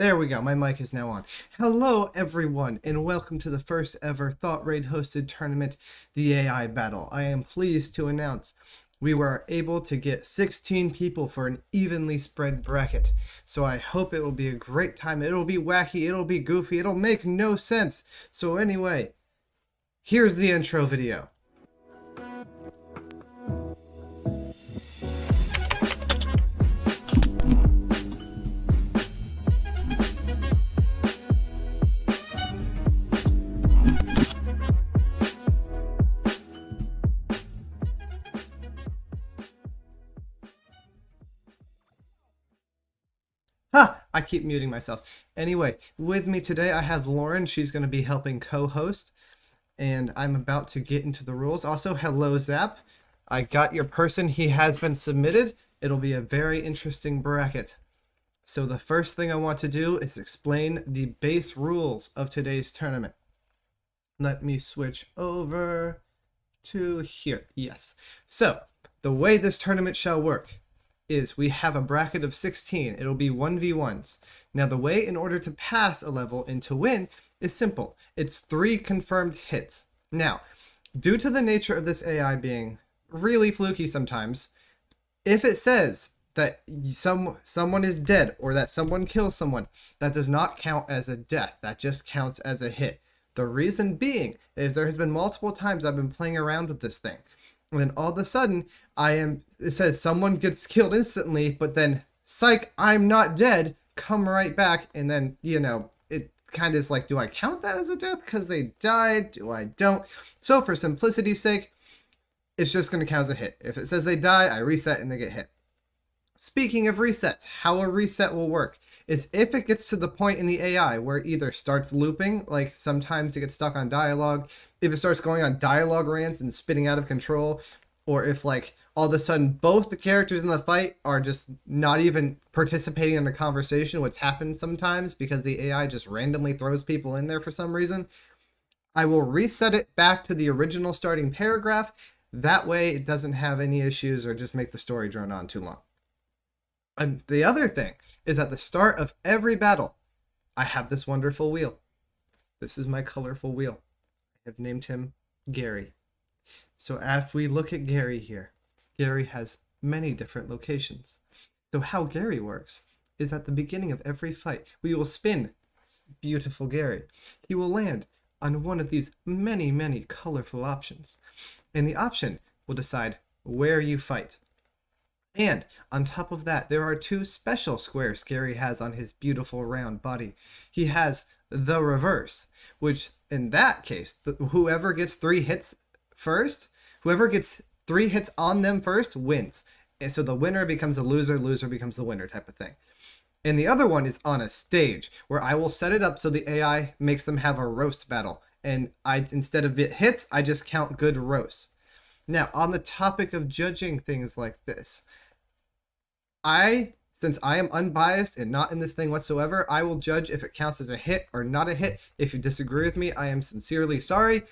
There we go. My mic is now on. Hello, everyone, and welcome to the first ever thoughtraid hosted tournament, the AI Battle. I am pleased to announce we were able to get 16 people for an evenly spread bracket. So I hope it will be a great time. It'll be wacky, it'll be goofy, it'll make no sense. So anyway, here's the intro video. I keep muting myself. Anyway, with me today I have Lauren. She's going to be helping co-host, and I'm about to get into the rules. Also, hello Zap. I got your person. He has been submitted. It'll be a very interesting bracket. So the first thing I want to do is explain the base rules of today's tournament. Let me switch over to here. Yes. So the way this tournament shall work is we have a bracket of 16. It'll be 1v1s. Now the way in order to pass a level and to win is simple. It's 3 confirmed hits. Now, due to the nature of this AI being really fluky sometimes, if it says that someone is dead or that someone kills someone, that does not count as a death. That just counts as a hit. The reason being is there has been multiple times I've been playing around with this thing. And then all of a sudden, it says someone gets killed instantly, but then, psych, I'm not dead, come right back, and then, it kind of is like, do I count that as a death because they died? Do I don't? So for simplicity's sake, it's just going to count as a hit. If it says they die, I reset and they get hit. Speaking of resets, how a reset will work is if it gets to the point in the AI where it either starts looping, like sometimes it gets stuck on dialogue, if it starts going on dialogue rants and spinning out of control, or if like all of a sudden both the characters in the fight are just not even participating in the conversation, which happens sometimes because the AI just randomly throws people in there for some reason, I will reset it back to the original starting paragraph. That way it doesn't have any issues or just make the story drone on too long. And the other thing is at the start of every battle, I have this wonderful wheel. This is my colorful wheel. I have named him Gary. So if we look at Gary here, Gary has many different locations. So how Gary works is at the beginning of every fight, we will spin beautiful Gary. He will land on one of these many, many colorful options. And the option will decide where you fight. And on top of that, there are 2 special squares Gary has on his beautiful round body. He has the reverse, which in that case, whoever gets 3 hits first, whoever gets 3 hits on them first wins. And so the winner becomes a loser, loser becomes the winner type of thing. And the other one is on a stage where I will set it up so the AI makes them have a roast battle. And instead of it hits, I just count good roasts. Now, on the topic of judging things like this, since I am unbiased and not in this thing whatsoever, I will judge if it counts as a hit or not a hit. If you disagree with me, I am sincerely sorry,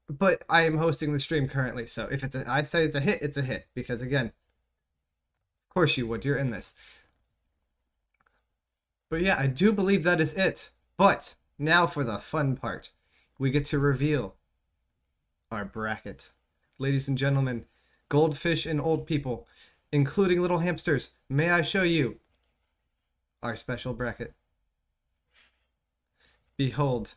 but I am hosting the stream currently. So if I say it's a hit, it's a hit, because again, of course you would, you're in this. But yeah, I do believe that is it. But now for the fun part. We get to reveal our bracket. Ladies and gentlemen, goldfish and old people, including little hamsters, may I show you our special bracket? Behold,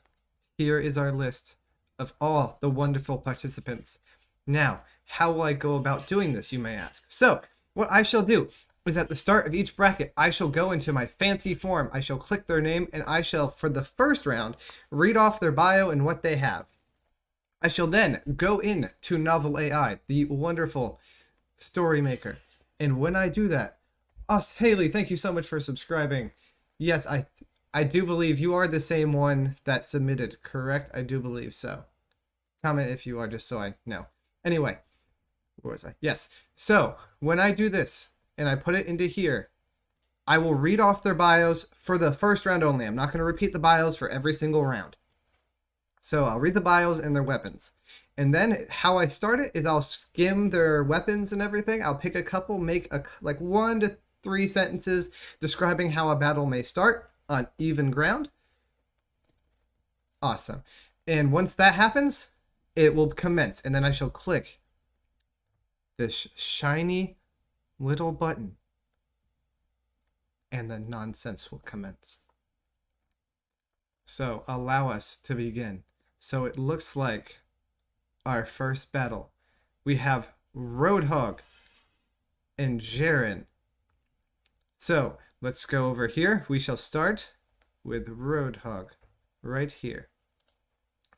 here is our list of all the wonderful participants. Now, how will I go about doing this, you may ask? So, what I shall do is at the start of each bracket, I shall go into my fancy form. I shall click their name, and I shall, for the first round, read off their bio and what they have. I shall then go in to Novel AI, the wonderful story maker. And when I do that, Haley, thank you so much for subscribing. Yes, I do believe you are the same one that submitted, correct? I do believe so. Comment if you are, just so I know. Anyway, where was I? Yes. So when I do this and I put it into here, I will read off their bios for the first round only. I'm not going to repeat the bios for every single round. So I'll read the bios and their weapons. And then how I start it is I'll skim their weapons and everything. I'll pick a couple, make like 1 to 3 sentences describing how a battle may start. on even ground. Awesome. And once that happens, it will commence. And then I shall click this shiny little button. And the nonsense will commence. So allow us to begin. So it looks like our first battle. We have Roadhog and Jaren. So let's go over here. We shall start with Roadhog right here.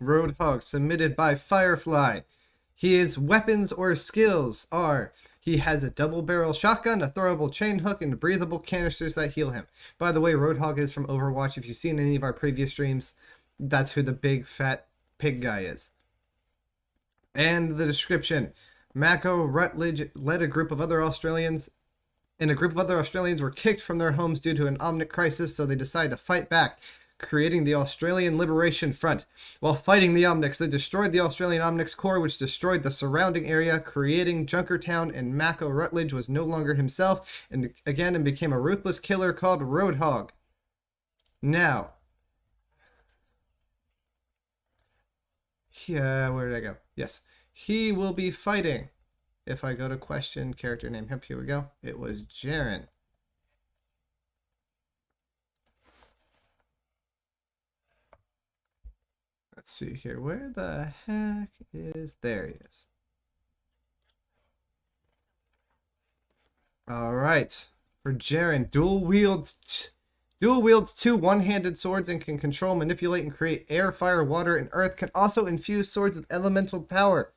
Roadhog submitted by Firefly. His weapons or skills are: he has a double barrel shotgun, a throwable chain hook, and breathable canisters that heal him. By the way, Roadhog is from Overwatch. If you've seen any of our previous streams, that's who the big fat pig guy is. And the description: Mako Rutledge led a group of other Australians, and a group of other Australians were kicked from their homes due to an Omnic crisis, so they decided to fight back, creating the Australian Liberation Front. While fighting the Omnics, they destroyed the Australian Omnics core, which destroyed the surrounding area, creating Junkertown, and Mako Rutledge was no longer himself, and became a ruthless killer called Roadhog. Now, where did I go? Yes, he will be fighting. If I go to question character name, yep, here we go. It was Jaren. Let's see here. Where the heck is... There he is. All right. For Jaren, dual wields two one-handed swords and can control, manipulate, and create air, fire, water, and earth. Can also infuse swords with elemental power.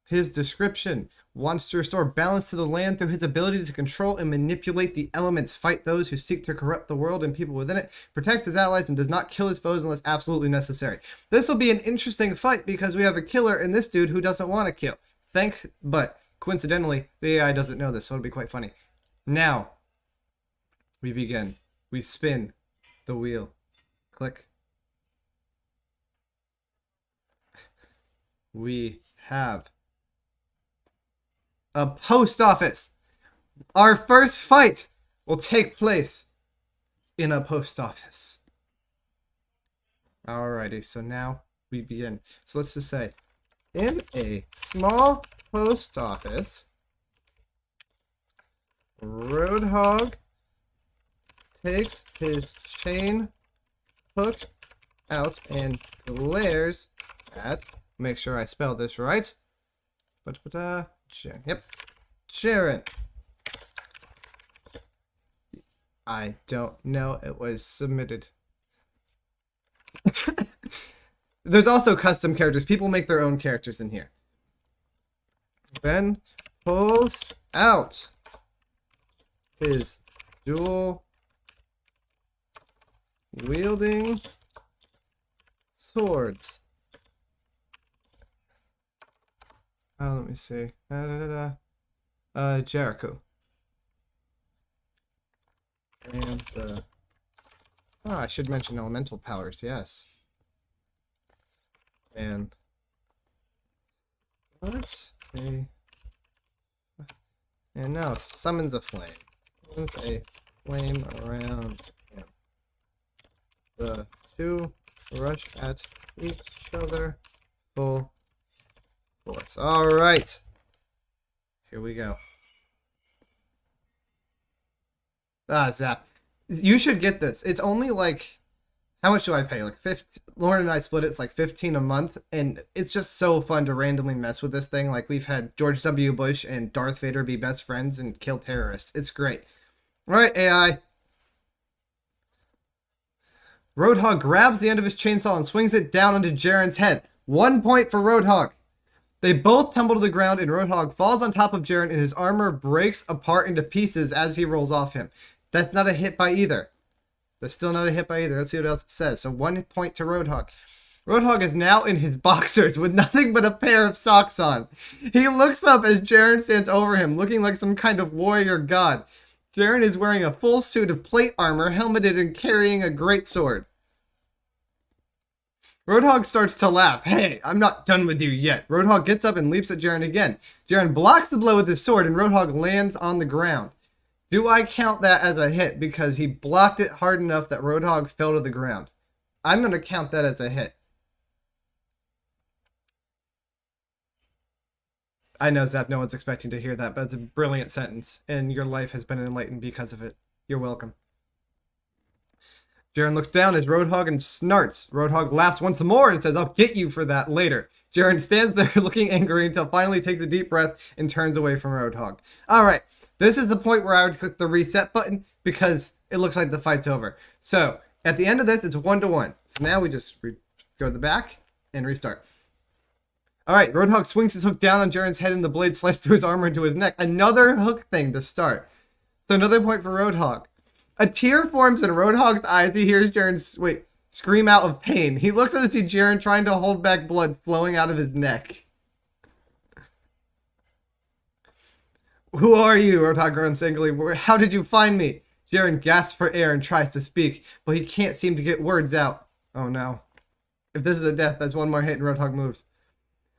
His description: wants to restore balance to the land through his ability to control and manipulate the elements, fight those who seek to corrupt the world and people within it, protects his allies, and does not kill his foes unless absolutely necessary. This will be an interesting fight because we have a killer in this dude who doesn't want to kill. But coincidentally, the AI doesn't know this, so it'll be quite funny. Now, we begin. We spin the wheel. Click. We have a post office. Our first fight will take place in a post office. Alrighty, so now we begin. So let's just say, in a small post office, Roadhog takes his chain hook out and glares at, make sure I spell this right, yep, Jaren. I don't know. It was submitted. There's also custom characters. People make their own characters in here. Then pulls out his dual wielding swords. Let me see. Jericho. And I should mention elemental powers, yes. And let's see. And now summons a flame. Summons a flame around him. The two rush at each other full force. Alright. Here we go. Zap. You should get this. It's only like, how much do I pay? Like 15. Lauren and I split it. It's like 15 a month, and it's just so fun to randomly mess with this thing. Like, we've had George W. Bush and Darth Vader be best friends and kill terrorists. It's great. All right, AI. Roadhog grabs the end of his chainsaw and swings it down onto Jaren's head. 1 point for Roadhog. They both tumble to the ground, and Roadhog falls on top of Jaren, and his armor breaks apart into pieces as he rolls off him. That's not a hit by either. That's still not a hit by either. Let's see what else it says. So 1 point to Roadhog. Roadhog is now in his boxers with nothing but a pair of socks on. He looks up as Jaren stands over him, looking like some kind of warrior god. Jaren is wearing a full suit of plate armor, helmeted, and carrying a greatsword. Roadhog starts to laugh. Hey, I'm not done with you yet. Roadhog gets up and leaps at Jaren again. Jaren blocks the blow with his sword, and Roadhog lands on the ground. Do I count that as a hit because he blocked it hard enough that Roadhog fell to the ground? I'm going to count that as a hit. I know, Zap, no one's expecting to hear that, but it's a brilliant sentence, and your life has been enlightened because of it. You're welcome. Jaren looks down as Roadhog and snarts. Roadhog laughs once more and says, I'll get you for that later. Jaren stands there looking angry until finally takes a deep breath and turns away from Roadhog. Alright, this is the point where I would click the reset button because it looks like the fight's over. So, at the end of this, it's 1-1. So now we just go to the back and restart. Alright, Roadhog swings his hook down on Jaren's head and the blade slices through his armor into his neck. Another hook thing to start. So another point for Roadhog. A tear forms in Roadhog's eyes. He hears Jaren scream out of pain. He looks up to see Jaren trying to hold back blood flowing out of his neck. Who are you? Roadhog grunts angrily. How did you find me? Jaren gasps for air and tries to speak, but he can't seem to get words out. Oh no. If this is a death, that's one more hit and Roadhog moves.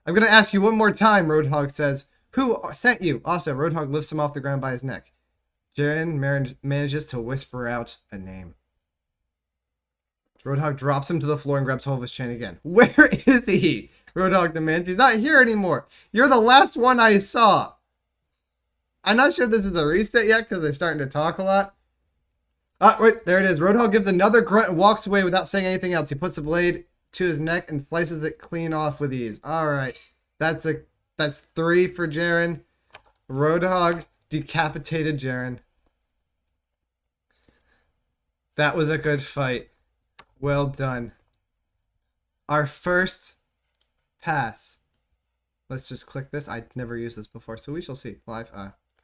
I'm going to ask you one more time, Roadhog says. Who sent you? Also, Roadhog lifts him off the ground by his neck. Jaren manages to whisper out a name. Roadhog drops him to the floor and grabs hold of his chain again. Where is he? Roadhog demands. He's not here anymore. You're the last one I saw. I'm not sure this is a reset yet because they're starting to talk a lot. Ah, wait, there it is. Roadhog gives another grunt and walks away without saying anything else. He puts the blade to his neck and slices it clean off with ease. Alright. That's 3 for Jaren. Roadhog decapitated Jaren. That was a good fight. Well done. Our first pass. Let's just click this. I'd never used this before, so we shall see. Live.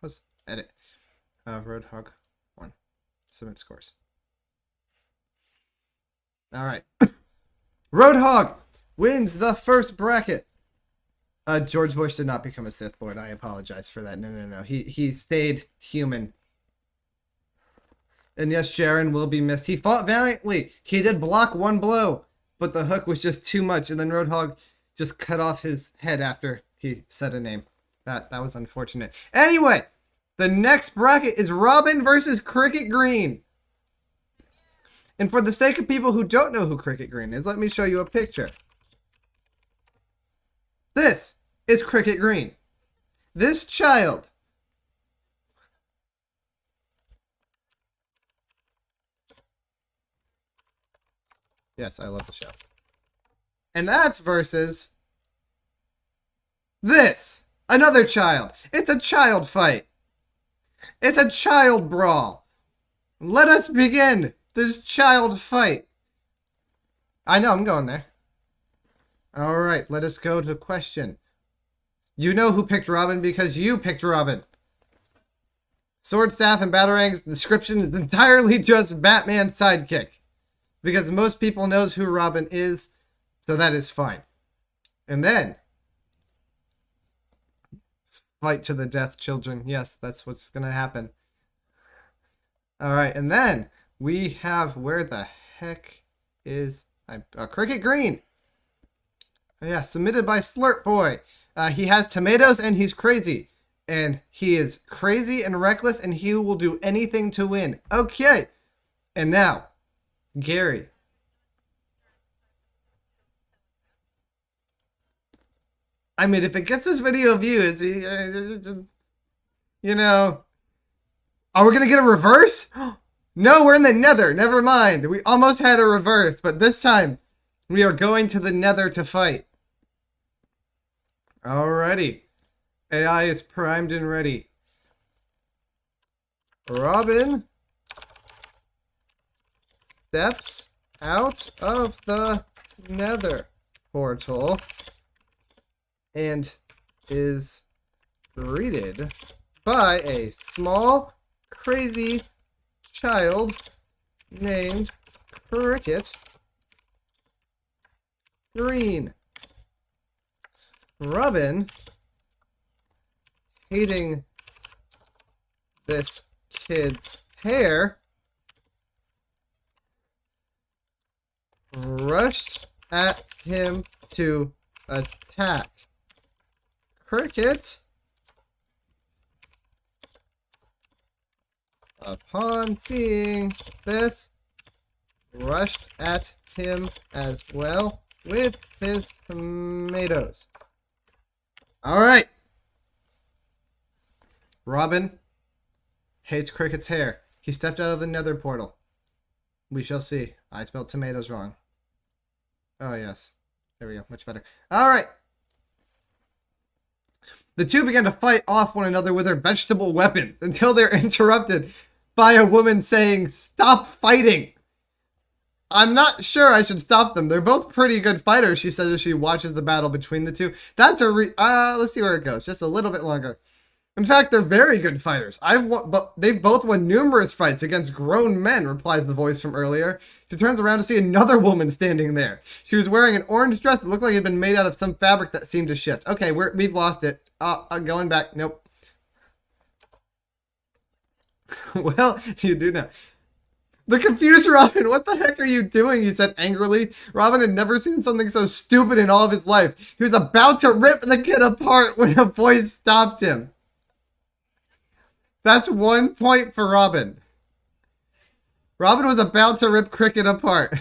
Pause. Edit. Roadhog 1. Submit scores. Alright. Roadhog wins the first bracket. George Bush did not become a Sith Lord. I apologize for that. No. He stayed human. And yes, Jaren will be missed. He fought valiantly. He did block one blow, but the hook was just too much. And then Roadhog just cut off his head after he said a name. That was unfortunate. Anyway, the next bracket is Robin versus Cricket Green. And for the sake of people who don't know who Cricket Green is, let me show you a picture. This is Cricket Green. This child yes, I love the show. And that's versus this. Another child. It's a child fight. It's a child brawl. Let us begin this child fight. I know, I'm going there. Alright, let us go to question. You know who picked Robin because you picked Robin. Sword, staff, and batarangs. The description is entirely just Batman's sidekick. Because most people knows who Robin is, so that is fine. And then, fight to the death, children. Yes, that's what's going to happen. Alright, and then we have, where the heck is Cricket Green? Yeah, submitted by Slurp Boy. He has tomatoes and he's crazy. And he is crazy and reckless and he will do anything to win. Okay. And now, Gary. I mean, if it gets this video views, you know. Are we going to get a reverse? No, we're in the nether. Never mind. We almost had a reverse, but this time we are going to the nether to fight. Alrighty. AI is primed and ready. Robin steps out of the nether portal and is greeted by a small, crazy child named Cricket Green. Robin, hating this kid's hair, rushed at him to attack. Cricket Upon seeing this, rushed at him as well with his tomatoes. All right. Robin hates Cricket's hair. He stepped out of the nether portal. We shall see. I spelled tomatoes wrong. Oh, yes. There we go. Much better. All right. The two began to fight off one another with their vegetable weapons until they're interrupted by a woman saying, "Stop fighting." I'm not sure I should stop them. They're both pretty good fighters, she says as she watches the battle between the two. That's a let's see where it goes. Just a little bit longer. In fact, they're very good fighters. They've both won numerous fights against grown men, replies the voice from earlier. She turns around to see another woman standing there. She was wearing an orange dress that looked like it had been made out of some fabric that seemed to shift. Okay, we've lost it. Going back. Nope. Well, you do now. The confused Robin, "What the heck are you doing?" he said angrily. Robin had never seen something so stupid in all of his life. He was about to rip the kid apart when a voice stopped him. That's 1 point for Robin. Robin was about to rip Cricket apart.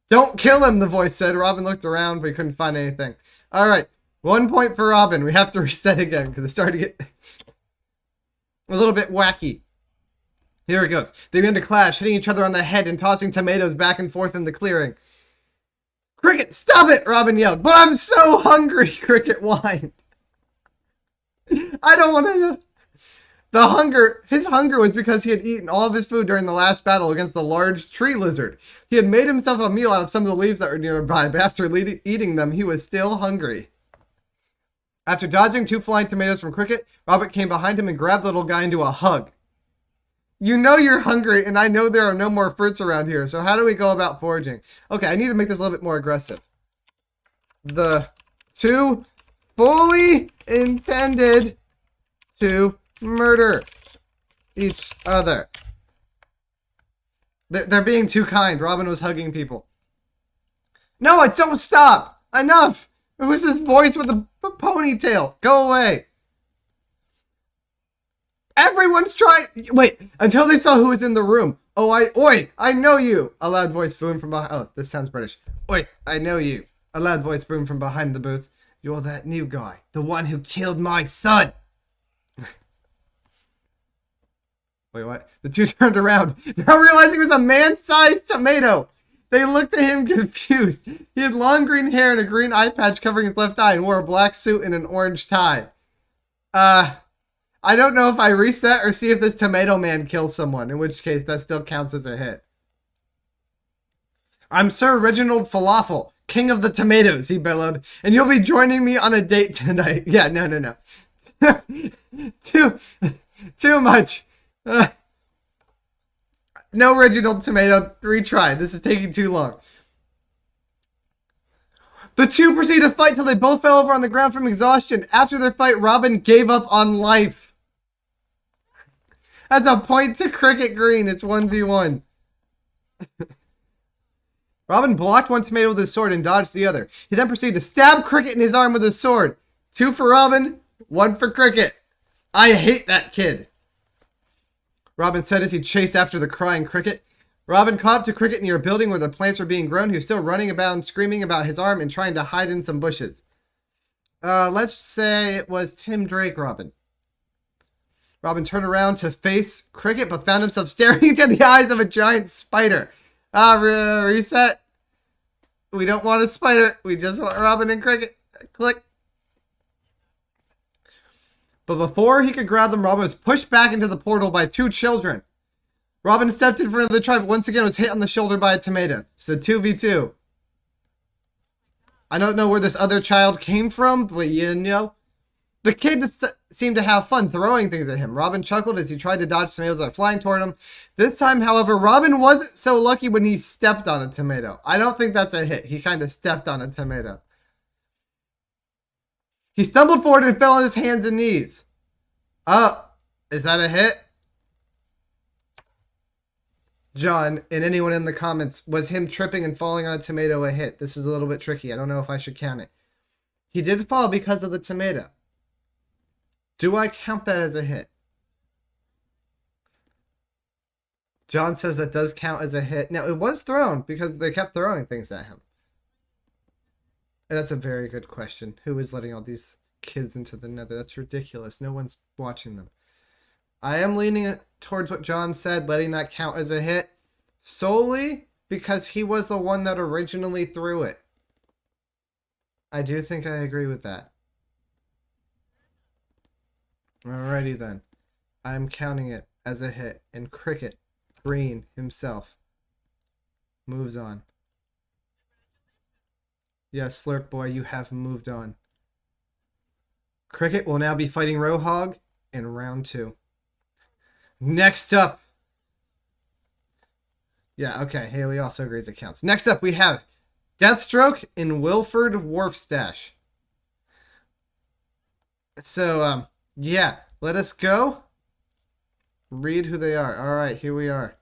"Don't kill him," the voice said. Robin looked around, but he couldn't find anything. All right, 1 point for Robin. We have to reset again because it started to get a little bit wacky. Here it goes. They began to clash, hitting each other on the head and tossing tomatoes back and forth in the clearing. "Cricket, stop it!" Robin yelled. "But I'm so hungry," Cricket whined. I don't want to know. His hunger was because he had eaten all of his food during the last battle against the large tree lizard. He had made himself a meal out of some of the leaves that were nearby, but after eating them, he was still hungry. After dodging 2 flying tomatoes from Cricket, Robert came behind him and grabbed the little guy into a hug. "You know you're hungry, and I know there are no more fruits around here, so how do we go about foraging?" Okay, I need to make this a little bit more aggressive. The two fully intended to murder each other. They're being too kind. Robin was hugging people. "No, don't stop! Enough! It was this voice with a ponytail. Go away." Everyone's trying. Wait, until they saw who was in the room. Oi, I know you. A loud voice boomed from behind. Oh, this sounds British. "Oi, I know you." A loud voice boomed from behind the booth. "You're that new guy, the one who killed my son." Wait, what? The two turned around, now realizing it was a man-sized tomato. They looked at him confused. He had long green hair and a green eye patch covering his left eye and wore a black suit and an orange tie. I don't know if I reset or see if this tomato man kills someone, in which case that still counts as a hit. "I'm Sir Reginald Falafel, King of the Tomatoes," he bellowed, "and you'll be joining me on a date tonight." Yeah, no. Too much. No, Reginald Tomato, retry. This is taking too long. The two proceeded to fight till they both fell over on the ground from exhaustion. After their fight, Robin gave up on life. That's a point to Cricket Green. It's 1v1. Robin blocked one tomato with his sword and dodged the other. He then proceeded to stab Cricket in his arm with his sword. 2 for Robin, 1 for Cricket. I hate that kid, Robin said as he chased after the crying Cricket. Robin caught up to Cricket near a building where the plants were being grown. He was still running about and screaming about his arm and trying to hide in some bushes. Let's say it was Tim Drake Robin. Robin turned around to face Cricket, but found himself staring into the eyes of a giant spider. Reset. We don't want a spider. We just want Robin and Cricket. Click. But before he could grab them, Robin was pushed back into the portal by 2 children. Robin stepped in front of the tribe, but once again was hit on the shoulder by a tomato. So 2v2. I don't know where this other child came from, but you know. The kid seemed to have fun throwing things at him. Robin chuckled as he tried to dodge tomatoes that were flying toward him. This time, however, Robin wasn't so lucky when he stepped on a tomato. I don't think that's a hit. He kind of stepped on a tomato. He stumbled forward and fell on his hands and knees. Is that a hit? John, and anyone in the comments, was him tripping and falling on a tomato a hit? This is a little bit tricky. I don't know if I should count it. He did fall because of the tomato. Do I count that as a hit? John says that does count as a hit. Now, it was thrown because they kept throwing things at him. And that's a very good question. Who is letting all these kids into the nether? That's ridiculous. No one's watching them. I am leaning towards what John said, letting that count as a hit, solely because he was the one that originally threw it. I do think I agree with that. Alrighty then. I'm counting it as a hit. And Cricket, Green himself, moves on. Yes, Slurp Boy, you have moved on. Cricket will now be fighting Roadhog in round 2. Next up. Yeah, okay. Haley also agrees it counts. Next up, we have Deathstroke and Wilford Wharfstash. So, yeah. Let us go. Read who they are. Alright, here we are.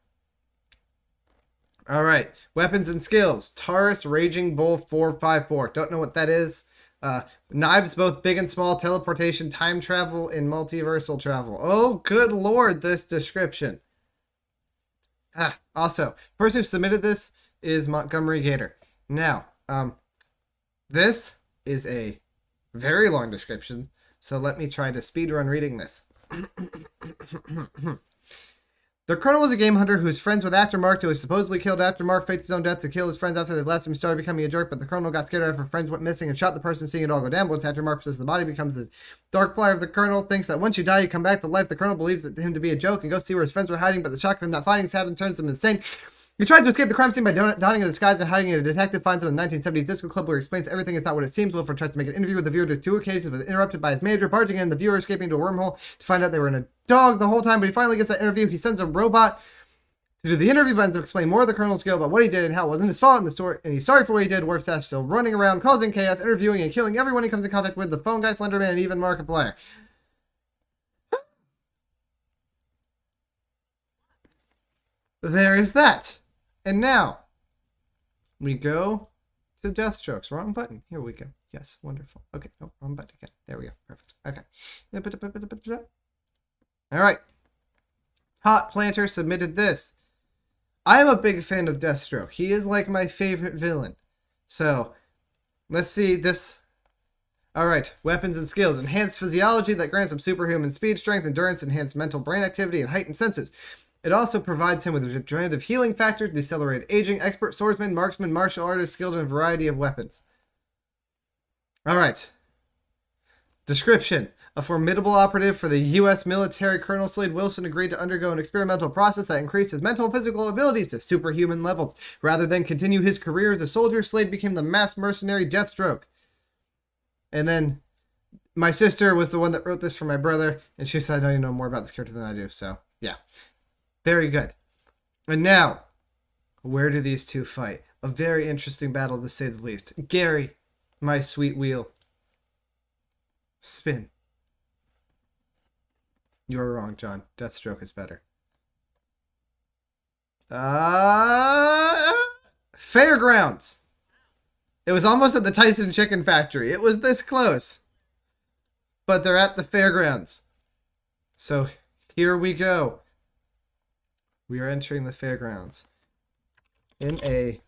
Alright. Weapons and skills. Taurus Raging Bull 454. Don't know what that is. Knives both big and small, teleportation, time travel, and multiversal travel. Oh, good lord, this description. Also, the person who submitted this is Montgomery Gator. Now, this is a very long description, so let me try to speedrun reading this. The Colonel was a game hunter who was friends with Aftermark till he supposedly killed Aftermark, faked his own death to kill his friends after they left him. He started becoming a jerk, but the Colonel got scared after friends went missing and shot the person, seeing it all go down. Once Aftermark possesses the body, becomes the dark player of the Colonel, thinks that once you die, you come back to life. The Colonel believes that him to be a joke and goes to see where his friends were hiding, but the shock of him not finding Sarin turns him insane. He tried to escape the crime scene by donning a disguise and hiding in. A detective finds him in the 1970s disco club where he explains everything is not what it seems. Wilford tries to make an interview with the viewer to 2 occasions, but interrupted by his manager barging in, the viewer escaping to a wormhole to find out they were in a dog the whole time, but he finally gets that interview. He sends a robot to do the interview, but ends up explaining more of the Colonel's skill about what he did and how it wasn't his fault in the story, and he's sorry for what he did. Wharfstash still running around, causing chaos, interviewing and killing everyone he comes in contact with, the phone guy, Slenderman, and even Markiplier. There is that. And now, we go to Deathstrokes. Wrong button. Here we go. Yes, wonderful. Okay, no, wrong button again. There we go. Perfect. Okay. Alright. Hot Planter submitted this. I am a big fan of Deathstroke. He is like my favorite villain. So, let's see this. Alright, weapons and skills. Enhanced physiology that grants him superhuman speed, strength, endurance, enhanced mental brain activity, and heightened senses. It also provides him with a regenerative healing factor, decelerated aging, expert swordsman, marksman, martial artist, skilled in a variety of weapons. Alright. Description. A formidable operative for the U.S. military, Colonel Slade Wilson agreed to undergo an experimental process that increased his mental and physical abilities to superhuman levels. Rather than continue his career as a soldier, Slade became the mass mercenary Deathstroke. And then my sister was the one that wrote this for my brother, and she said, I know you know more about this character than I do, so yeah. Very good. And now, where do these two fight? A very interesting battle, to say the least. Gary, my sweet wheel. Spin. You are wrong, John. Deathstroke is better. Fairgrounds. It was almost at the Tyson Chicken Factory. It was this close. But they're at the fairgrounds. So, here we go. We are entering the fairgrounds. In a...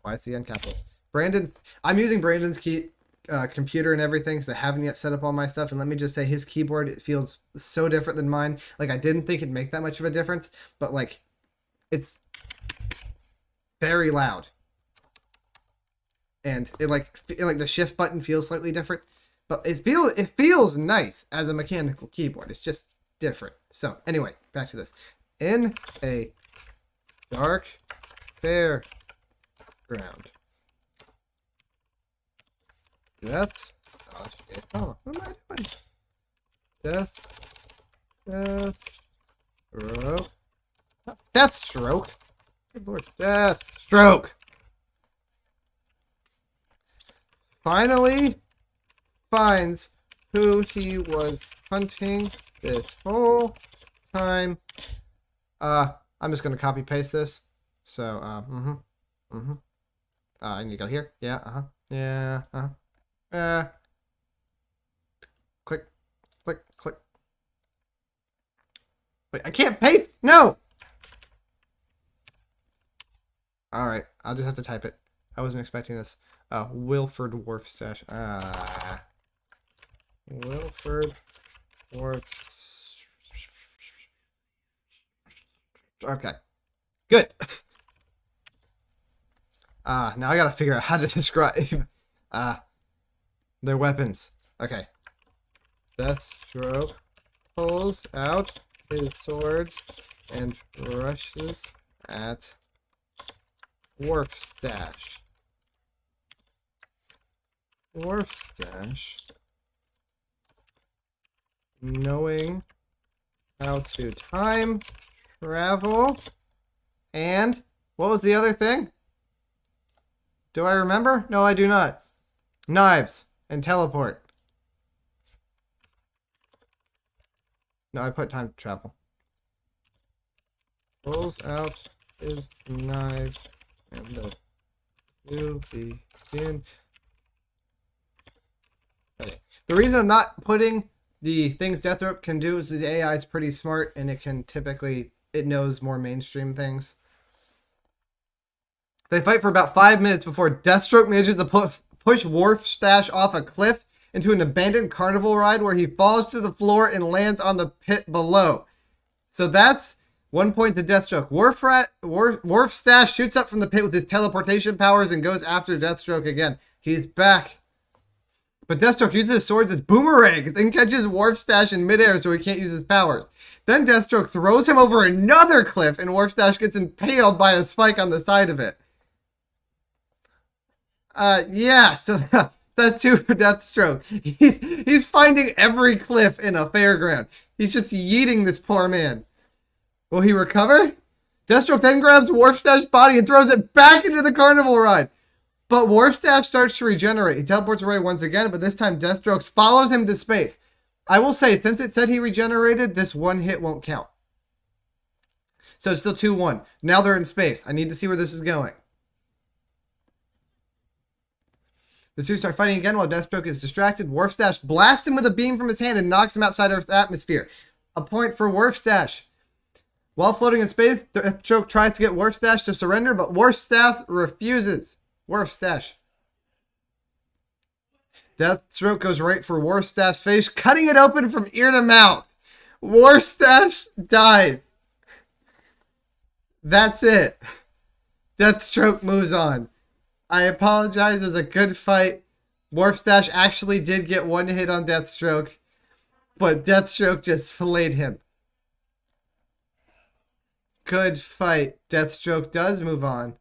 Why is the end capital? Brandon... I'm using Brandon's computer and everything because I haven't yet set up all my stuff. And let me just say, his keyboard, it feels so different than mine. Like, I didn't think it'd make that much of a difference. But, like, it's very loud. And it like the shift button feels slightly different. But it feels nice as a mechanical keyboard. It's just different. So, anyway, back to this. In a dark fairground. Death. Oh, shit. Oh, what am I doing? Deathstroke. Deathstroke. Good lord. Deathstroke. Finally finds who he was hunting this whole time. I'm just gonna copy paste this. So, I need to go here. Yeah, yeah, click, click, click. Wait, I can't paste. No. Alright, I'll just have to type it. I wasn't expecting this. Wilford Wharfstash. Wilford Wharf. Okay. Good. Now I gotta figure out how to describe their weapons. Okay. Deathstroke pulls out his sword and rushes at Wharfstash. Wharfstash, knowing how to time travel, and what was the other thing? Do I remember? No, I do not. Knives and teleport. No, I put time travel. Pulls out his knives and the two begin. Okay. The reason I'm not putting the things Deathstroke can do is the AI is pretty smart and it knows more mainstream things. They fight for about 5 minutes before Deathstroke manages to push Wharfstash off a cliff into an abandoned carnival ride where he falls to the floor and lands on the pit below. So that's 1 point to Deathstroke. Wharfstash shoots up from the pit with his teleportation powers and goes after Deathstroke again. He's back. But Deathstroke uses his swords as boomerangs and catches Wharfstash in midair so he can't use his powers. Then Deathstroke throws him over another cliff and Wharfstash gets impaled by a spike on the side of it. Yeah, so that's 2 for Deathstroke. He's finding every cliff in a fairground. He's just yeeting this poor man. Will he recover? Deathstroke then grabs Wharfstash's body and throws it back into the carnival ride. But Wharfstash starts to regenerate. He teleports away once again, but this time Deathstroke follows him to space. I will say, since it said he regenerated, this one hit won't count. So it's still 2-1. Now they're in space. I need to see where this is going. The two start fighting again while Deathstroke is distracted. Wharfstash blasts him with a beam from his hand and knocks him outside Earth's atmosphere. A point for Wharfstash. While floating in space, Deathstroke tries to get Wharfstash to surrender, but Wharfstash refuses. Wharfstash. Deathstroke goes right for Wharfstash's face, cutting it open from ear to mouth. Wharfstash dies. That's it. Deathstroke moves on. I apologize. It was a good fight. Wharfstash actually did get 1 hit on Deathstroke, but Deathstroke just filleted him. Good fight. Deathstroke does move on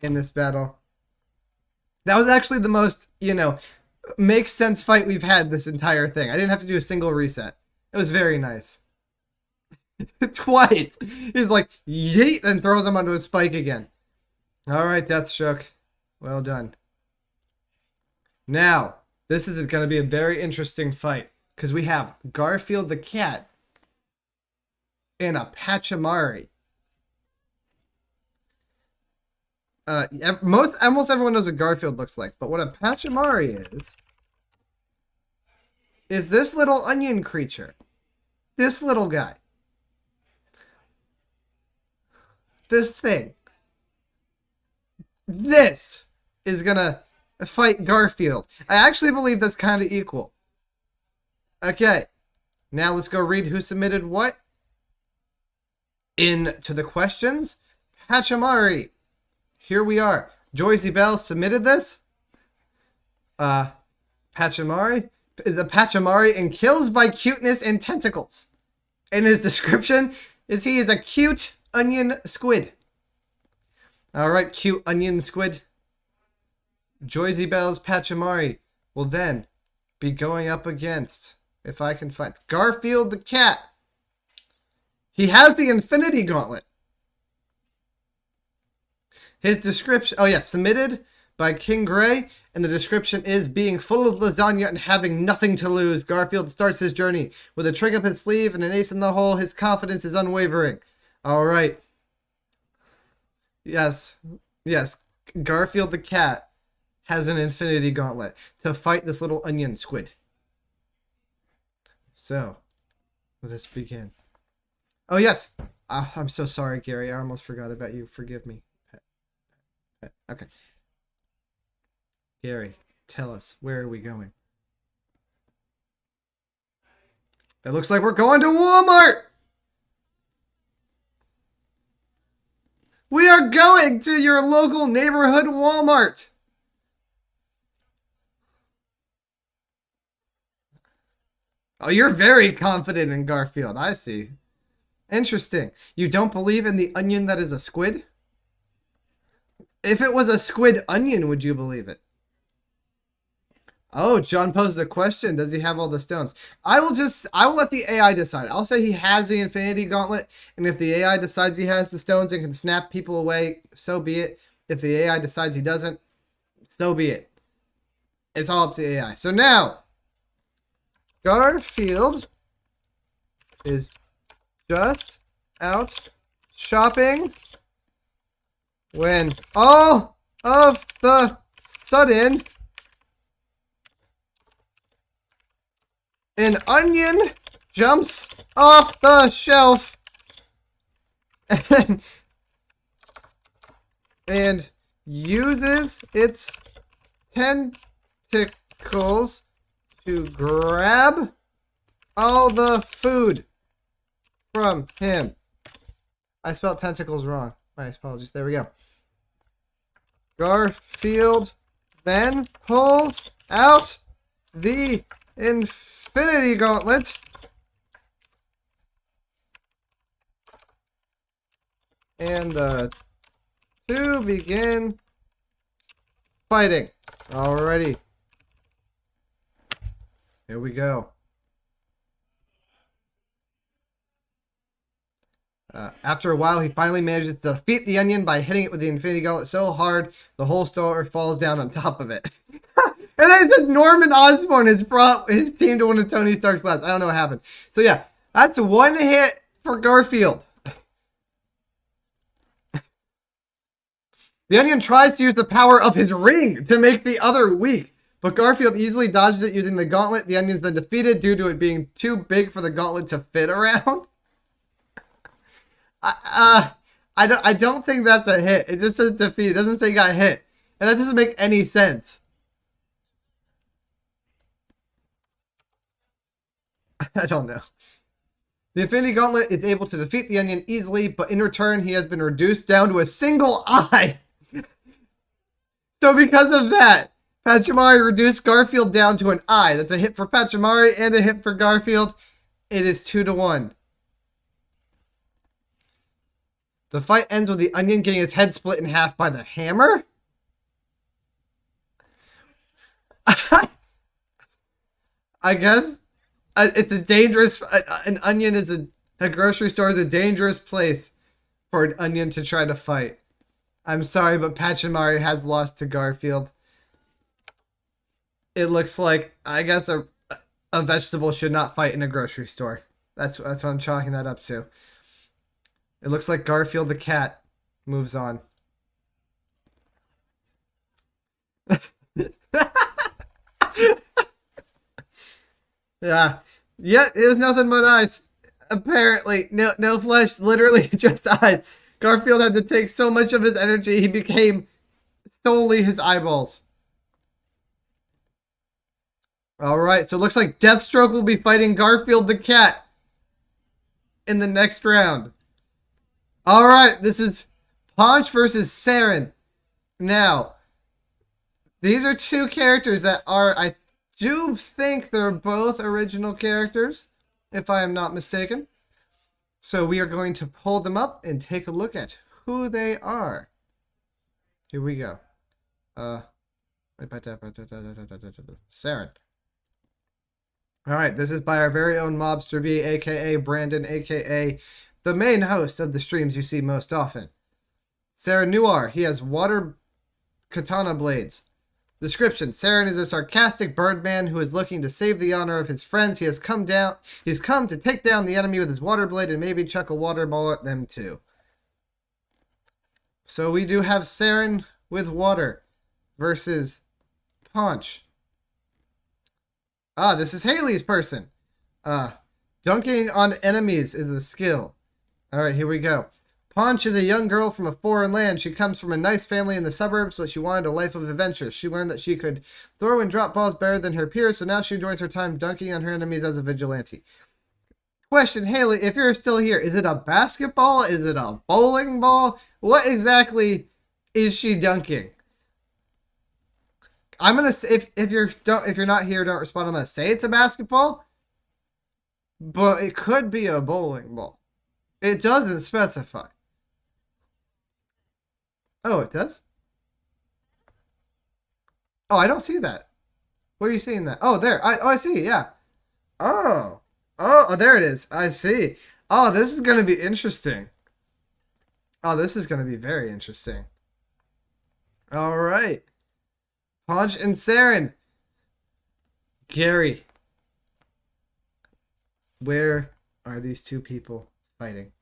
in this battle. That was actually the most, makes sense fight we've had this entire thing. I didn't have to do a single reset. It was very nice. Twice. He's like, yeet, and throws him onto a spike again. All right, Deathstroke. Well done. Now, this is going to be a very interesting fight because we have Garfield the cat and a Pachimari. Almost everyone knows what Garfield looks like, but what a Pachimari is this little onion creature. This little guy. This thing. This is gonna fight Garfield. I actually believe that's kind of equal. Okay. Now let's go read who submitted what. Into the questions. Pachimari. Here we are. Joycey Bell submitted this. Pachimari is a Pachimari and kills by cuteness and tentacles. And his description is he is a cute onion squid. Alright, cute onion squid. Joycey Bell's Pachimari will then be going up against, if I can find, Garfield the cat. He has the Infinity Gauntlet. His description, submitted by King Gray, and the description is being full of lasagna and having nothing to lose. Garfield starts his journey with a trick up his sleeve and an ace in the hole. His confidence is unwavering. All right. Yes. Garfield the cat has an Infinity Gauntlet to fight this little onion squid. So, let us begin. Oh, yes. I'm so sorry, Gary. I almost forgot about you. Forgive me. Okay. Gary, tell us, where are we going? It looks like we're going to Walmart! We are going to your local neighborhood Walmart! Oh, you're very confident in Garfield. I see. Interesting. You don't believe in the onion that is a squid? If it was a squid onion, would you believe it? Oh, John poses a question. Does he have all the stones? I will let the AI decide. I'll say he has the Infinity Gauntlet, and if the AI decides he has the stones and can snap people away, so be it. If the AI decides he doesn't, so be it. It's all up to the AI. So now, Garfield is just out shopping when all of the sudden an onion jumps off the shelf and uses its tentacles to grab all the food from him. I spelled tentacles wrong. My apologies. There we go. Garfield then pulls out the Infinity Gauntlet and the two begin fighting. Alrighty. Here we go. After a while, he finally manages to defeat the onion by hitting it with the Infinity Gauntlet so hard the whole store falls down on top of it. And then it says Norman Osborn has brought his team to one of Tony Stark's last. I don't know what happened. So yeah, that's one hit for Garfield. The onion tries to use the power of his ring to make the other weak, but Garfield easily dodges it using the gauntlet. The onion's then defeated due to it being too big for the gauntlet to fit around. I don't think that's a hit. It just says defeat. It doesn't say got hit. And that doesn't make any sense. I don't know. The Infinity Gauntlet is able to defeat the onion easily, but in return, he has been reduced down to a single eye. So because of that, Pachimari reduced Garfield down to an eye. That's a hit for Pachimari and a hit for Garfield. It is 2-1. The fight ends with the onion getting his head split in half by the hammer. I guess it's a dangerous... An onion is a grocery store is a dangerous place for an onion to try to fight. I'm sorry, but Pachimari has lost to Garfield. It looks like, I guess, a vegetable should not fight in a grocery store. That's what I'm chalking that up to. It looks like Garfield the cat moves on. Yeah. Yeah, it was nothing but eyes. Apparently. No flesh, literally just eyes. Garfield had to take so much of his energy, he became solely his eyeballs. Alright, so it looks like Deathstroke will be fighting Garfield the cat in the next round. Alright, this is Ponch versus Saren. Now, these are two characters that are, I do think they're both original characters, if I am not mistaken. So we are going to pull them up and take a look at who they are. Here we go. Saren. Alright, this is by our very own Mobster B, aka Brandon, aka the main host of the streams you see most often. Saren Noir, he has water katana blades. Description: Saren is a sarcastic birdman who is looking to save the honor of his friends. He's come to take down the enemy with his water blade and maybe chuck a water ball at them too. So we do have Saren with water versus Ponch. Ah, this is Haley's person. Dunking on enemies is the skill. Alright, here we go. Ponch is a young girl from a foreign land. She comes from a nice family in the suburbs, but she wanted a life of adventure. She learned that she could throw and drop balls better than her peers, so now she enjoys her time dunking on her enemies as a vigilante. Question, Haley, if you're still here, is it a basketball? Is it a bowling ball? What exactly is she dunking? I'm gonna say, if you're not here, don't respond. I'm gonna say it's a basketball, but it could be a bowling ball. It doesn't specify. Oh, it does? Oh, I don't see that. Where are you seeing that? Oh, there. I see. Yeah. Oh. Oh, there it is. I see. Oh, this is going to be interesting. Oh, this is going to be very interesting. All right. Ponch and Saren. Gary. Where are these two people fighting?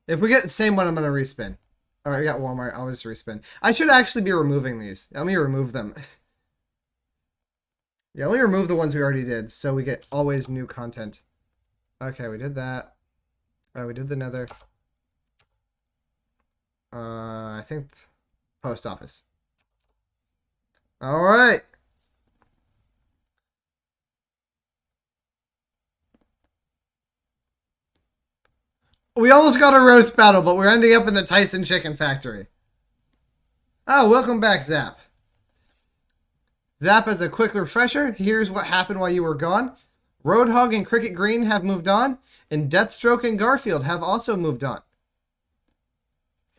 If we get the same one, I'm going to respin. All right, we got Walmart. I'll just respin. I should actually be removing these. Let me remove them. Yeah, let me remove the ones we already did, so we get always new content. Okay, we did that. We did the nether. I think post office. All right. We almost got a roast battle, but we're ending up in the Tyson Chicken Factory. Oh, welcome back, Zap. Zap, as a quick refresher, here's what happened while you were gone. Roadhog and Cricket Green have moved on, and Deathstroke and Garfield have also moved on.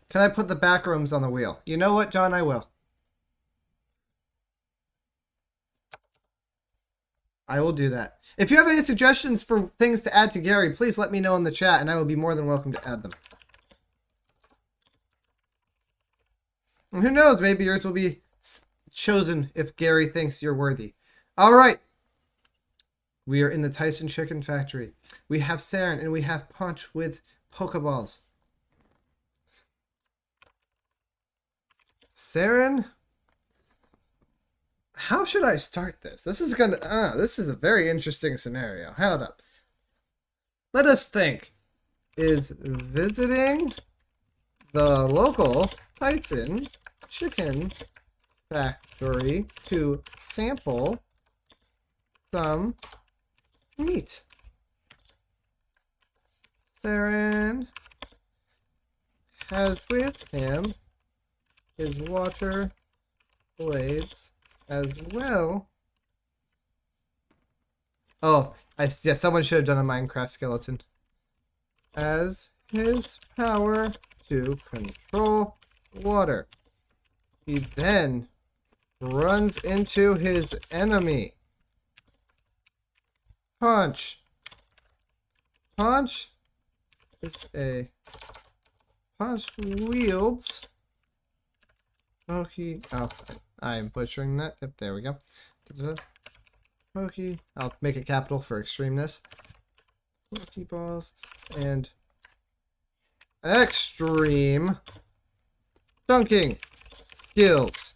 Can I put the back rooms on the wheel? You know what, John? I will. I will do that. If you have any suggestions for things to add to Gary, please let me know in the chat, and I will be more than welcome to add them. And who knows, maybe yours will be chosen if Gary thinks you're worthy. All right. We are in the Tyson Chicken Factory. We have Saren and we have Ponch with Pokeballs. Saren, how should I start this? This is a very interesting scenario. Hold up. Let us think. Is visiting the local Tyson Chicken Factory to sample some meat. Saren has with him his water blades as well. Oh, yeah, someone should have done a Minecraft skeleton. As his power to control water. He then runs into his enemy. Ponch. Ponch is a... Ponch wields... Pokey... Oh, I'm butchering that. Yep, there we go. Pokey... I'll make it capital for extremeness. Pokeballs and... Extreme... Dunking skills.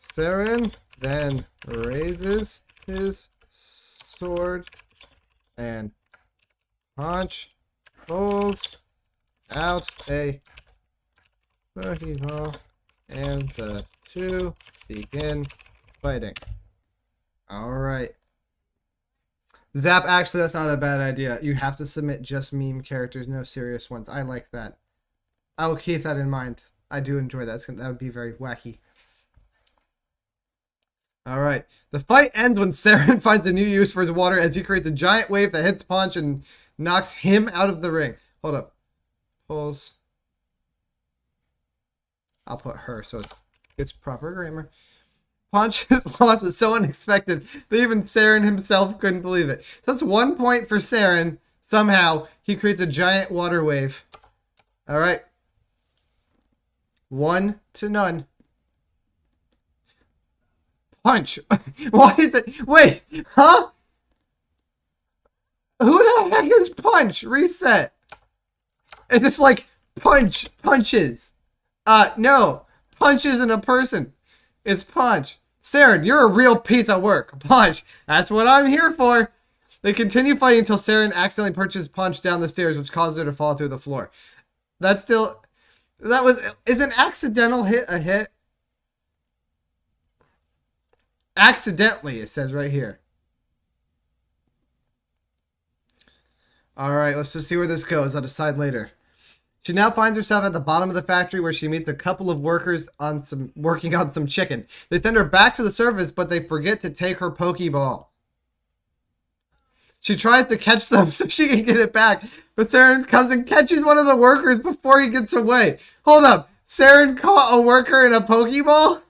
Saren then raises his sword and Ponch pulls out a Pokeball and the two begin fighting. Alright. Zap, actually, that's not a bad idea. You have to submit just meme characters, no serious ones. I like that. I will keep that in mind. I do enjoy that. That would be very wacky. Alright. The fight ends when Saren finds a new use for his water as he creates a giant wave that hits Ponch and knocks him out of the ring. Hold up. Pulls. I'll put her so it's proper grammar. Ponch's loss was so unexpected that even Saren himself couldn't believe it. That's 1 point for Saren. Somehow, he creates a giant water wave. Alright. 1-0. Ponch. Why is it? Wait. Huh? Who the heck is Ponch? Reset. Is this like punches? No. Ponch isn't a person. It's Ponch. Saren, you're a real piece of work. Ponch, that's what I'm here for. They continue fighting until Saren accidentally pushes Ponch down the stairs, which causes her to fall through the floor. Is an accidental hit a hit? Accidentally, it says right here. Alright, let's just see where this goes. I'll decide later. She now finds herself at the bottom of the factory where she meets a couple of workers working on some chicken. They send her back to the surface, but they forget to take her Pokeball. She tries to catch them so she can get it back, but Saren comes and catches one of the workers before he gets away. Hold up, Saren caught a worker in a Pokeball?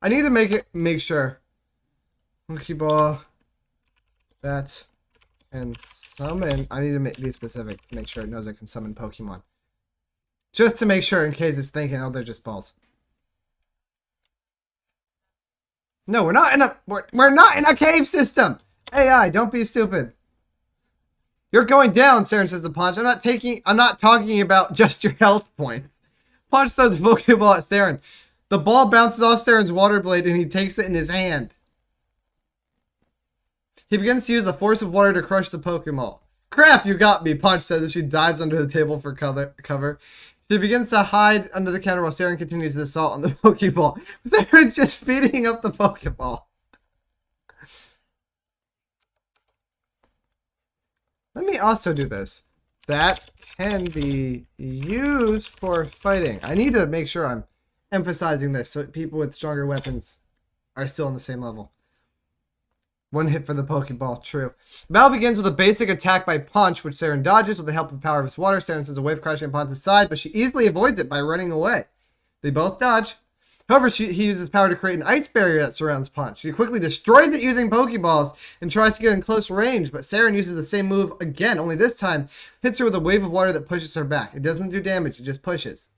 I need to make sure. Pokeball, that, and summon. I need to be specific to make sure it knows it can summon Pokemon. Just to make sure in case it's thinking, oh, they're just balls. No, we're not in a cave system. AI, don't be stupid. You're going down, Saren says to Ponch. I'm not talking about just your health points. Ponch throws a Pokeball at Saren. The ball bounces off Saren's water blade and he takes it in his hand. He begins to use the force of water to crush the Pokeball. Crap, you got me, Ponch says as she dives under the table for cover. She begins to hide under the counter while Saren continues the assault on the Pokeball. Saren's just beating up the Pokeball. Let me also do this. That can be used for fighting. I need to make sure I'm emphasizing this so people with stronger weapons are still on the same level. One hit for the Pokeball, true. The battle begins with a basic attack by Ponch, which Saren dodges with the help of power of his water. Saren sends a wave crashing on Ponch's side, but she easily avoids it by running away. They both dodge. However, he uses power to create an ice barrier that surrounds Ponch. She quickly destroys it using Pokeballs and tries to get in close range, but Saren uses the same move again, only this time hits her with a wave of water that pushes her back. It doesn't do damage, it just pushes.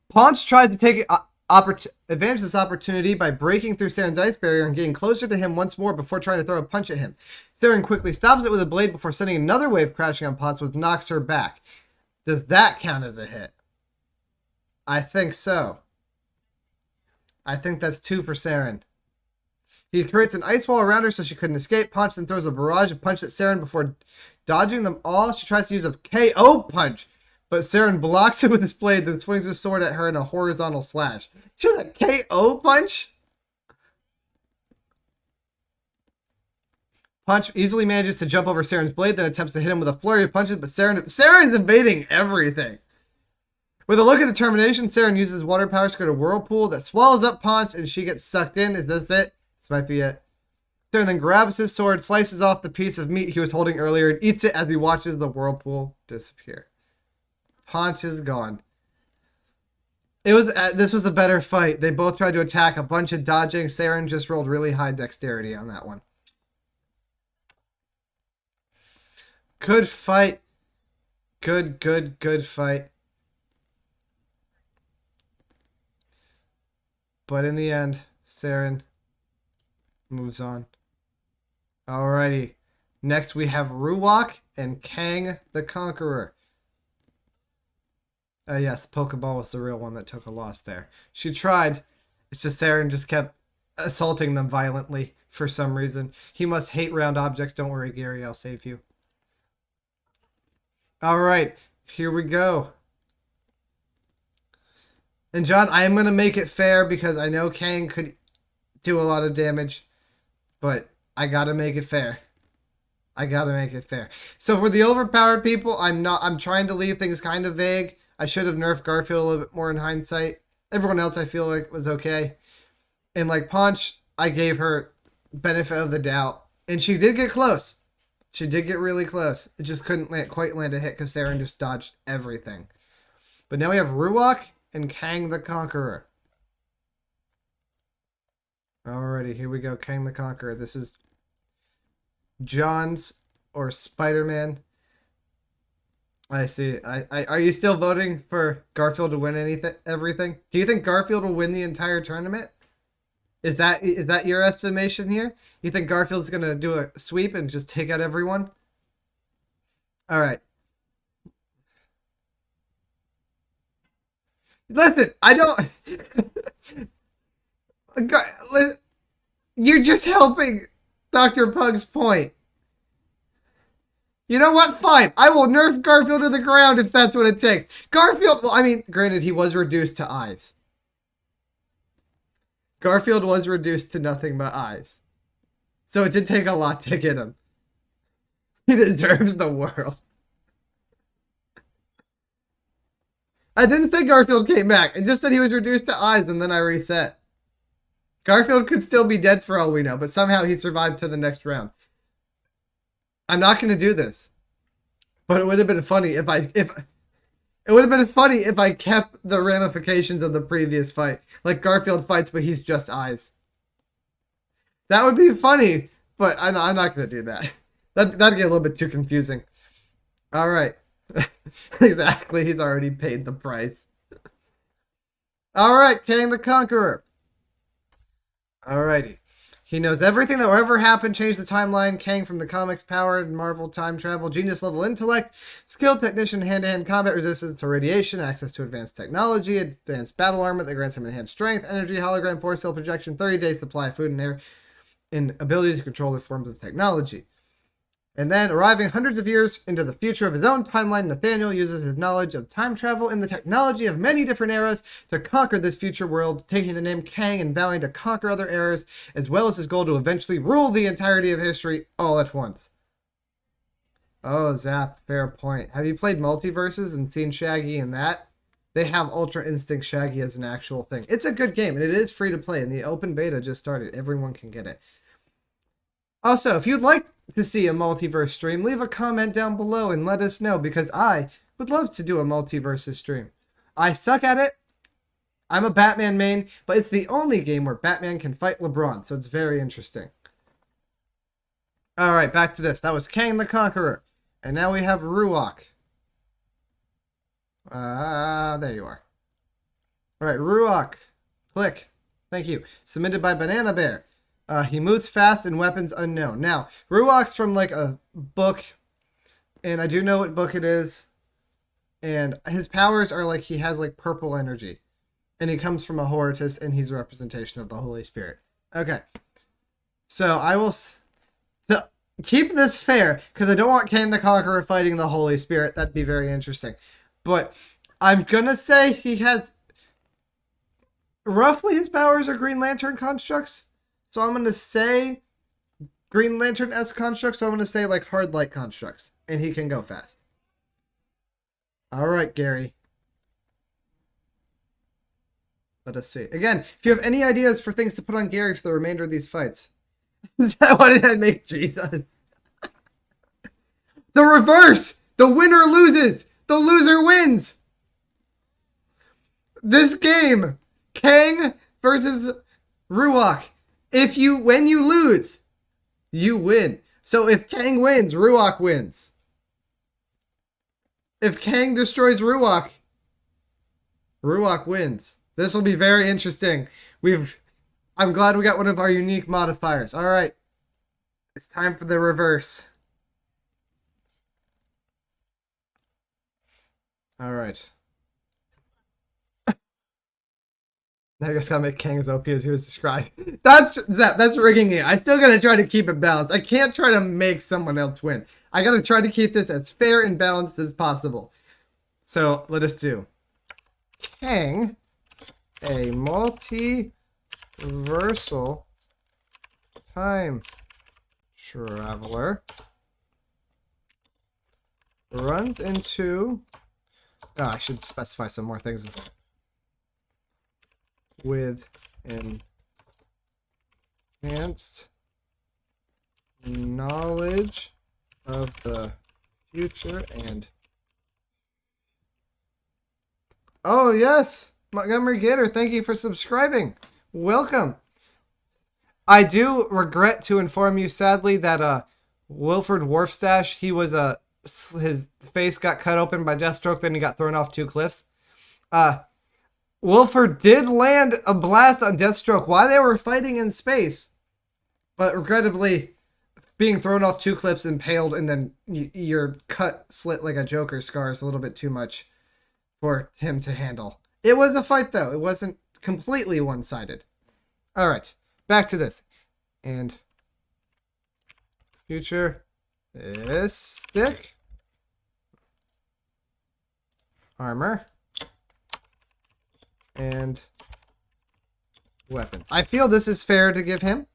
Ponch tries to take advantage of this opportunity by breaking through Saren's ice barrier and getting closer to him once more before trying to throw a punch at him. Saren quickly stops it with a blade before sending another wave crashing on Ponch, which knocks her back. Does that count as a hit? I think so. I think that's 2 for Saren. He creates an ice wall around her so she couldn't escape. Ponch then throws a barrage of punches at Saren before dodging them all. She tries to use a KO punch, but Saren blocks it with his blade, then swings his sword at her in a horizontal slash. She has a KO punch? Ponch easily manages to jump over Saren's blade, then attempts to hit him with a flurry of punches, but Saren's invading everything. With a look of determination, Saren uses water power to create a whirlpool that swallows up Ponch, and she gets sucked in. Is this it? This might be it. Saren then grabs his sword, slices off the piece of meat he was holding earlier, and eats it as he watches the whirlpool disappear. Ponch is gone. This was a better fight. They both tried to attack, a bunch of dodging. Saren just rolled really high dexterity on that one. Good fight. Good fight. But in the end, Saren moves on. Alrighty. Next we have Roadhog and Kang the Conqueror. Yes, Pokeball was the real one that took a loss there. She tried. It's just Saren just kept assaulting them violently for some reason. He must hate round objects. Don't worry, Gary. I'll save you. Alright. Here we go. And John, I am going to make it fair because I know Kang could do a lot of damage. But I got to make it fair. I got to make it fair. So for the overpowered people, I'm trying to leave things kind of vague. I should have nerfed Garfield a little bit more in hindsight. Everyone else I feel like was okay. And like Ponch, I gave her benefit of the doubt. And she did get close. She did get really close. It just couldn't quite land a hit because Saren just dodged everything. But now we have Roadhog and Kang the Conqueror. Alrighty, here we go. Kang the Conqueror. This is John's or Spider-Man. I see. Are you still voting for Garfield to win everything? Do you think Garfield will win the entire tournament? Is that your estimation here? You think Garfield's gonna do a sweep and just take out everyone? All right. Listen, I don't... You're just helping Dr. Pug's point. You know what? Fine. I will nerf Garfield to the ground if that's what it takes. Garfield, well, I mean, granted, he was reduced to eyes. Garfield was reduced to nothing but eyes. So it did take a lot to get him. He deserves the world. I didn't say Garfield came back. I just said he was reduced to eyes and then I reset. Garfield could still be dead for all we know, but somehow he survived to the next round. I'm not going to do this. But it would have been funny if I kept the ramifications of the previous fight. Like Garfield fights, but he's just eyes. That would be funny, but I'm not going to do that. That'd get a little bit too confusing. All right. Exactly. He's already paid the price. All right, Kang the Conqueror. Alrighty. He knows everything that will ever happen, change the timeline. Kang from the comics, powered, Marvel, time travel, genius level intellect, skilled technician, hand-to-hand combat, resistance to radiation, access to advanced technology, advanced battle armor that grants him enhanced strength, energy, hologram, force field projection, 30 days supply of food and air, and ability to control the forms of technology. And then, arriving hundreds of years into the future of his own timeline, Nathaniel uses his knowledge of time travel and the technology of many different eras to conquer this future world, taking the name Kang and vowing to conquer other eras, as well as his goal to eventually rule the entirety of history all at once. Oh, Zap, fair point. Have you played Multiverses and seen Shaggy in that? They have Ultra Instinct Shaggy as an actual thing. It's a good game, and it is free to play, and the open beta just started. Everyone can get it. Also, if you'd like to see a multiverse stream, leave a comment down below and let us know, because I would love to do a multiverse stream. I suck at it. I'm a Batman main, but it's the only game where Batman can fight LeBron, so it's very interesting. Alright, back to this. That was Kang the Conqueror. And now we have Roadhog. There you are. Alright, Roadhog. Click. Thank you. Submitted by Banana Bear. He moves fast and weapons unknown. Now, Roadhog's from like a book, and I do know what book it is. And his powers are like he has like purple energy. And he comes from a Hortus, and he's a representation of the Holy Spirit. Okay. So I will keep this fair, because I don't want Kang the Conqueror fighting the Holy Spirit. That'd be very interesting. But I'm going to say he has... Roughly his powers are Green Lantern constructs. So I'm going to say Green Lantern-esque constructs. So I'm going to say like hard light constructs. And he can go fast. Alright, Gary. Let us see. Again, if you have any ideas for things to put on Gary for the remainder of these fights. Why did I make Jesus? The reverse! The winner loses! The loser wins! This game, Kang versus Roadhog. When you lose, you win. So if Kang wins, Roadhog wins. If Kang destroys Roadhog, Roadhog wins. This will be very interesting. I'm glad we got one of our unique modifiers. All right. It's time for the reverse. All right. Now I just gotta make Kang as OP as he was described. That's rigging it. I still gotta try to keep it balanced. I can't try to make someone else win. I gotta try to keep this as fair and balanced as possible. So let us do Kang, a multiversal time traveler, runs into... Oh, I should specify some more things. With enhanced knowledge of the future and... Oh, yes! Montgomery Gator, thank you for subscribing. Welcome. I do regret to inform you, sadly, that Wilford Wharfstash, his face got cut open by Deathstroke, then he got thrown off 2 cliffs. Wilford did land a blast on Deathstroke while they were fighting in space, but regrettably, being thrown off 2 cliffs, impaled, and then your cut slit like a Joker scar is a little bit too much for him to handle. It was a fight, though. It wasn't completely one-sided. All right, back to this. And futuristic armor and weapons. I feel this is fair to give him.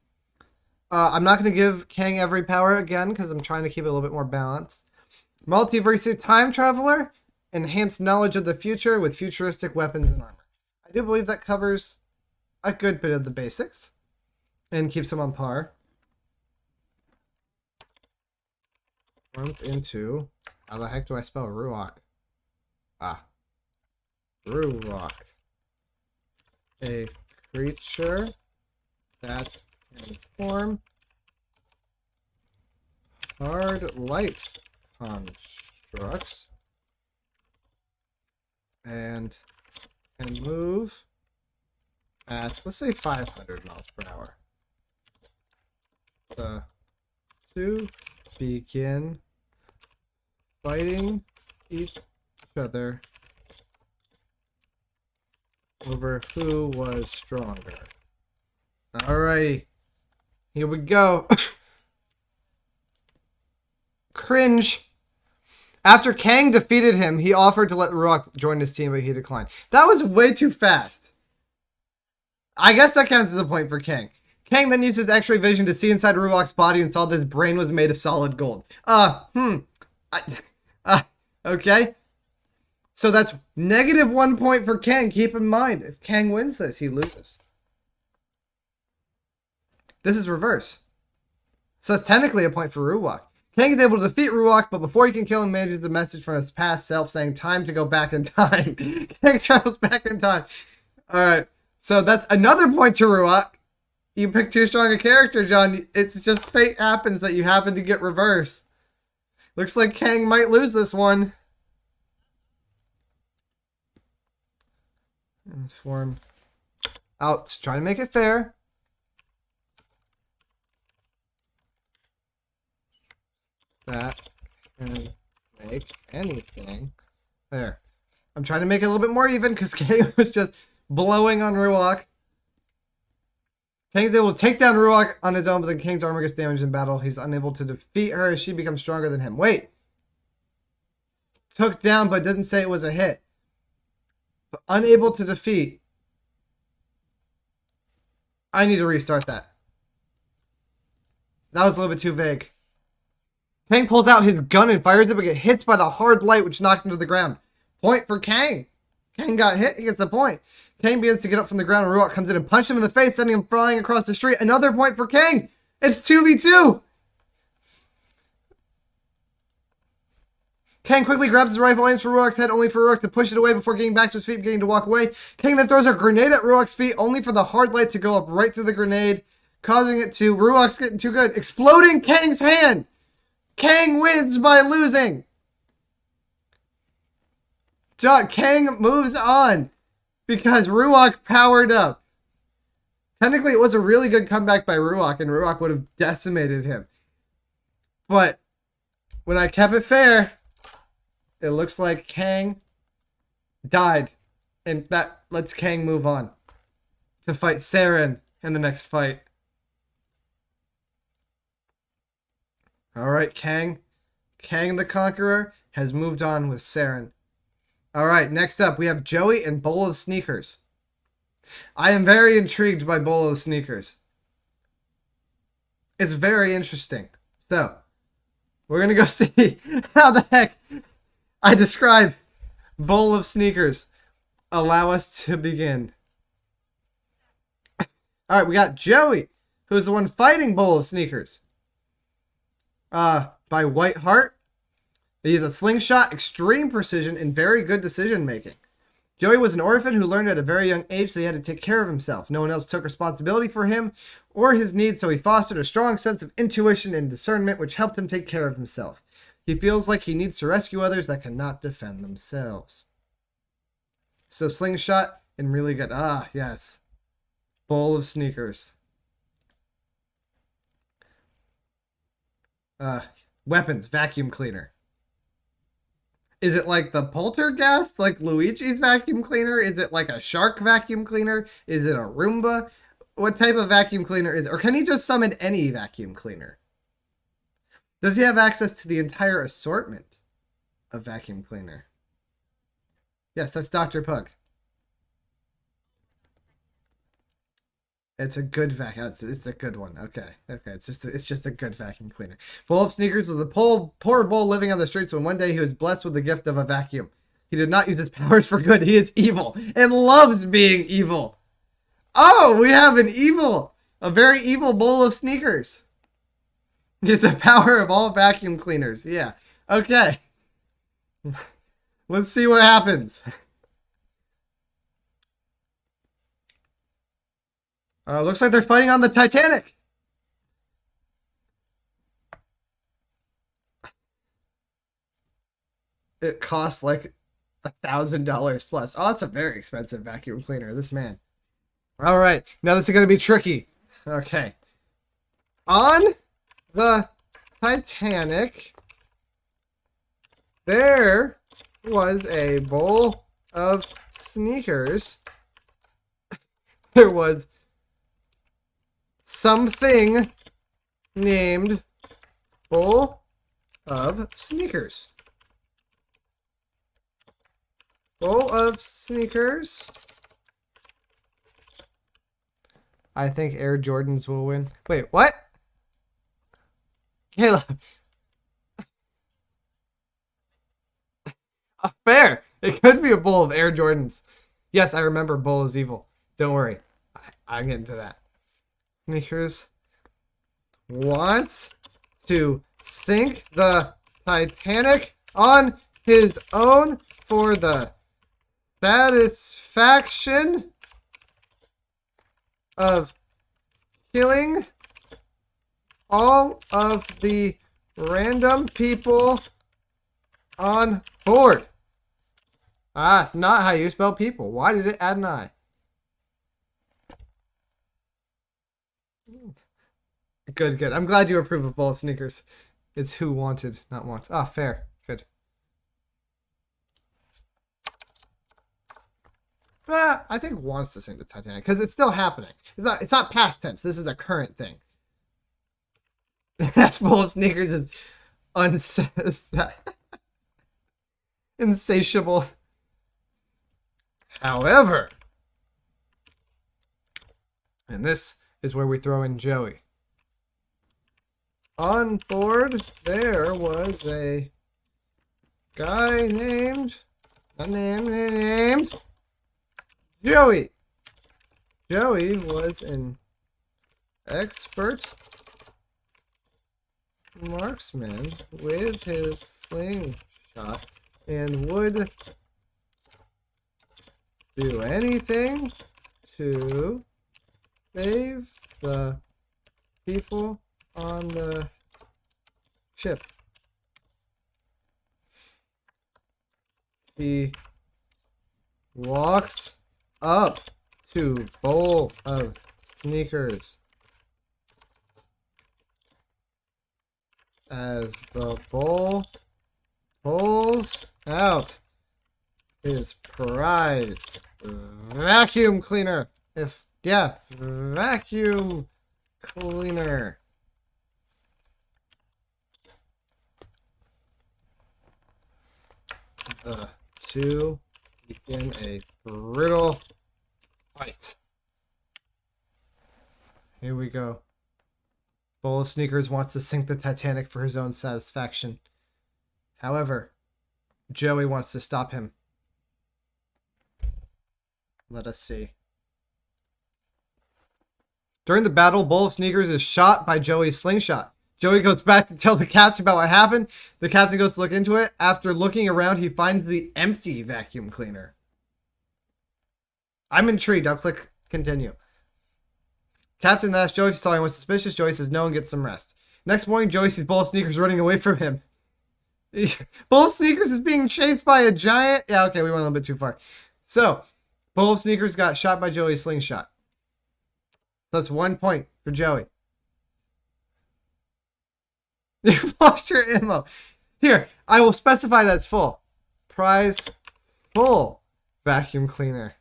I'm not going to give Kang every power again because I'm trying to keep it a little bit more balanced. Multiversity time traveler, enhanced knowledge of the future with futuristic weapons and armor. I do believe that covers a good bit of the basics and keeps him on par. Runs into, how the heck do I spell Ruach? Ruach. A creature that can form hard light constructs and can move at, let's say, 500 miles per hour. To begin fighting each other over who was stronger. Alrighty. Here we go. Cringe. After Kang defeated him, he offered to let Ruach join his team, but he declined. That was way too fast. I guess that counts as a point for Kang. Kang then used his X-ray vision to see inside Ruach's body and saw that his brain was made of solid gold. Okay. So that's -1 point for Kang. Keep in mind, if Kang wins this, he loses. This is reverse. So it's technically a point for Ruach. Kang is able to defeat Ruach, but before he can kill him, manages a message from his past self saying, time to go back in time. Kang travels back in time. Alright, so that's another point to Ruach. You picked too strong a character, John. It's just fate happens that you happen to get reverse. Looks like Kang might lose this one. Form. I'll try to make it fair. That can make anything. There. I'm trying to make it a little bit more even because Kang was just blowing on Ruach. Kang's able to take down Ruach on his own, but then Kang's armor gets damaged in battle. He's unable to defeat her as she becomes stronger than him. Wait. Took down, but didn't say it was a hit. But unable to defeat. I need to restart that. That was a little bit too vague. Kang pulls out his gun and fires it, but gets hit by the hard light, which knocks him to the ground. Point for Kang. Kang got hit. He gets a point. Kang begins to get up from the ground, and Ruach comes in and punches him in the face, sending him flying across the street. Another point for Kang. It's 2v2. Kang quickly grabs his rifle, aims for Ruach's head, only for Ruach to push it away before getting back to his feet, beginning to walk away. Kang then throws a grenade at Ruach's feet, only for the hard light to go up right through the grenade, causing it to, Ruach's getting too good, exploding Kang's hand. Kang wins by losing. Kang moves on because Ruach powered up. Technically, it was a really good comeback by Ruach, and Ruach would have decimated him. But when I kept it fair, it looks like Kang died. And that lets Kang move on to fight Saren in the next fight. Alright, Kang. Kang the Conqueror has moved on with Saren. Alright, next up we have Joey and Bowl of Sneakers. I am very intrigued by Bowl of Sneakers. It's very interesting. So, we're going to go see how the heck I describe Bowl of Sneakers. Allow us to begin. Alright, we got Joey, who's the one fighting Bowl of Sneakers. By White Heart. He has a slingshot, extreme precision, and very good decision making. Joey was an orphan who learned at a very young age, so he had to take care of himself. No one else took responsibility for him or his needs, so he fostered a strong sense of intuition and discernment, which helped him take care of himself. He feels like he needs to rescue others that cannot defend themselves. So slingshot and really good. Yes. Bowl of Sneakers. Weapons, vacuum cleaner. Is it like the poltergeist, like Luigi's vacuum cleaner? Is it like a shark vacuum cleaner? Is it a Roomba? What type of vacuum cleaner is it? Or can he just summon any vacuum cleaner? Does he have access to the entire assortment of vacuum cleaner? Yes, that's Dr. Pug. It's a good vacuum. It's a good one. Okay. It's just a good vacuum cleaner. Bowl of Sneakers was a poor bull living on the streets when one day he was blessed with the gift of a vacuum. He did not use his powers for good. He is evil and loves being evil. Oh, we have a very evil bowl of Sneakers. He has the power of all vacuum cleaners. Yeah. Okay. Let's see what happens. Looks like they're fighting on the Titanic. It costs like $1,000 plus. Oh, that's a very expensive vacuum cleaner. This man. All right, now this is going to be tricky. Okay. On the Titanic, there was a bowl of Sneakers. There was something named bowl of Sneakers. Bowl of Sneakers. I think Air Jordans will win. Wait, what? Caleb. Fair. It could be a bowl of Air Jordans. Yes, I remember bowl is evil. Don't worry. I'm getting to that. Sneakers wants to sink the Titanic on his own for the satisfaction of killing all of the random people on board. Ah, it's not how you spell people. Why did it add an I? Good. I'm glad you approve of bowl of Sneakers. It's who wanted, not wants. Ah, fair. Good. I think wants to sink the Titanic because it's still happening. It's not past tense. This is a current thing. That's bowl of Sneakers is insatiable. However, and this is where we throw in Joey. On board, there was a guy named Joey. Joey was an expert marksman with his slingshot and would do anything to save the people on the ship. He walks up to bowl of Sneakers as the bowl pulls out his prized vacuum cleaner. Vacuum cleaner. The two begin a brutal fight. Here we go. Bowl of Sneakers wants to sink the Titanic for his own satisfaction. However, Joey wants to stop him. Let us see. During the battle, Bowl of Sneakers is shot by Joey's slingshot. Joey goes back to tell the captain about what happened. The captain goes to look into it. After looking around, he finds the empty vacuum cleaner. I'm intrigued. I'll click continue. Captain asks Joey if he saw anyone suspicious. Joey says no and gets some rest. Next morning, Joey sees Bowl of Sneakers running away from him. Bowl of Sneakers is being chased by a giant... Yeah, okay, we went a little bit too far. So, Bowl of Sneakers got shot by Joey's slingshot. So that's 1 point for Joey. You've lost your ammo. Here, I will specify that's full. prized full vacuum cleaner.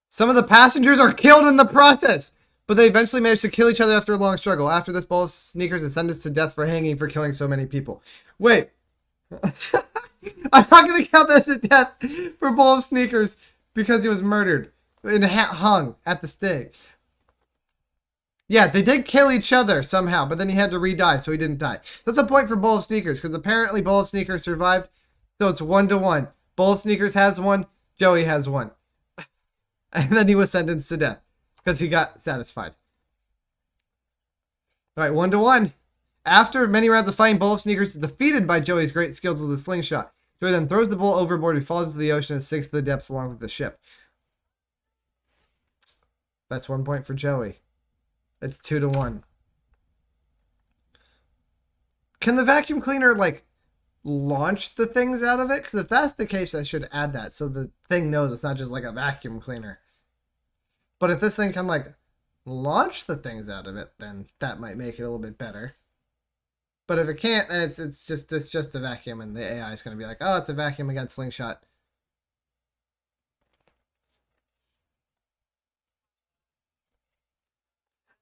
Some of the passengers are killed in the process, but they eventually managed to kill each other after a long struggle. After this, bowl of sneakers is sentenced to death for hanging for killing so many people. Wait. I'm not going to count that as a death for bowl of sneakers because he was murdered and hung at the stake. Yeah, they did kill each other somehow, but then he had to re-die, so he didn't die. That's a point for bowl of sneakers because apparently bowl of sneakers survived, so it's 1-1. Bowl of sneakers has one, Joey has one. And then he was sentenced to death because he got satisfied. All right, 1-1. After many rounds of fighting, bowl of sneakers is defeated by Joey's great skills with the slingshot. Joey then throws the bull overboard. He falls into the ocean and sinks to the depths along with the ship. That's 1 point for Joey. It's 2-1. Can the vacuum cleaner, like, launch the things out of it? Because if that's the case, I should add that so the thing knows it's not just like a vacuum cleaner. But if this thing can, like, launch the things out of it, then that might make it a little bit better. But if it can't, then it's just a vacuum, and the AI is going to be like, oh, it's a vacuum against slingshot.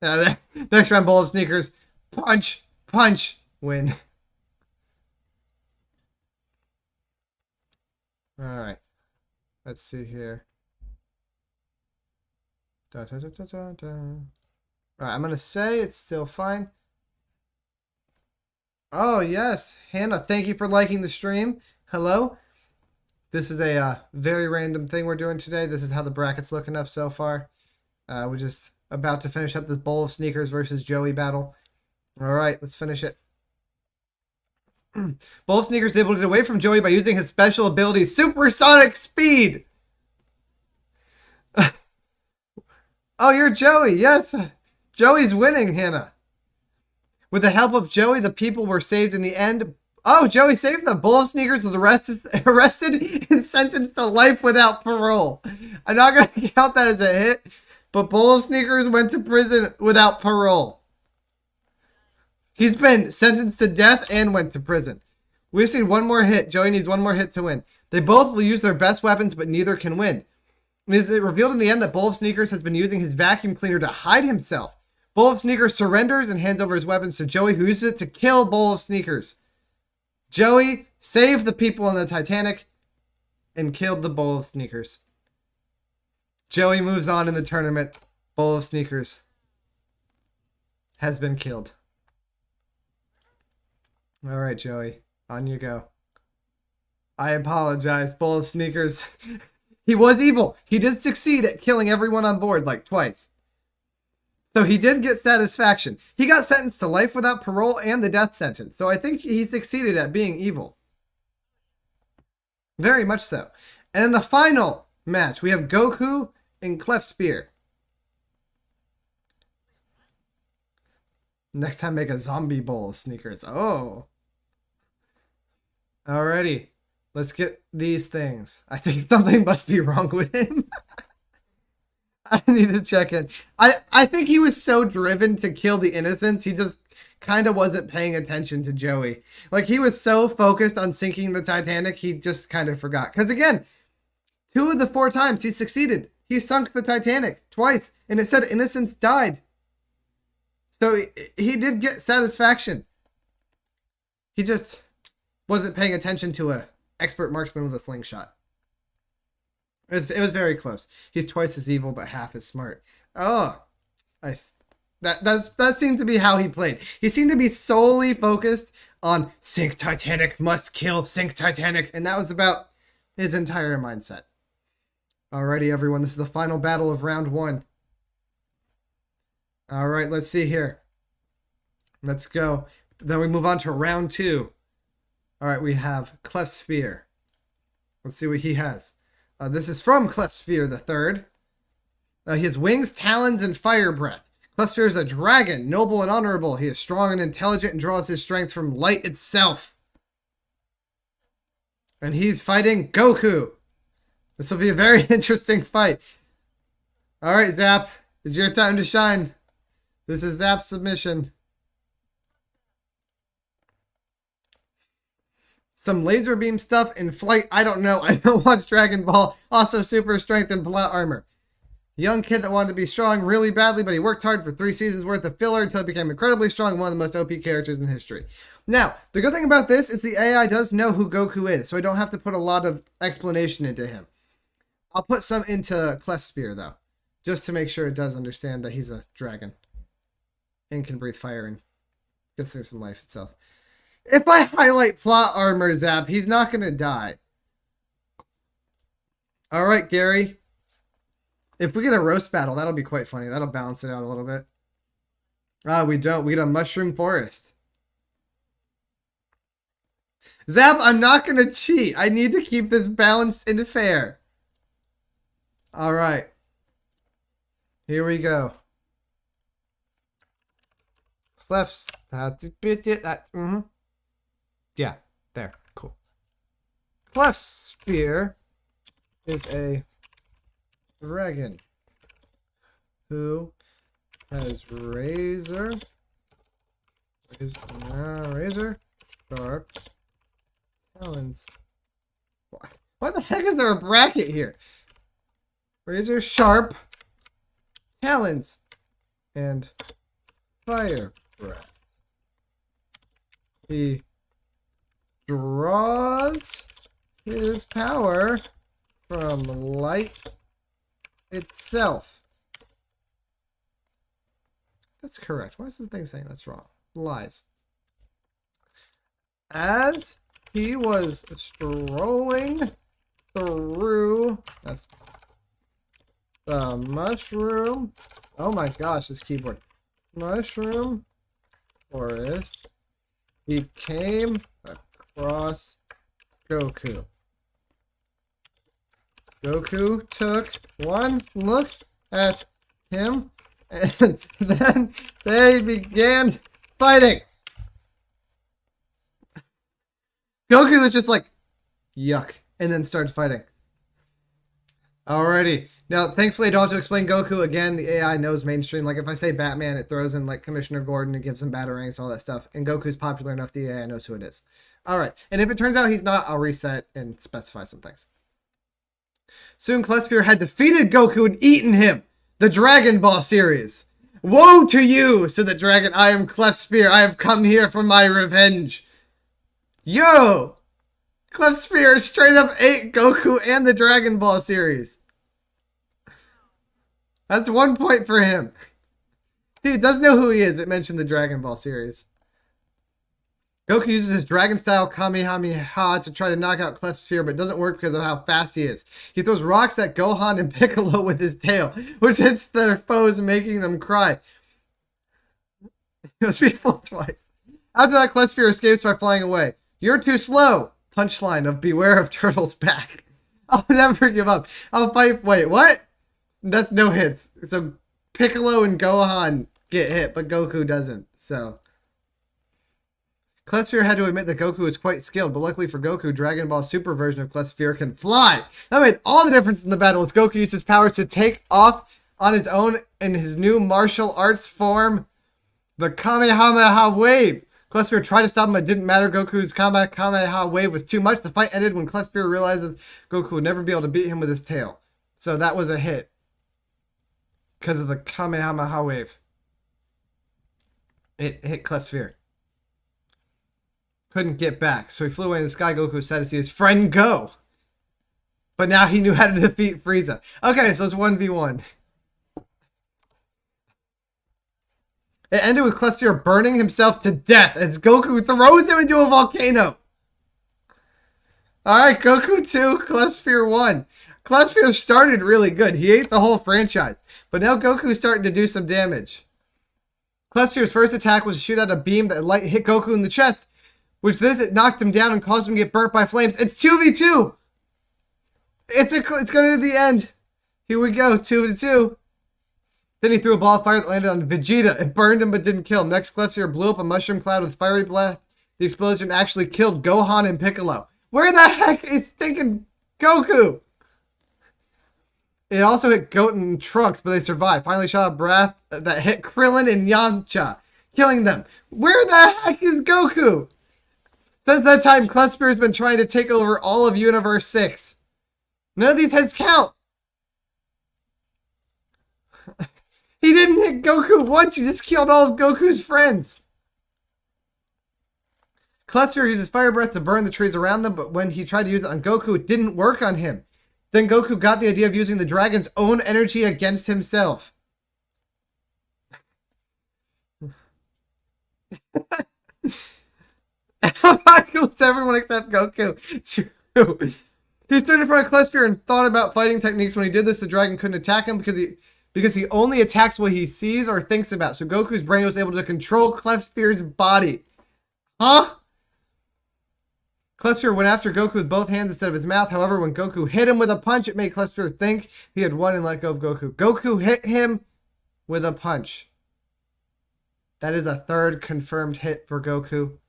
Next round, bowl of sneakers. Punch, punch, win. All right, let's see here. All right, I'm gonna say it's still fine. Oh yes, Hannah, thank you for liking the stream. Hello. This is a very random thing we're doing today. This is how the bracket's looking up so far. We're just about to finish up this bowl of sneakers versus Joey battle. All right, let's finish it. Bowl of sneakers is able to get away from Joey by using his special ability, supersonic speed. Oh, you're Joey. Yes. Joey's winning, Hannah. With the help of Joey, the people were saved in the end. Oh, Joey saved them. Bowl of sneakers was arrested and sentenced to life without parole. I'm not going to count that as a hit, but bowl of sneakers went to prison without parole. He's been sentenced to death and went to prison. We've seen one more hit. Joey needs one more hit to win. They both will use their best weapons, but neither can win. It is revealed in the end that Bowl of Sneakers has been using his vacuum cleaner to hide himself. Bowl of Sneakers surrenders and hands over his weapons to Joey, who uses it to kill Bowl of Sneakers. Joey saved the people on the Titanic and killed the Bowl of Sneakers. Joey moves on in the tournament. Bowl of Sneakers has been killed. All right, Joey, on you go. I apologize, Bowl of Sneakers. He was evil. He did succeed at killing everyone on board, like twice. So he did get satisfaction. He got sentenced to life without parole and the death sentence. So I think he succeeded at being evil. Very much so. And in the final match, we have Goku and Clef Spear. Next time, make a zombie bowl of sneakers. Oh. Alrighty. Let's get these things. I think something must be wrong with him. I need to check in. I think he was so driven to kill the innocents, he just kind of wasn't paying attention to Joey. Like, he was so focused on sinking the Titanic, he just kind of forgot. Because again, 2 of the 4 times he succeeded. He sunk the Titanic twice, and it said innocents died. So he did get satisfaction. He just wasn't paying attention to a expert marksman with a slingshot. It was very close. He's twice as evil, but half as smart. Oh, that seemed to be how he played. He seemed to be solely focused on sink Titanic, must kill, sink Titanic, and that was about his entire mindset. Alrighty, everyone, this is the final battle of round 1. All right, let's see here. Let's go. Then we move on to round 2. All right, we have Clef Sphere. Let's see what he has. This is from Clef Sphere the Third. He has wings, talons, and fire breath. Clef Sphere is a dragon, noble and honorable. He is strong and intelligent and draws his strength from light itself. And he's fighting Goku. This will be a very interesting fight. All right, Zap, it's your time to shine. This is Zap's submission. Some laser beam stuff in flight. I don't know. I don't watch Dragon Ball. Also super strength and plot armor. Young kid that wanted to be strong really badly, but he worked hard for 3 seasons worth of filler until he became incredibly strong, one of the most OP characters in history. Now, the good thing about this is the AI does know who Goku is, so I don't have to put a lot of explanation into him. I'll put some into Clef Sphere, though, just to make sure it does understand that he's a dragon and can breathe fire and get things from life itself. If I highlight plot armor, Zap, he's not going to die. All right, Gary. If we get a roast battle, that'll be quite funny. That'll balance it out a little bit. We don't. We get a mushroom forest. Zap, I'm not going to cheat. I need to keep this balanced and fair. All right. Here we go. Left. Yeah, there. Cool. Clef Sphere is a dragon who has razor sharp talons. Why the heck is there a bracket here? Razor sharp talons and fire breath. He draws his power from light itself. That's correct. Why is this thing saying that's wrong? Lies. As he was strolling through the mushroom. Oh my gosh, this keyboard. Mushroom forest. He came across Goku. Goku took one look at him, and then they began fighting. Goku was just like, yuck, and then started fighting. Alrighty. Now, thankfully, I don't have to explain Goku again. The AI knows mainstream. Like, if I say Batman, it throws in, like, Commissioner Gordon and gives him batarangs, all that stuff. And Goku's popular enough, the AI knows who it is. Alright. And if it turns out he's not, I'll reset and specify some things. Soon, Clef Sphere had defeated Goku and eaten him. The Dragon Ball series. Woe to you, said the dragon. I am Clef Sphere. I have come here for my revenge. Yo! Clef Sphere straight up ate Goku and the Dragon Ball series. That's 1 point for him. See, it does know who he is. It mentioned the Dragon Ball series. Goku uses his dragon-style Kamehameha to try to knock out Clef Sphere, but it doesn't work because of how fast he is. He throws rocks at Gohan and Piccolo with his tail, which hits their foes, making them cry. It must be full twice. After that, Clef Sphere escapes by flying away. You're too slow. Punchline of Beware of Turtle's back. I'll never give up. I'll fight. Wait, what? That's no hits. So Piccolo and Gohan get hit, but Goku doesn't. So Clef Sphere had to admit that Goku is quite skilled, but luckily for Goku, Dragon Ball Super version of Clef Sphere can fly. That made all the difference in the battle as Goku used his powers to take off on his own in his new martial arts form, the Kamehameha Wave. Clef Sphere tried to stop him, but it didn't matter. Goku's Kamehameha Wave was too much. The fight ended when Clef Sphere realized that Goku would never be able to beat him with his tail. So that was a hit. Because of the Kamehameha Wave. It hit Clef Sphere. Couldn't get back. So he flew away in the sky. Goku was sad to see his friend go. But now he knew how to defeat Frieza. Okay, so it's 1v1. It ended with Clef Sphere burning himself to death as Goku throws him into a volcano. Alright, Goku 2, Clef Sphere 1. Clef Sphere started really good. He ate the whole franchise. But now Goku's starting to do some damage. Clef Sphere's first attack was to shoot out a beam that light hit Goku in the chest, which this it knocked him down and caused him to get burnt by flames. It's 2v2! It's going to the end. Here we go, 2v2. Then he threw a ball of fire that landed on Vegeta. It burned him but didn't kill him. Next, Clef Sphere blew up a mushroom cloud with fiery blast. The explosion actually killed Gohan and Piccolo. Where the heck is stinking Goku? It also hit Goat and Trunks, but they survived. Finally shot a breath that hit Krillin and Yamcha, killing them. Where the heck is Goku? Since that time, Cluster has been trying to take over all of Universe 6. None of these heads count. He didn't hit Goku once, he just killed all of Goku's friends. Cluster uses fire breath to burn the trees around them, but when he tried to use it on Goku, it didn't work on him. Then Goku got the idea of using the dragon's own energy against himself. Everyone except Goku. True. He stood in front of Cluster and thought about fighting techniques. When he did this, the dragon couldn't attack him because he only attacks what he sees or thinks about. So Goku's brain was able to control Clefsphere's body. Huh? Clefsphere went after Goku with both hands instead of his mouth. However, when Goku hit him with a punch, it made Clefsphere think he had won and let go of Goku. Goku hit him with a punch. That is a third confirmed hit for Goku.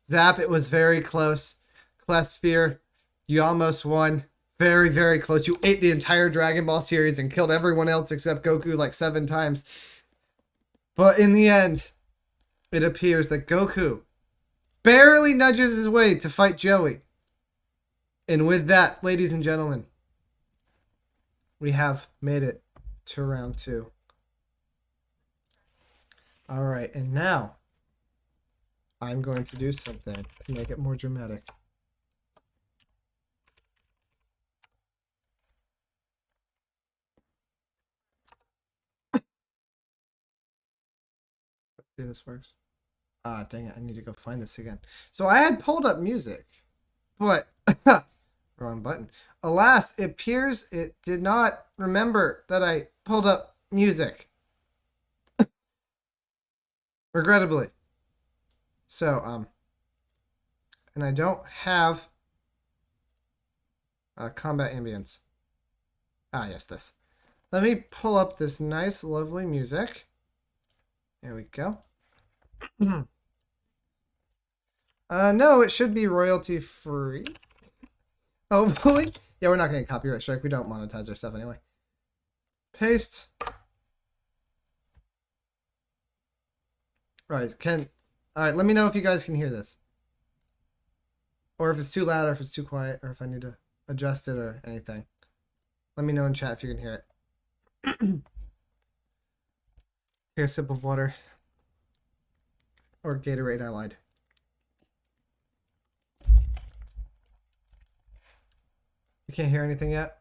Zap, it was very close. Clefsphere, you almost won. Very, very close. You ate the entire Dragon Ball series and killed everyone else except Goku like 7 times. But in the end, it appears that Goku barely nudges his way to fight Joey. And with that, ladies and gentlemen, we have made it to round 2. Alright, and now I'm going to do something to make it more dramatic. See if this works. Ah, dang it, I need to go find this again. So I had pulled up music, but wrong button. Alas, it appears it did not remember that I pulled up music. Regrettably. So, and I don't have combat ambience. Ah, yes, this. Let me pull up this nice, lovely music. There we go. No, it should be royalty free. Hopefully. Yeah, we're not going to get copyright strike. We don't monetize our stuff anyway. Paste. Alright, alright, let me know if you guys can hear this. Or if it's too loud, or if it's too quiet, or if I need to adjust it or anything. Let me know in chat if you can hear it. Here, a sip of water. Or Gatorade, I lied. You can't hear anything yet?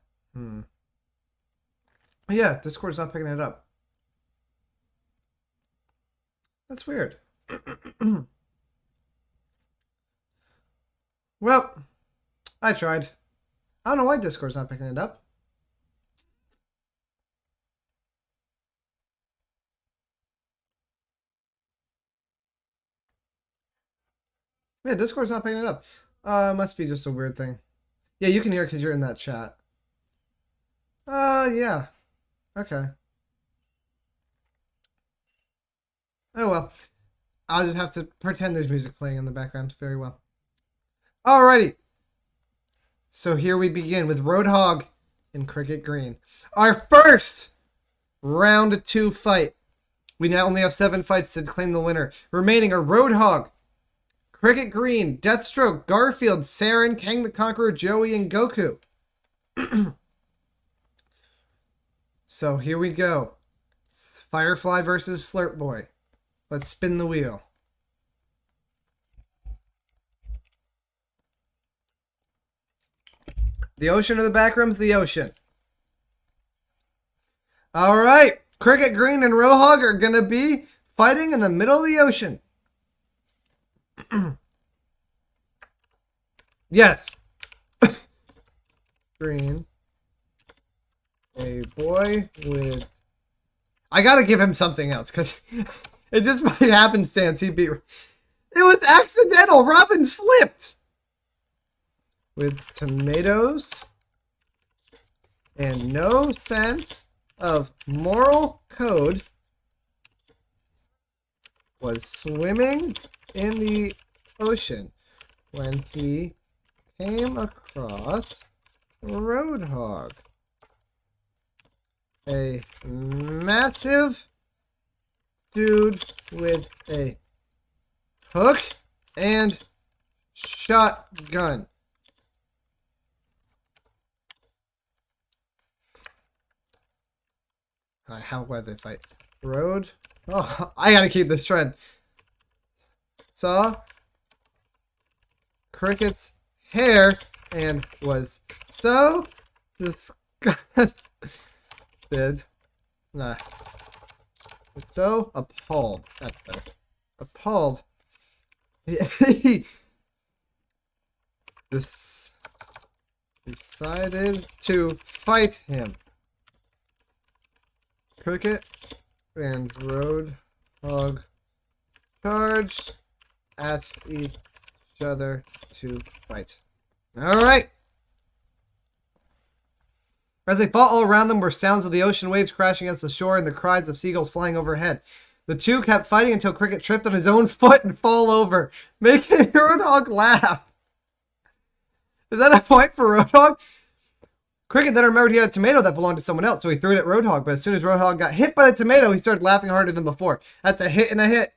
Yeah, Discord's not picking it up. That's weird. Well, I tried. I don't know why Discord's not picking it up. Yeah, Discord's not picking it up. Must be just a weird thing. Yeah, you can hear it because you're in that chat. Yeah. Okay. Oh well. I'll just have to pretend there's music playing in the background. Very well. Alrighty. So here we begin with Roadhog and Cricket Green. Our first round 2 fight. We now only have 7 fights to claim the winner. Remaining are Roadhog, Cricket Green, Deathstroke, Garfield, Saren, Kang the Conqueror, Joey, and Goku. So here we go. Firefly versus Slurp Boy. Let's spin the wheel. The ocean or the backrooms? The ocean. Alright. Cricket Green and Roadhog are going to be fighting in the middle of the ocean. Yes. Green. A boy with... I gotta give him something else, because it just by happenstance he beat... It was accidental! Robin slipped! With tomatoes and no sense of moral code was swimming in the ocean when he came across Roadhog. a massive dude with a hook and shotgun. How was it fight? Road. Oh, I gotta keep this trend. Saw Cricket's hair and was so disgusted. Nah. So appalled. That's better. Appalled. This decided to fight him. Cricket and Roadhog charged at each other to fight. Alright! As they fought, all around them were sounds of the ocean waves crashing against the shore and the cries of seagulls flying overhead. The two kept fighting until Cricket tripped on his own foot and fall over, making Roadhog laugh. Is that a point for Roadhog? Cricket then remembered he had a tomato that belonged to someone else, so he threw it at Roadhog, but as soon as Roadhog got hit by the tomato, he started laughing harder than before. That's a hit and a hit.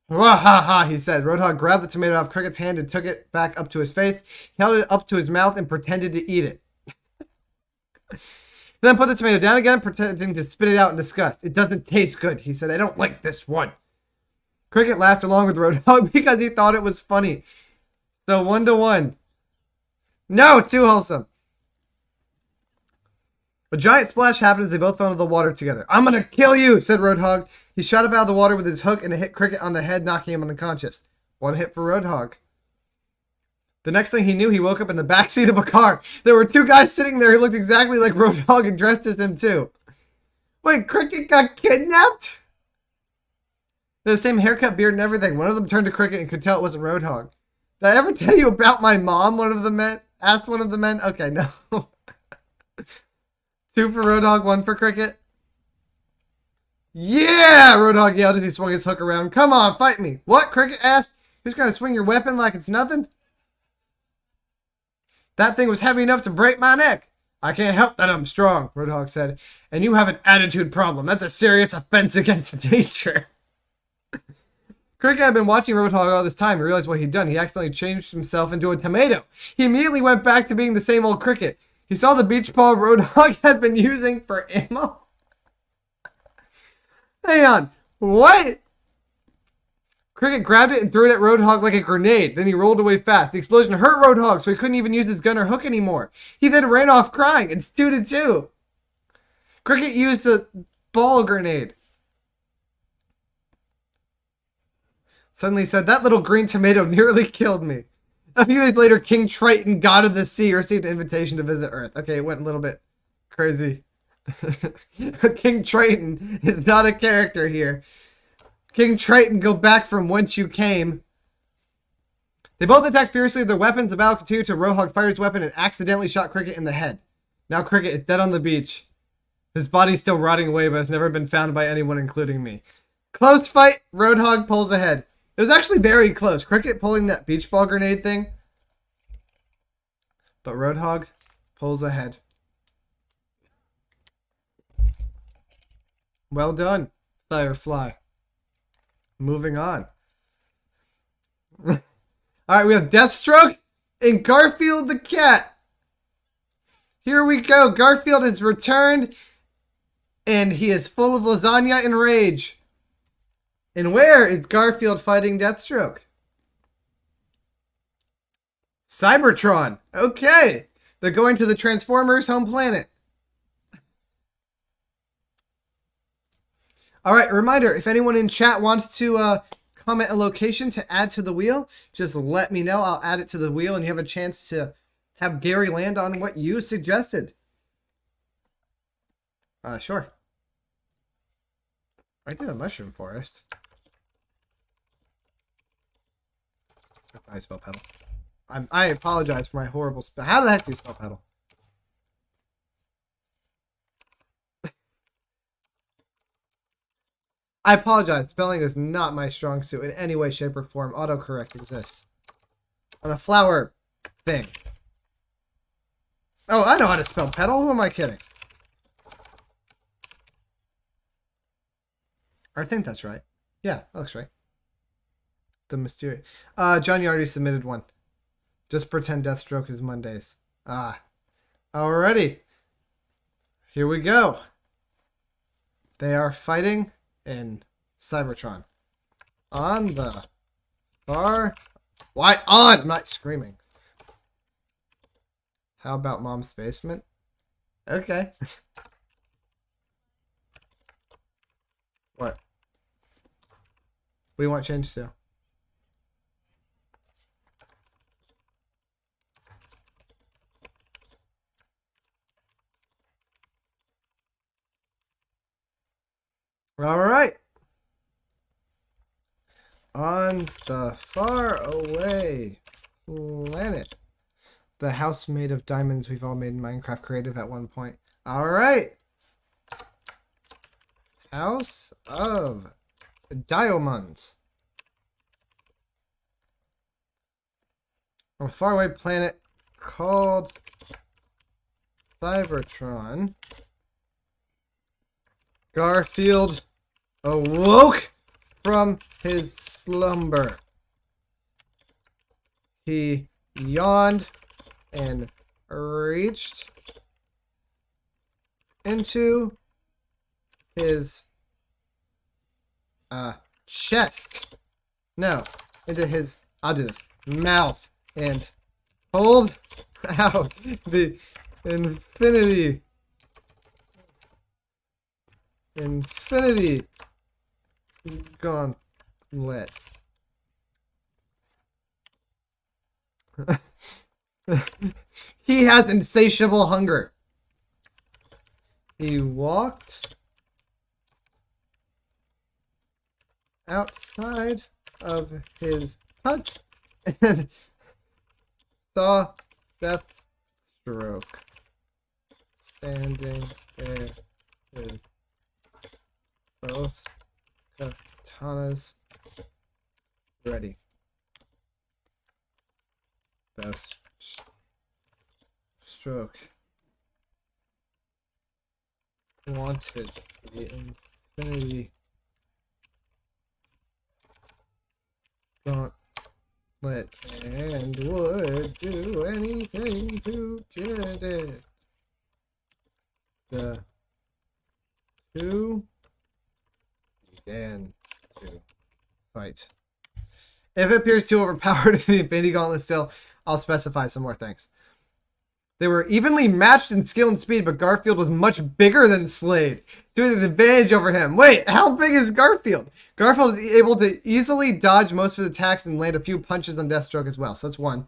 Wah ha ha, he said. Roadhog grabbed the tomato out of Cricket's hand and took it back up to his face. He held it up to his mouth and pretended to eat it. Then put the tomato down again, pretending to spit it out in disgust. It doesn't taste good, he said. I don't like this one. Cricket laughed along with Roadhog because he thought it was funny. So 1-to-1. No, too wholesome. A giant splash happened as they both fell into the water together. I'm gonna kill you, said Roadhog. He shot up out of the water with his hook and it hit Cricket on the head, knocking him unconscious. One hit for Roadhog. The next thing he knew, he woke up in the backseat of a car. There were two guys sitting there who looked exactly like Roadhog and dressed as him too. Wait, Cricket got kidnapped? They had the same haircut, beard, and everything. One of them turned to Cricket and could tell it wasn't Roadhog. Did I ever tell you about my mom? One of the men asked one of the men. Okay, no. 2 for Roadhog, 1 for Cricket. Yeah! Roadhog yelled as he swung his hook around. Come on, fight me. What? Cricket asked. Who's gonna swing your weapon like it's nothing? That thing was heavy enough to break my neck. I can't help that I'm strong, Roadhog said. And you have an attitude problem. That's a serious offense against nature. Cricket had been watching Roadhog all this time and realized what he'd done. He accidentally changed himself into a tomato. He immediately went back to being the same old Cricket. He saw the beach ball Roadhog had been using for ammo. Hang on. What? Cricket grabbed it and threw it at Roadhog like a grenade. Then he rolled away fast. The explosion hurt Roadhog, so he couldn't even use his gun or hook anymore. He then ran off crying and stewed too. Cricket used the ball grenade. Suddenly said, that little green tomato nearly killed me. A few days later, King Triton, god of the sea, received an invitation to visit Earth. Okay, it went a little bit crazy. King Triton is not a character here. King Triton, go back from whence you came. They both attacked fiercely with their weapons. The battle continued till Roadhog fired his weapon and accidentally shot Cricket in the head. Now Cricket is dead on the beach. His body's still rotting away, but has never been found by anyone, including me. Close fight. Roadhog pulls ahead. It was actually very close. Cricket pulling that beach ball grenade thing. But Roadhog pulls ahead. Well done, Firefly. Moving on. Alright, we have Deathstroke and Garfield the cat. Here we go. Garfield has returned and he is full of lasagna and rage. And where is Garfield fighting Deathstroke? Cybertron. Okay. They're going to the Transformers home planet. Alright, reminder, if anyone in chat wants to comment a location to add to the wheel, just let me know. I'll add it to the wheel and you have a chance to have Gary land on what you suggested. Sure. I did a mushroom forest. I spell pedal. I apologize for my horrible spell. How did that do spell pedal? I apologize. Spelling is not my strong suit in any way, shape, or form. Autocorrect exists. On a flower thing. Oh, I know how to spell pedal. Who am I kidding? I think that's right. Yeah, that looks right. The mysterious. John, you already submitted one. Just pretend Deathstroke is Mondays. Alrighty. Here we go. They are fighting in Cybertron. On the far... Why on? I'm not screaming. How about Mom's basement? Okay. What? What do you want change to? All right. On the far away planet. The house made of diamonds we've all made in Minecraft Creative at one point. All right. House of diamonds. On a faraway planet called Cybertron, Garfield awoke from his slumber. He yawned and reached into his chest. No, into his, I'll do this, mouth, and pulled out the infinity gauntlet. He has insatiable hunger. He walked outside of his hut and saw Deathstroke standing there with both katanas ready. Deathstroke wanted the infinity gauntlet and would do anything to get it. The two began to fight. If it appears too overpowered in the Infinity Gauntlet still, I'll specify some more things. They were evenly matched in skill and speed, but Garfield was much bigger than Slade, so he had an advantage over him. Wait, how big is Garfield? Garfield is able to easily dodge most of the attacks and land a few punches on Deathstroke as well, so that's one.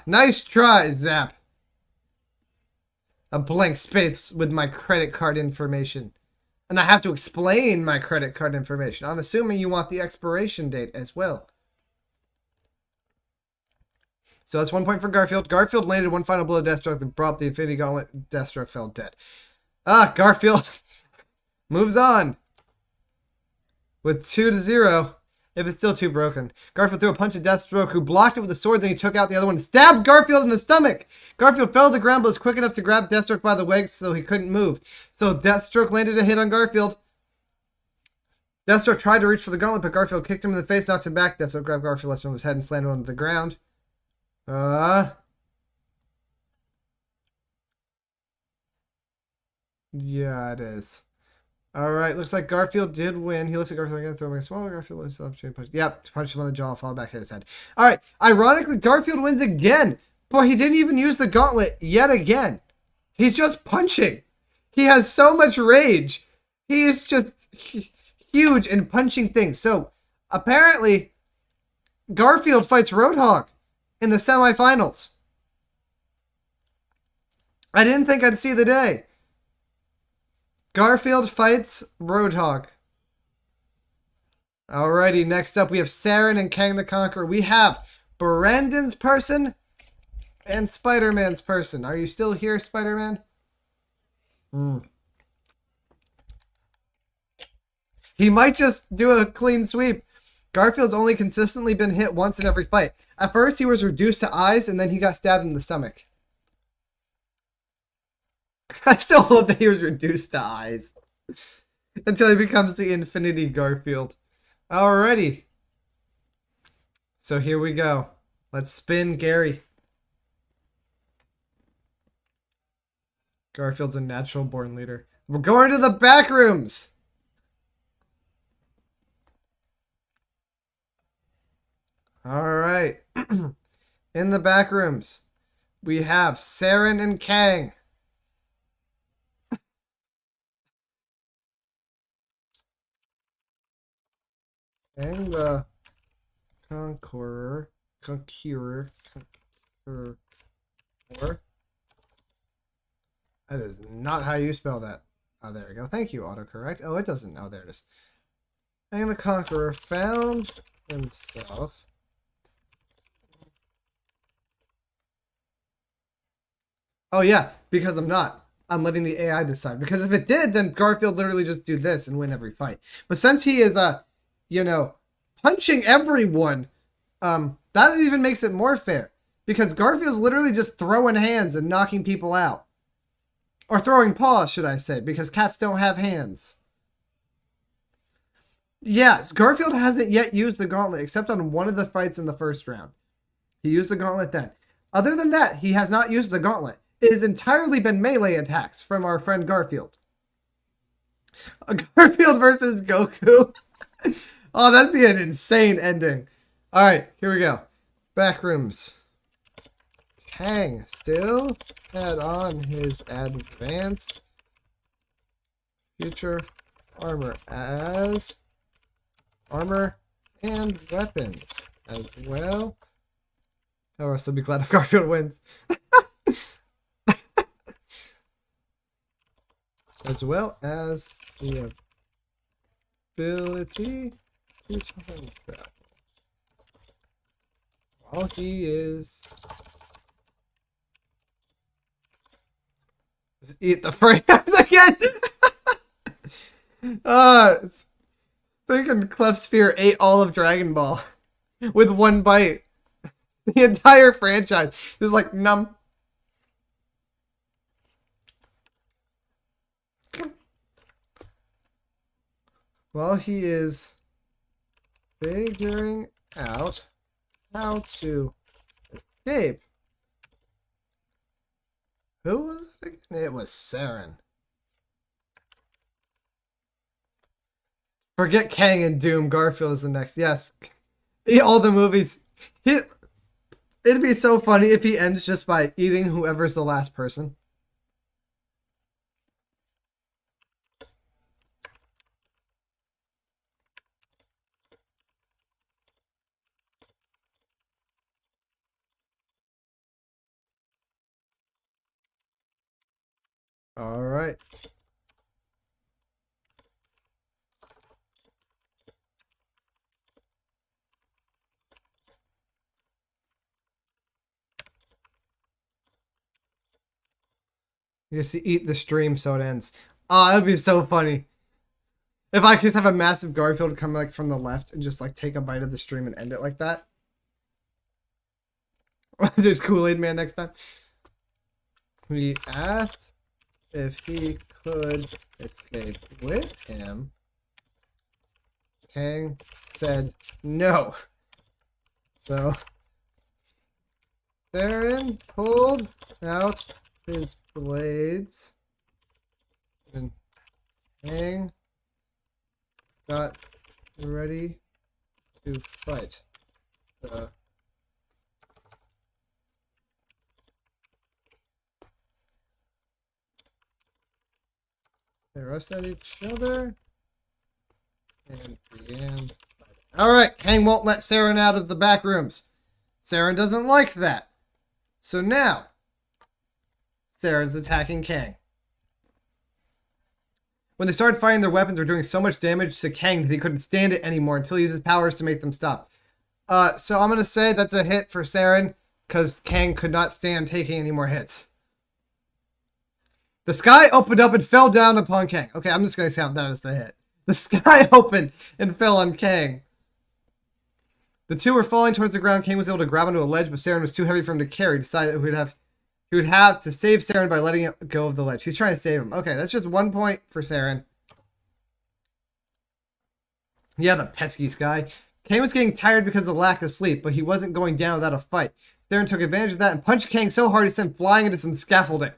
Nice try, Zap. A blank space with my credit card information. And I have to explain my credit card information. I'm assuming you want the expiration date as well. So that's 1 point for Garfield. Garfield landed one final blow to Deathstroke that brought the Infinity Gauntlet. Deathstroke fell dead. Garfield moves on with 2-0. If it's still too broken. Garfield threw a punch at Deathstroke, who blocked it with a sword, then he took out the other one and stabbed Garfield in the stomach. Garfield fell to the ground, but was quick enough to grab Deathstroke by the legs so he couldn't move. So Deathstroke landed a hit on Garfield. Deathstroke tried to reach for the gauntlet, but Garfield kicked him in the face, knocked him back. Deathstroke grabbed Garfield, left him on his head, and slammed him onto the ground. Yeah, it is. Alright, looks like Garfield did win. He looks at Garfield again, throwing a small Garfield wins the opportunity to punch. Yep, punch him on the jaw, fall back, hit his head. Alright, ironically, Garfield wins again. But he didn't even use the gauntlet yet again. He's just punching. He has so much rage. He is just huge in punching things. So, apparently, Garfield fights Roadhog in the semifinals. I didn't think I'd see the day. Garfield fights Roadhog. Alrighty, next up we have Saren and Kang the Conqueror. We have Brandon's person and Spider-Man's person. Are you still here, Spider-Man? He might just do a clean sweep. Garfield's only consistently been hit once in every fight. At first, he was reduced to eyes, and then he got stabbed in the stomach. I still love that he was reduced to eyes. Until he becomes the Infinity Garfield. Alrighty. So here we go. Let's spin Gary. Garfield's a natural born leader. We're going to the back rooms. Alright. In the back rooms, we have Saren and Kang. And the Conqueror. That is not how you spell that. Oh, there we go. Thank you, autocorrect. Oh, it doesn't. Oh, there it is. And the Conqueror found himself. Oh, yeah, because I'm not. I'm letting the AI decide. Because if it did, then Garfield literally just do this and win every fight. But since he is, you know, punching everyone, that even makes it more fair. Because Garfield's literally just throwing hands and knocking people out. Or throwing paws, should I say, because cats don't have hands. Yes, Garfield hasn't yet used the gauntlet, except on one of the fights in the first round. He used the gauntlet then. Other than that, he has not used the gauntlet. It has entirely been melee attacks from our friend Garfield. Garfield versus Goku. Oh, that'd be an insane ending. Alright, here we go. Backrooms. Kang still had on his advanced future armor as armor and weapons as well. Oh, I'll still be glad if Garfield wins. As well as the ability to time travel. While he is eat the frames again. Thinking Clef Sphere ate all of Dragon Ball with one bite. The entire franchise is like numb. While he is figuring out how to escape. Who was it again? It was Saren. Forget Kang and Doom. Garfield is the next. Yes. All the movies. It'd be so funny if he ends just by eating whoever's the last person. All right. You see, eat the stream so it ends. Oh, that'd be so funny. If I just have a massive Garfield come like from the left and just like take a bite of the stream and end it like that. There's Kool-Aid Man next time. We asked if he could escape with him. Kang said no. So Saren pulled out his blades and Kang got ready to fight. They rushed at each other and began fighting. Alright, Kang won't let Saren out of the back rooms. Saren doesn't like that. So now, Saren's attacking Kang. When they started fighting, their weapons were doing so much damage to Kang that he couldn't stand it anymore until he used his powers to make them stop. So I'm going to say that's a hit for Saren, because Kang could not stand taking any more hits. The sky opened up and fell down upon Kang. Okay, I'm just going to count that as the hit. The sky opened and fell on Kang. The two were falling towards the ground. Kang was able to grab onto a ledge, but Saren was too heavy for him to carry. He decided that he would have to save Saren by letting it go of the ledge. He's trying to save him. Okay, that's just 1 point for Saren. Yeah, the pesky guy. Kang was getting tired because of the lack of sleep, but he wasn't going down without a fight. Saren took advantage of that and punched Kang so hard he sent him flying into some scaffolding.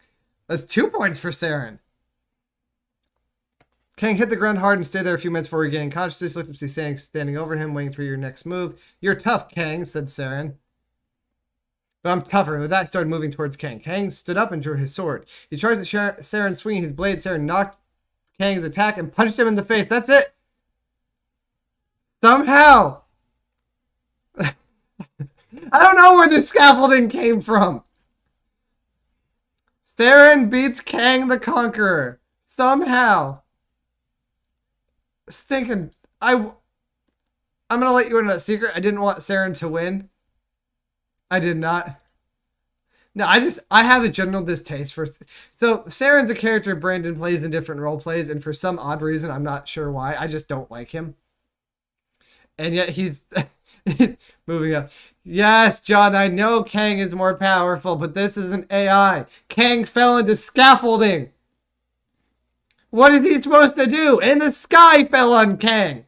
That's 2 points for Saren. Kang hit the ground hard and stayed there a few minutes before regaining consciousness. Looked up to see standing over him, waiting for your next move. You're tough, Kang, said Saren. But I'm tougher. And with that, he started moving towards Kang. Kang stood up and drew his sword. He charged at Saren, swinging his blade. Saren knocked Kang's attack and punched him in the face. That's it. Somehow. I don't know where the scaffolding came from. Saren beats Kang the Conqueror. Somehow. Stinking. I'm gonna let you in on a secret. I didn't want Saren to win. I did not. No, I have a general distaste for. So Saren's a character Brandon plays in different role plays, and for some odd reason, I'm not sure why, I just don't like him. And yet he's moving up. Yes, John, I know Kang is more powerful, but this is an AI. Kang fell into scaffolding. What is he supposed to do? And the sky fell on Kang.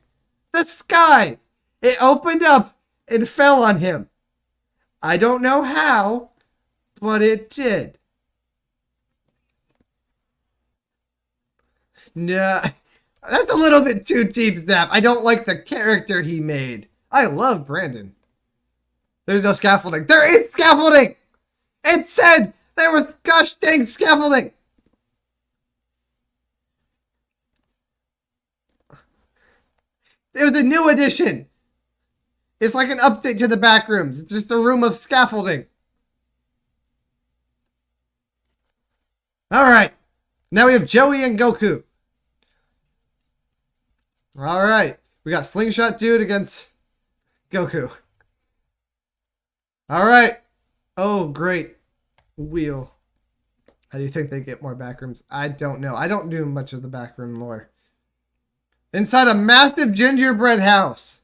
The sky. It opened up and fell on him. I don't know how, but it did. No, that's a little bit too deep, Zap. I don't like the character he made. I love Brandon. There's no scaffolding. There is scaffolding! It said there was gosh dang scaffolding! It was a new addition. It's like an update to the back rooms. It's just a room of scaffolding. Alright. Now we have Joey and Goku. Alright. We got Slingshot Dude against Goku. Alright. Oh, great. Wheel. How do you think they get more back rooms? I don't know. I don't do much of the back room lore. Inside a massive gingerbread house.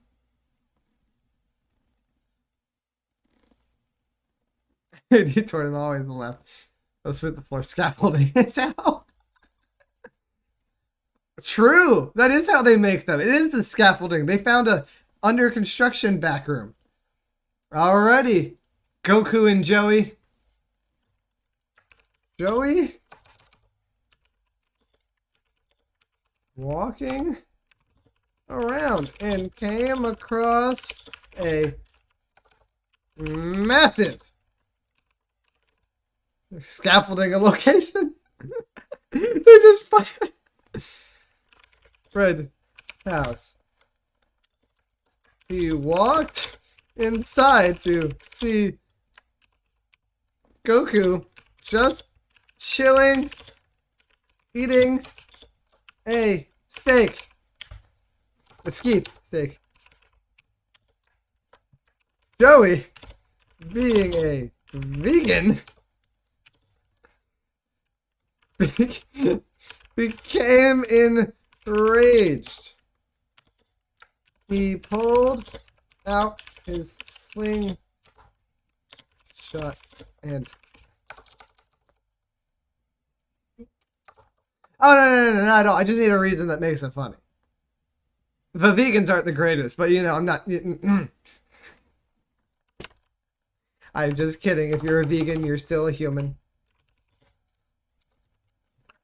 Detour them always the left. Go sweep the floor. Scaffolding. It's how. True. That is how they make them. It is the scaffolding. They found a under construction back room. Alrighty. Goku and Joey. Joey. Walking around and came across a massive scaffolding a location. They just find Fred house. He walked inside to see Goku just chilling, eating a steak. A skeet steak. Joey, being a vegan, became enraged. He pulled out his sling shot and oh, no, I just need a reason that makes it funny. The vegans aren't the greatest, but you know, I'm not. I'm just kidding. If you're a vegan, you're still a human.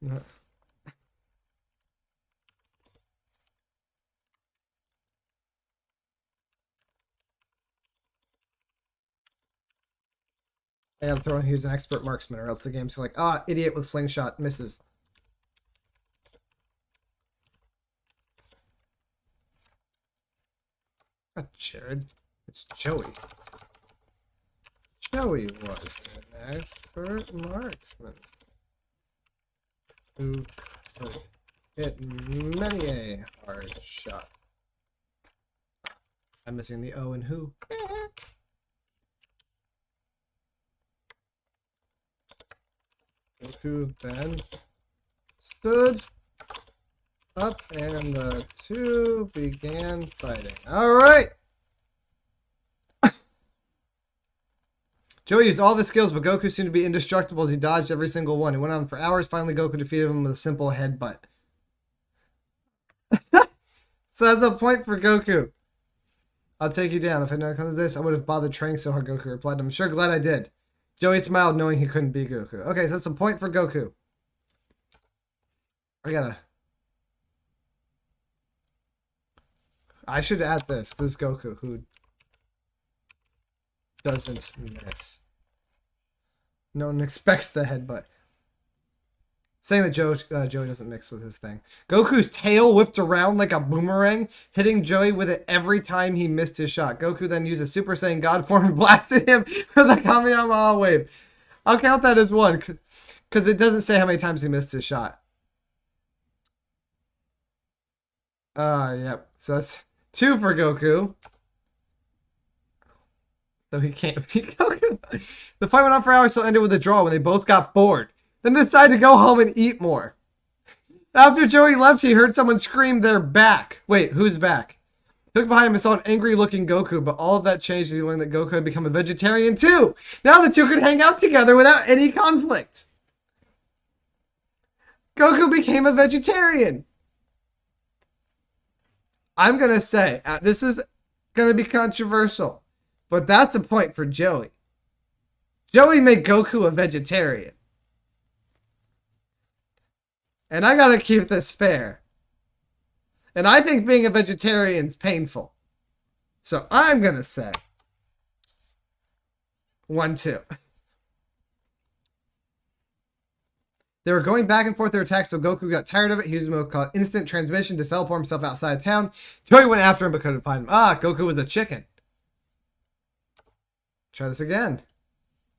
I gotta throw in he's an expert marksman, or else the game's like, ah, idiot with slingshot misses. Not Jared. It's Joey. Joey was an expert marksman who could hit many a hard shot. I'm missing the O and who. Goku then stood up and the two began fighting. Alright! Joey used all of his skills, but Goku seemed to be indestructible as he dodged every single one. It went on for hours. Finally, Goku defeated him with a simple headbutt. So that's a point for Goku. I'll take you down. If I know it comes to this, I would have bothered training so hard, Goku replied. I'm sure glad I did. Joey smiled, knowing he couldn't beat Goku. Okay, so that's a point for Goku. I should add this. This is Goku, who doesn't miss. No one expects the headbutt. Saying that Joey doesn't mix with his thing. Goku's tail whipped around like a boomerang, hitting Joey with it every time he missed his shot. Goku then used a Super Saiyan God form and blasted him with a Kamehameha wave. I'll count that as one, because it doesn't say how many times he missed his shot. Yep. So that's 2 for Goku. So he can't beat Goku. The fight went on for hours, so ended with a draw when they both got bored. Then decided to go home and eat more. After Joey left, he heard someone scream, "They're back." Wait, who's back? He looked behind him and saw an angry-looking Goku, but all of that changed as he learned that Goku had become a vegetarian too. Now the two could hang out together without any conflict. Goku became a vegetarian. I'm going to say, this is going to be controversial, but that's a point for Joey. Joey made Goku a vegetarian. And I gotta keep this fair. And I think being a vegetarian's painful. So I'm gonna say 1-2. They were going back and forth their attacks, so Goku got tired of it. He used a move called Instant Transmission to teleport himself outside of town. Joey went after him but couldn't find him. Goku was a chicken. Try this again.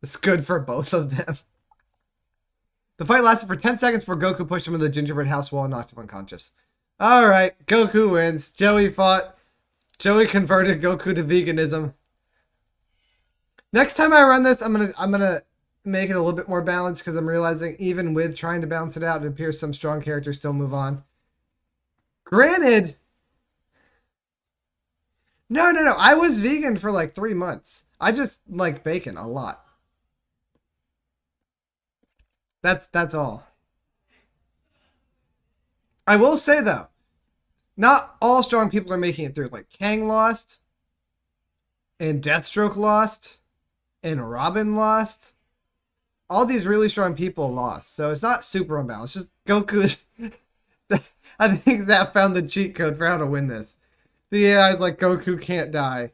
It's good for both of them. The fight lasted for 10 seconds before Goku pushed him into the gingerbread house wall and knocked him unconscious. Alright, Goku wins. Joey fought. Joey converted Goku to veganism. Next time I run this, I'm gonna make it a little bit more balanced, because I'm realizing even with trying to balance it out, it appears some strong characters still move on. Granted, no. I was vegan for like 3 months. I just like bacon a lot. That's all. I will say though, not all strong people are making it through. Like Kang lost, and Deathstroke lost, and Robin lost. All these really strong people lost. So it's not super unbalanced. Just Goku is... I think Zap found the cheat code for how to win this. The AI is like, Goku can't die.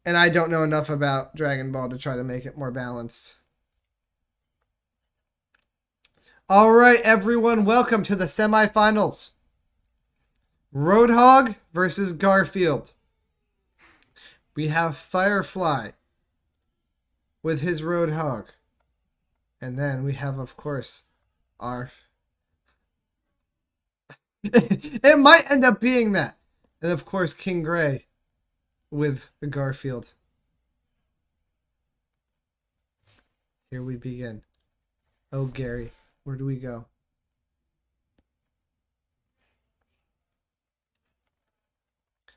And I don't know enough about Dragon Ball to try to make it more balanced. All right, everyone, welcome to the semifinals. Roadhog versus Garfield. We have Firefly with his Roadhog. And then we have, of course, our... It might end up being that. And, of course, King Gray with the Garfield. Here we begin. Oh, Gary. Where do we go?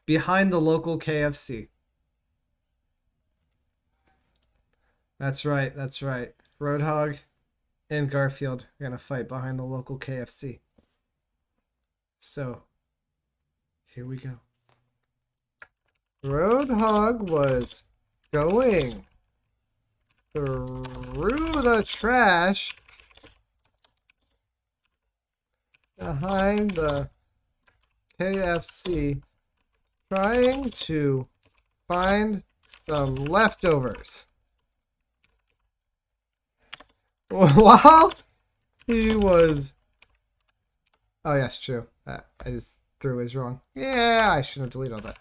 Behind the local KFC. That's right. Roadhog and Garfield are going to fight behind the local KFC. So, here we go. Roadhog was going through the trash behind the KFC, trying to find some leftovers. While he was... Oh, yes, true. I just threw his wrong. Yeah, I shouldn't have deleted all that.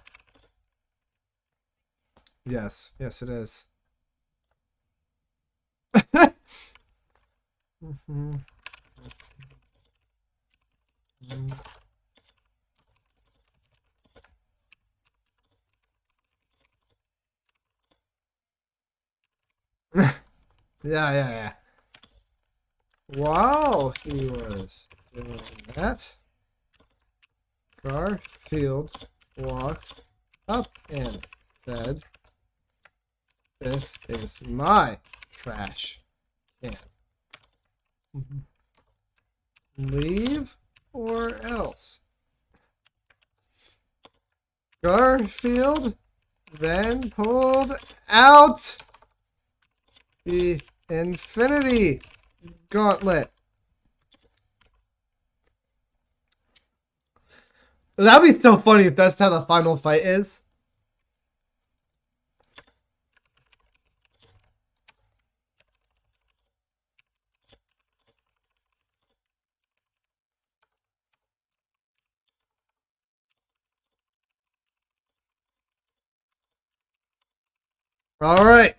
Yes, it is. Yeah. While he was doing that, Garfield walked up and said, This is my trash can. Leave or else. Garfield then pulled out the Infinity Gauntlet. That'd be so funny if that's how the final fight is. All right.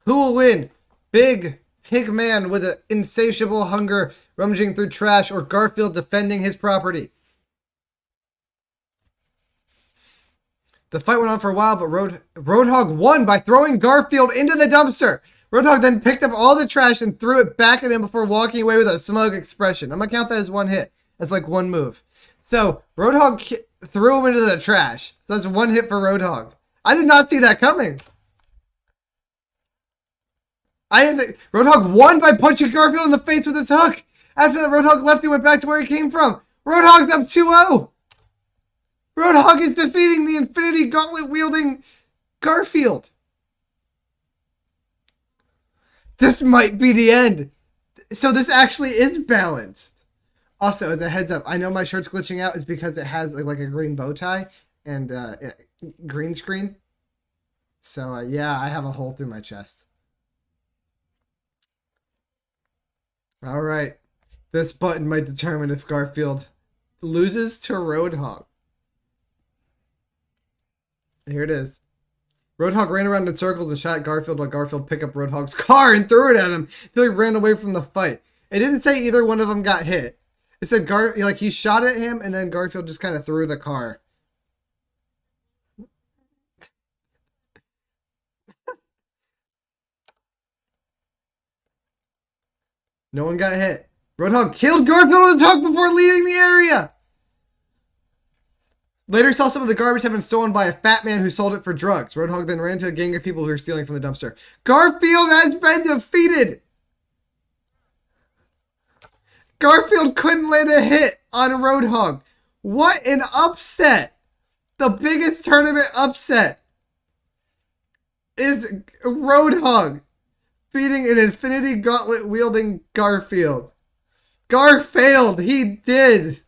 Who will win? Big pig man with an insatiable hunger rummaging through trash, or Garfield defending his property? The fight went on for a while, but Roadhog won by throwing Garfield into the dumpster. Roadhog then picked up all the trash and threw it back at him before walking away with a smug expression. I'm going to count that as one hit. That's like one move. So, Roadhog threw him into the trash. So that's one hit for Roadhog. I did not see that coming. Roadhog won by punching Garfield in the face with his hook. After that, Roadhog left and went back to where he came from. Roadhog's up 2-0. Roadhog is defeating the Infinity Gauntlet wielding Garfield. This might be the end. So this actually is balanced. Also, as a heads up, I know my shirt's glitching out is because it has like a green bow tie and green screen. So yeah, I have a hole through my chest. All right. This button might determine if Garfield loses to Roadhog. Here it is. Roadhog ran around in circles and shot at Garfield while Garfield picked up Roadhog's car and threw it at him until he ran away from the fight. It didn't say either one of them got hit. It said he shot at him and then Garfield just kind of threw the car. No one got hit. Roadhog killed Garfield on the truck before leaving the area. Later, saw some of the garbage had been stolen by a fat man who sold it for drugs. Roadhog then ran into a gang of people who were stealing from the dumpster. Garfield has been defeated. Garfield couldn't land a hit on Roadhog. What an upset. The biggest tournament upset is Roadhog beating an Infinity Gauntlet wielding Garfield. Garfield, he did.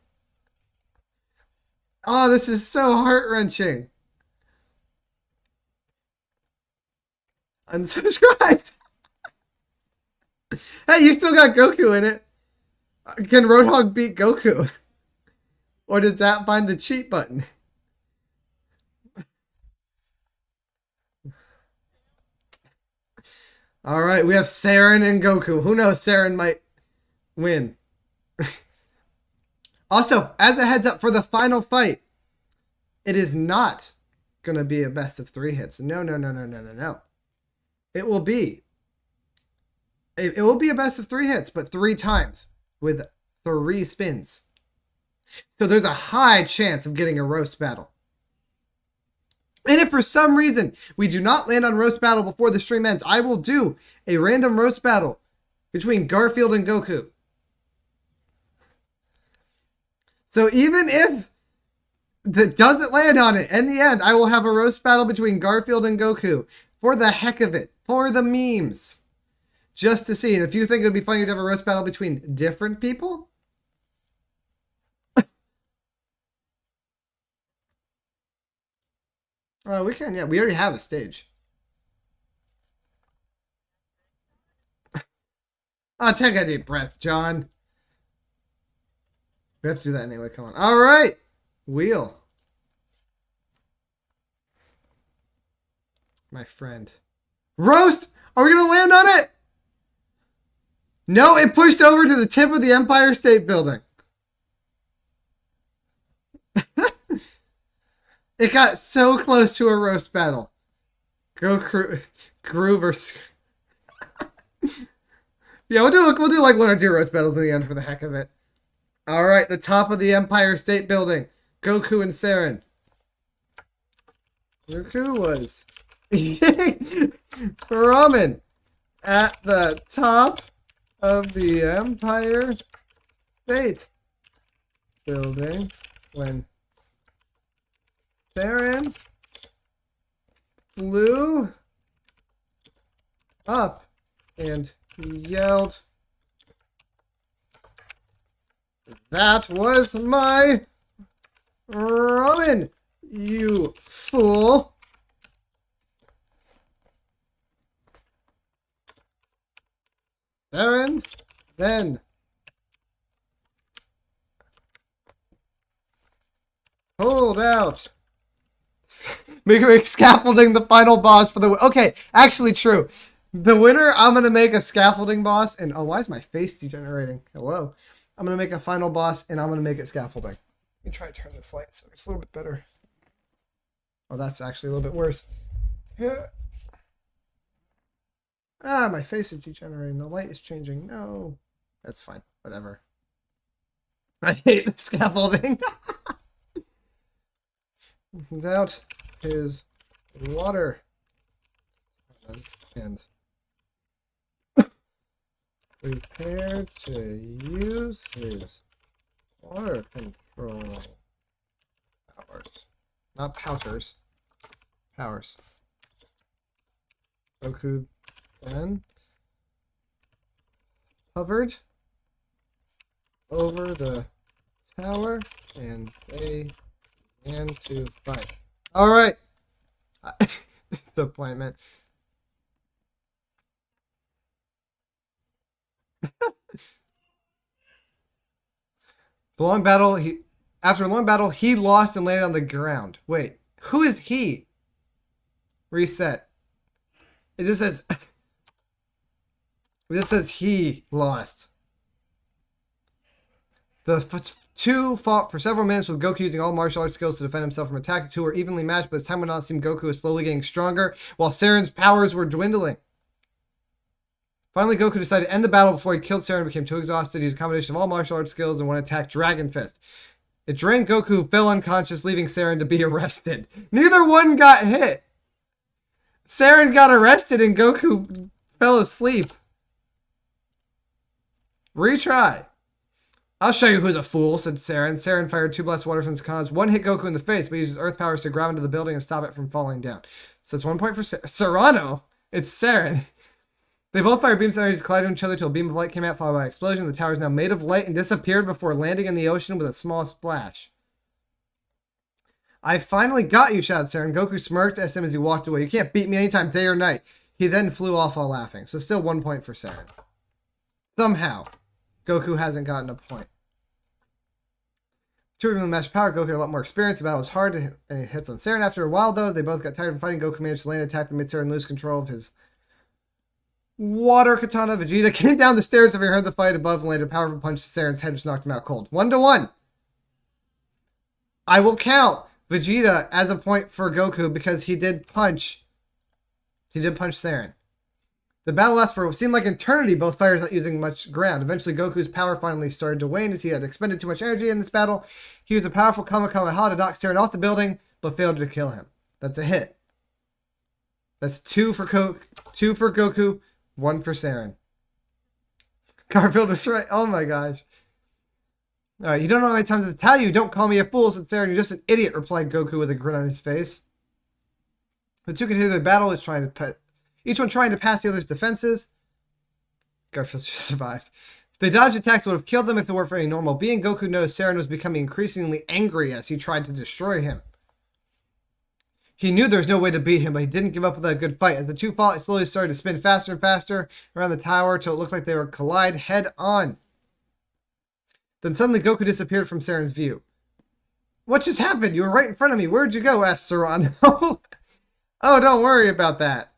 Oh, this is so heart-wrenching. Unsubscribed. Hey, you still got Goku in it. Can Roadhog beat Goku? Or did that find the cheat button? All right, we have Saren and Goku. Who knows? Saren might win. Also, as a heads up for the final fight, it is not going to be a best of 3 hits. No. It will be a best of 3 hits, but 3 times with 3 spins. So there's a high chance of getting a roast battle. And if for some reason we do not land on roast battle before the stream ends, I will do a random roast battle between Garfield and Goku. So even if that doesn't land on it, in the end, I will have a roast battle between Garfield and Goku for the heck of it, for the memes, just to see. And if you think it would be funny to have a roast battle between different people, we can. Yeah, we already have a stage. Take a deep breath, John. We have to do that anyway. Come on. All right. Wheel. My friend. Roast! Are we going to land on it? No, it pushed over to the tip of the Empire State Building. It got so close to a roast battle. Go Groovers. Yeah, we'll do like 1 or 2 roast battles in the end for the heck of it. All right, the top of the Empire State Building. Goku and Saren. Goku was Ramen at the top of the Empire State Building when Saren flew up and yelled, "That was my ramen, you fool!" Saren then pulled out. Make scaffolding the final boss for the... Okay, actually true. The winner, I'm going to make a scaffolding boss. And, oh, why is my face degenerating? Hello. I'm going to make a final boss, and I'm going to make it scaffolding. Let me try to turn this light so it's a little bit better. Oh, that's actually a little bit worse. Yeah. Ah, my face is degenerating. The light is changing. No. That's fine. Whatever. I hate the scaffolding. Without his water and prepared to use his water control powers. Not powers. Powers. Goku then hovered over the tower and they began to fight. Alright. Disappointment. After a long battle, he lost and landed on the ground. Wait, who is he? Reset. It just says he lost. The two fought for several minutes with Goku using all martial arts skills to defend himself from attacks. The two were evenly matched, but as time went on, it seemed Goku was slowly getting stronger, while Saren's powers were dwindling. Finally, Goku decided to end the battle before he killed Saren and became too exhausted to use a combination of all martial arts skills and one attack, Dragon Fist. It drained Goku, who fell unconscious, leaving Saren to be arrested. Neither one got hit. Saren got arrested and Goku fell asleep. Retry. I'll show you who's a fool, said Saren. Saren fired two blessed water from his katanas. One hit Goku in the face, but uses earth powers to grab into the building and stop it from falling down. So it's 1 point for Serrano. It's Saren. They both fired beams of energy collided with each other until a beam of light came out, followed by an explosion. The tower is now made of light and disappeared before landing in the ocean with a small splash. I finally got you, shouted Saren. Goku smirked at him as he walked away. You can't beat me anytime, day or night. He then flew off while laughing. So still 1 point for Saren. Somehow, Goku hasn't gotten a point. Two of them matched power. Goku had a lot more experience. The battle was hard, and it hits on Saren. After a while, though, they both got tired of fighting. Goku managed to land an attack that made Saren lose control of his water katana. Vegeta came down the stairs after he heard the fight above and landed a powerful punch to Saren's head, which knocked him out cold. 1-1. I will count Vegeta as a point for Goku because he did punch Saren. The battle lasted for what seemed like eternity, both fighters not using much ground. Eventually, Goku's power finally started to wane as he had expended too much energy in this battle. He used a powerful Kamehameha to knock Saren off the building, but failed to kill him. That's a hit. That's 2 for Goku, 1 for Saren. Garfield was right. Oh my gosh. Alright, you don't know how many times I've tell you, don't call me a fool, said Saren. You're just an idiot, replied Goku with a grin on his face. The two continued their battle, each one trying to pass the other's defenses. Garfield just survived. They dodged attacks that would have killed them if they weren't for any normal being. Goku noticed Saren was becoming increasingly angry as he tried to destroy him. He knew there was no way to beat him, but he didn't give up without a good fight. As the two fought, it slowly started to spin faster and faster around the tower till it looked like they would collide head on. Then suddenly Goku disappeared from Saren's view. What just happened? You were right in front of me. Where'd you go? Asked Saran. Oh, don't worry about that.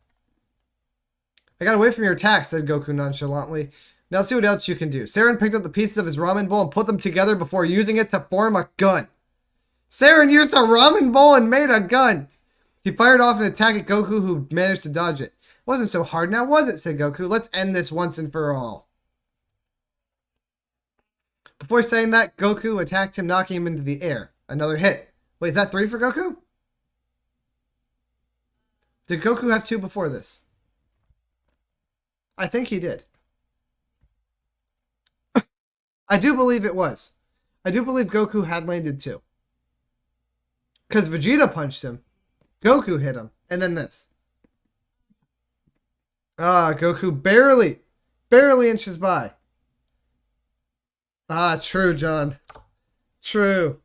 I got away from your attacks, said Goku nonchalantly. Now see what else you can do. Saren picked up the pieces of his ramen bowl and put them together before using it to form a gun. Saren used a ramen bowl and made a gun. He fired off an attack at Goku, who managed to dodge it. Wasn't so hard now, was it? Said Goku. Let's end this once and for all. Before saying that, Goku attacked him, knocking him into the air. Another hit. Wait, is that 3 for Goku? Did Goku have 2 before this? I think he did. I do believe it was. I do believe Goku had landed 2. Because Vegeta punched him. Goku hit him. And then this. Ah, Goku barely inches by. Ah, true, John. True.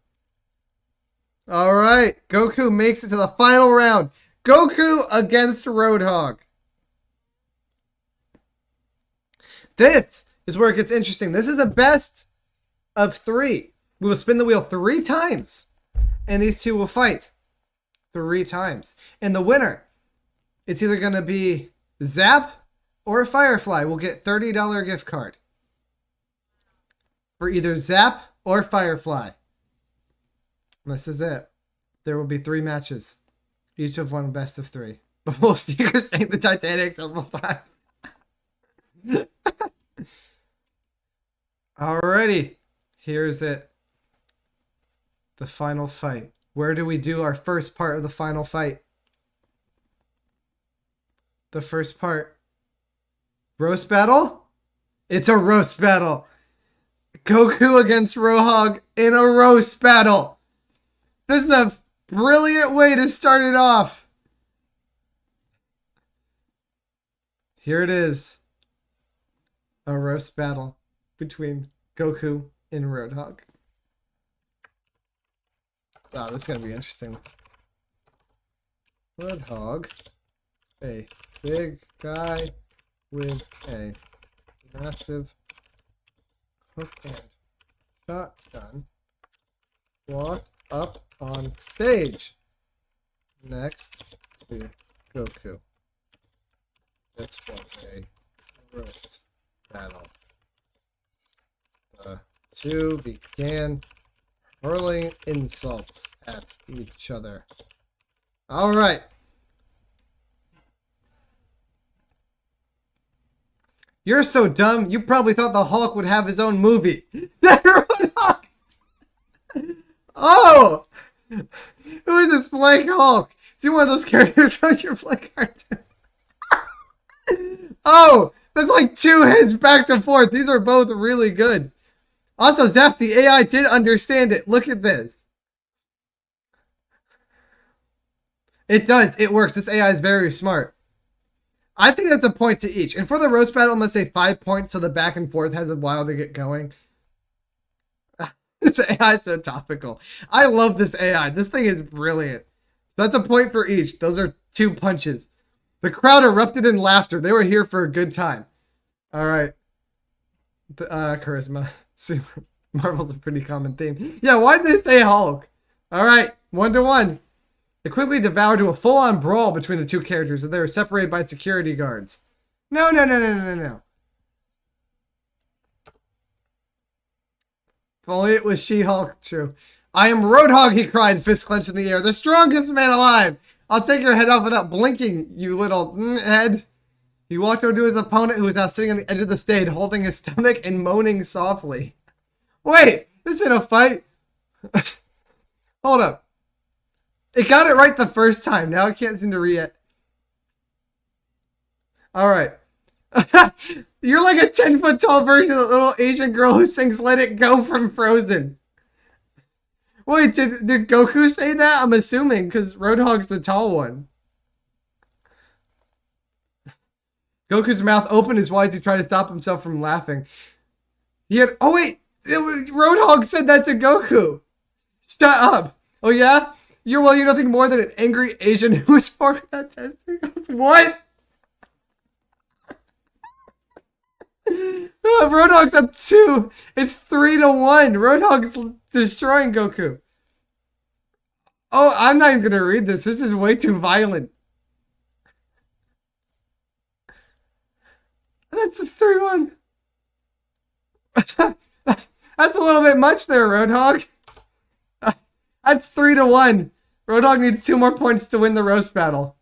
All right. Goku makes it to the final round. Goku against Roadhog. This is where it gets interesting. This is the best of 3. We will spin the wheel 3 times. And these two will fight 3 times. And the winner, it's either going to be Zap or Firefly. Will get $30 gift card. For either Zap or Firefly. This is it. There will be 3 matches. Each of one best of 3. But Wolf Sneaker sang the Titanic several times. Alrighty. Here's it. The final fight. Where do we do our first part of the final fight? The first part. Roast battle? It's a roast battle. Goku against Roadhog in a roast battle. This is a brilliant way to start it off. Here it is. A roast battle between Goku and Roadhog. Wow, this is going to be interesting. Roadhog, a big guy with a massive hook and shotgun, walked up on stage next to Goku. This was a roast battle. The two began hurling insults at each other. All right. You're so dumb, you probably thought the Hulk would have his own movie. Oh! Who is this Blank Hulk? Is he one of those characters from your play cartoon? Oh! That's like 2 hits back to forth. These are both really good. Also, Zap, the AI did understand it. Look at this. It does. It works. This AI is very smart. I think that's a point to each. And for the roast battle, I'm going to say 5 points so the back and forth has a while to get going. This AI is so topical. I love this AI. This thing is brilliant. That's a point for each. Those are 2 punches. The crowd erupted in laughter. They were here for a good time. All right. Charisma. Marvel's a pretty common theme. Yeah, why did they say Hulk? All right, 1-1. It quickly devoured to a full-on brawl between the 2 characters, and they were separated by security guards. No. If only it was She-Hulk, true. I am Roadhog, he cried, fist clenched in the air. The strongest man alive. I'll take your head off without blinking, you little head. He walked over to his opponent, who was now sitting on the edge of the stage, holding his stomach and moaning softly. Wait, this isn't a fight. Hold up. It got it right the first time. Now I can't seem to read it. All right. You're like a 10-foot tall version of the little Asian girl who sings Let It Go from Frozen. Wait, did Goku say that? I'm assuming, because Roadhog's the tall one. Goku's mouth opened as wide as he tried to stop himself from laughing. Oh wait, Roadhog said that to Goku. Shut up. Oh yeah? You're nothing more than an angry Asian who was part of that testing. What? Oh, Roadhog's up 2. It's 3-1. Roadhog's destroying Goku. Oh, I'm not even going to read this. This is way too violent. That's a 3-1. That's a little bit much there, Roadhog. That's 3-1. Roadhog needs 2 more points to win the roast battle.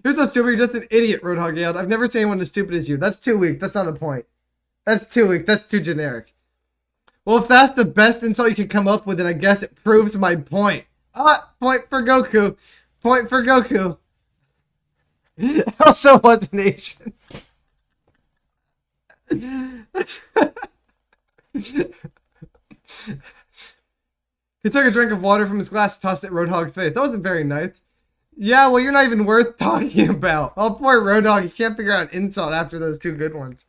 You're so stupid, you're just an idiot, Roadhog yelled. I've never seen anyone as stupid as you. That's too weak. That's not a point. That's too weak. That's too generic. Well, if that's the best insult you can come up with, then I guess it proves my point. Point for Goku. Point for Goku. Also wasn't Asian. He took a drink of water from his glass and tossed it at Roadhog's face. That wasn't very nice. Yeah, well, you're not even worth talking about. Oh, poor Roadhog. He can't figure out an insult after those two good ones.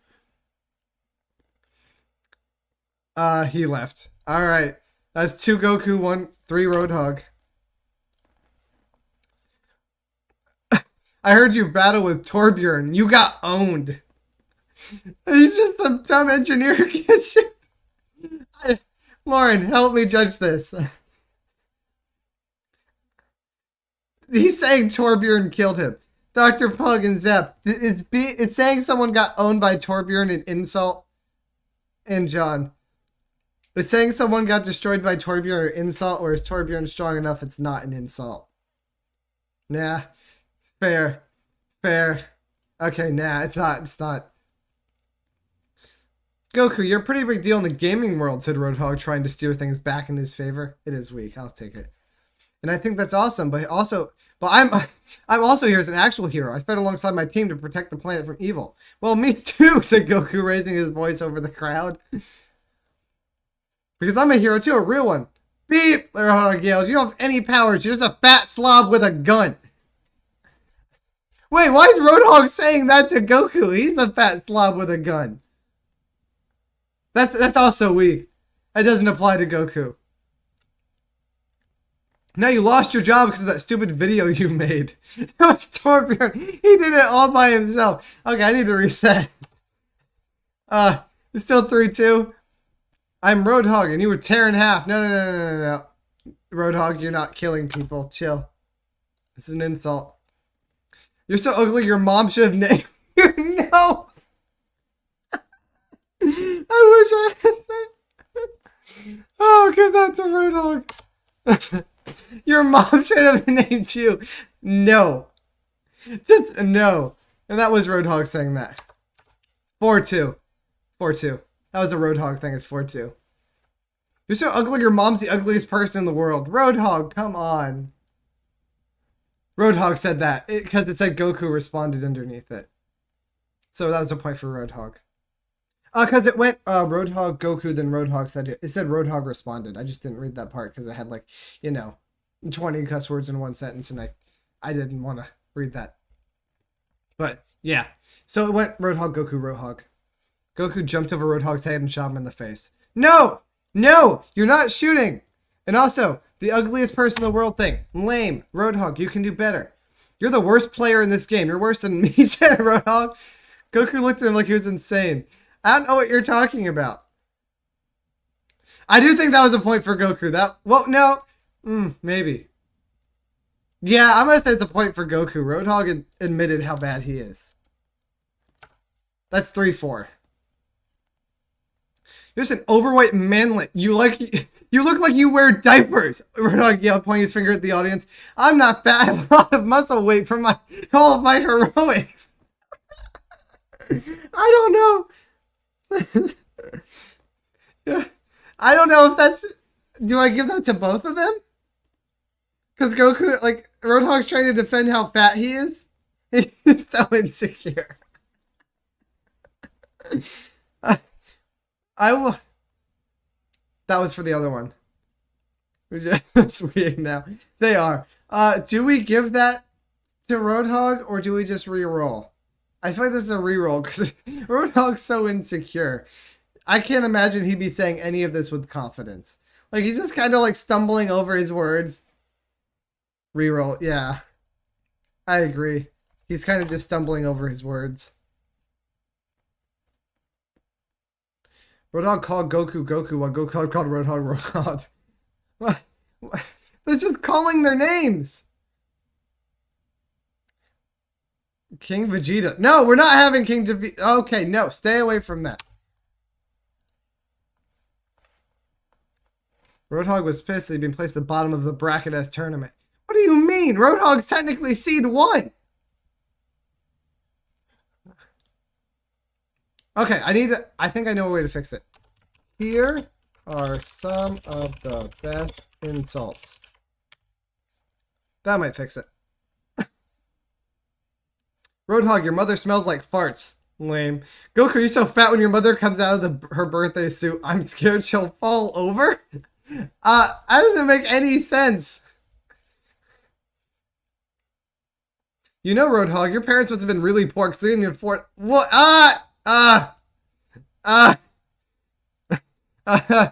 He left. Alright. That's 2 Goku, 3 Roadhog. I heard you battle with Torbjorn. You got owned. He's just some dumb engineer who can't shoot. Lauren, help me judge this. He's saying Torbjorn killed him. Dr. Pug and Zep. It's saying someone got owned by Torbjorn an insult. And John. It's saying someone got destroyed by Torbjorn an insult, or is Torbjorn strong enough it's not an insult? Nah. Fair. Okay, nah, it's not. Goku, you're a pretty big deal in the gaming world, said Roadhog, trying to steer things back in his favor. It is weak. I'll take it. And I think that's awesome, but I'm also here as an actual hero. I fight alongside my team to protect the planet from evil. Well, me too, said Goku, raising his voice over the crowd. Because I'm a hero too, a real one. Beep! Roadhog yelled. You don't have any powers. You're just a fat slob with a gun. Wait, why is Roadhog saying that to Goku? He's a fat slob with a gun. That's also weak. That doesn't apply to Goku. Now you lost your job because of that stupid video you made. It was Torbjorn. He did it all by himself. Okay, I need to reset. It's still 3-2. I'm Roadhog and you were tearing half. No. Roadhog, you're not killing people. Chill. This is an insult. You're so ugly, your mom should have named you. No! I wish I had that. Oh, give that to Roadhog. Your mom should have named you. No. Just no. And that was Roadhog saying that. 4-2. That was a Roadhog thing. It's 4-2. You're so ugly, your mom's the ugliest person in the world. Roadhog, come on. Roadhog said that because it said Goku responded underneath it. So that was a point for Roadhog. Because it went Roadhog, Goku, then Roadhog said it. It said Roadhog responded. I just didn't read that part because I had 20 cuss words in one sentence and I didn't want to read that. But yeah. So it went Roadhog, Goku, Roadhog. Goku jumped over Roadhog's head and shot him in the face. No! You're not shooting! And also, the ugliest person in the world thing. Lame. Roadhog, you can do better. You're the worst player in this game. You're worse than me, said Roadhog. Goku looked at him like he was insane. I don't know what you're talking about. I do think that was a point for Goku. Maybe. Yeah, I'm going to say it's a point for Goku. Roadhog admitted how bad he is. That's 3-4. You're just an overweight manlet. You look like you wear diapers. Roadhog yelled, pointing his finger at the audience. I'm not fat. I have a lot of muscle weight from all of my heroics. I don't know. Yeah. I don't know if that's... Do I give that to both of them? Because Goku, Roadhog's trying to defend how fat he is. He's so insecure. I will... That was for the other one. It's weird now. They are. Do we give that to Roadhog or do we just re-roll? I feel like this is a re-roll because Roadhog's so insecure. I can't imagine he'd be saying any of this with confidence. He's just kind of stumbling over his words. Re-roll, yeah. I agree. He's kind of just stumbling over his words. Roadhog called Goku Goku while Goku called Roadhog Roadhog. What? That's just calling their names. King Vegeta. No, we're not having King Vegeta. Okay, no, stay away from that. Roadhog was pissed that he'd been placed at the bottom of the bracket as tournament. What do you mean? Roadhog's technically seed 1. Okay, I think I know a way to fix it. Here are some of the best insults. That might fix it. Roadhog, your mother smells like farts. Lame. Goku, you're so fat when your mother comes out of her birthday suit. I'm scared she'll fall over. That doesn't make any sense. You know, Roadhog, your parents must have been really poor because they didn't afford. What? That's a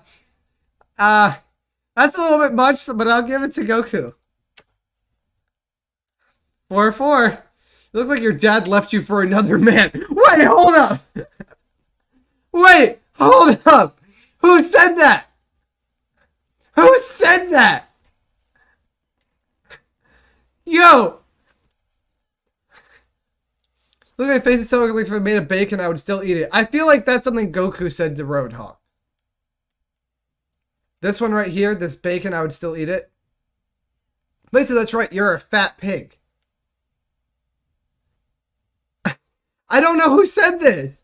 little bit much, but I'll give it to Goku. 4-4. You look like your dad left you for another man. Wait, hold up. Wait, hold up. Who said that? Who said that? Yo. Look at my face, it's so ugly. If I made of bacon, I would still eat it. I feel like that's something Goku said to Roadhog. This one right here, this bacon, I would still eat it. Lisa, that's right. You're a fat pig. I don't know who said this.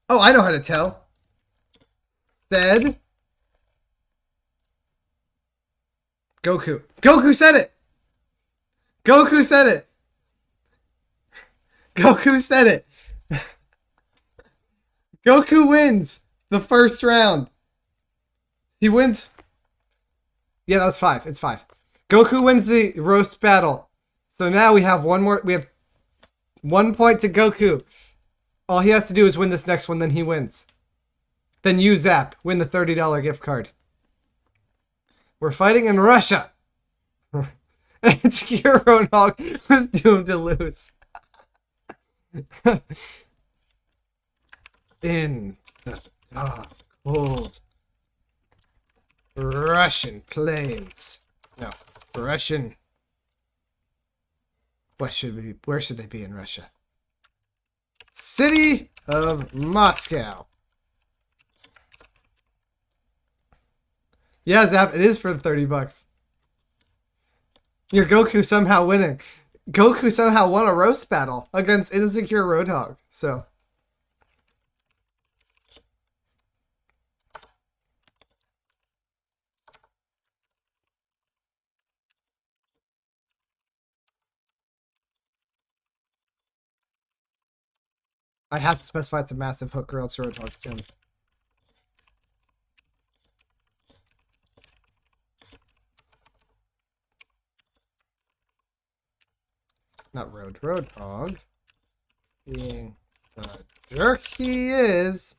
Oh, I know how to tell. Said Goku. Goku said it. Goku said it. Goku said it. Goku wins the first round. He wins. Yeah, that was 5. It's 5. Goku wins the roast battle. So now we have one more. We have 1 point to Goku. All he has to do is win this next one, then he wins. Then you, Zap, win the $30 gift card. We're fighting in Russia. And Roadhog was doomed to lose. In the dark, cold Russian plains. No, Russian. Where should they be in Russia? City of Moscow. Yeah, Zap, it is for the $30. Your Goku somehow winning. Goku somehow won a roast battle against Insecure Roadhog. So. I have to specify it's a massive hook or else Roadhog's gym. Not Roadhog. Being the jerk he is.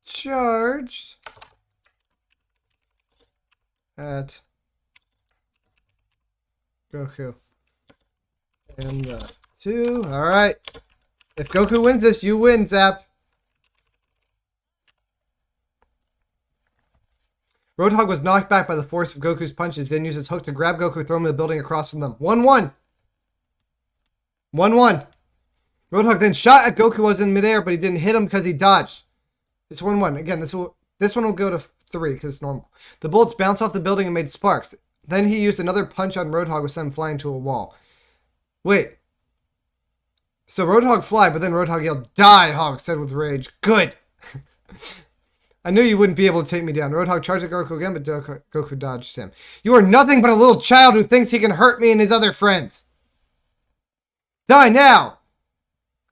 Charged at Goku. And the 2. Alright. If Goku wins this, you win, Zap. Roadhog was knocked back by the force of Goku's punches, then used his hook to grab Goku, throw him in the building across from them. 1-1. 1-1. Roadhog then shot at Goku was in midair, but he didn't hit him because he dodged. It's 1-1. Again, this one will go to 3 because it's normal. The bullets bounced off the building and made sparks. Then he used another punch on Roadhog, which sent him flying to a wall. Wait. So Roadhog fly, but then Roadhog yelled, "Die, Hog," said with rage. Good. I knew you wouldn't be able to take me down. Roadhog charged at Goku again, but Goku dodged him. You are nothing but a little child who thinks he can hurt me and his other friends. Die now!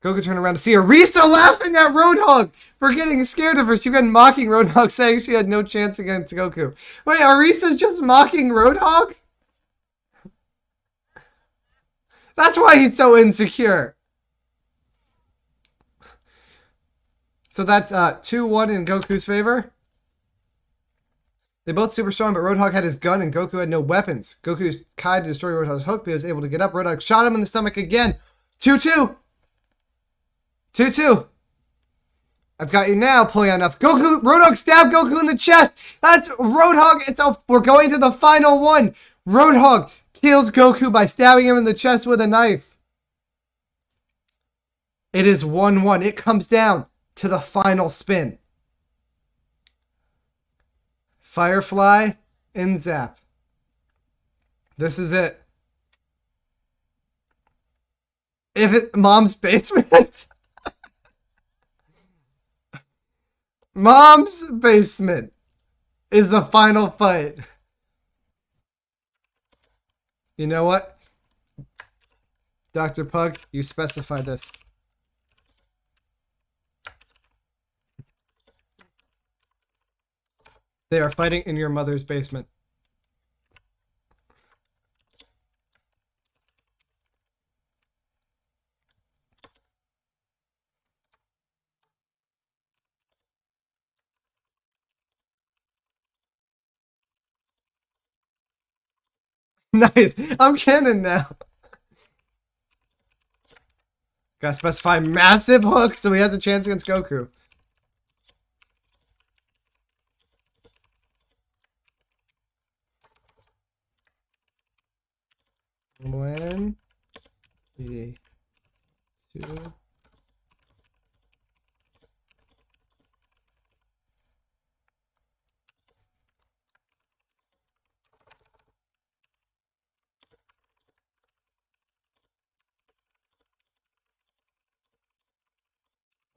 Goku turned around to see Arisa laughing at Roadhog for getting scared of her. She began mocking Roadhog, saying she had no chance against Goku. Wait, Arisa's just mocking Roadhog? That's why he's so insecure. So that's 2-1 in Goku's favor. They both super strong, but Roadhog had his gun and Goku had no weapons. Goku used Kai to destroy Roadhog's hook, but he was able to get up. Roadhog shot him in the stomach again. 2-2. 2-2. I've got you now, pulling out enough. Roadhog stabbed Goku in the chest. That's Roadhog. We're going to the final one. Roadhog kills Goku by stabbing him in the chest with a knife. It is 1-1. It comes down to the final spin. Firefly and Zap. This is it. Mom's basement? Mom's basement is the final fight. You know what? Dr. Pug, you specify this. They are fighting in your mother's basement. Nice. I'm canon now. Gotta specify massive hook so he has a chance against Goku. When he two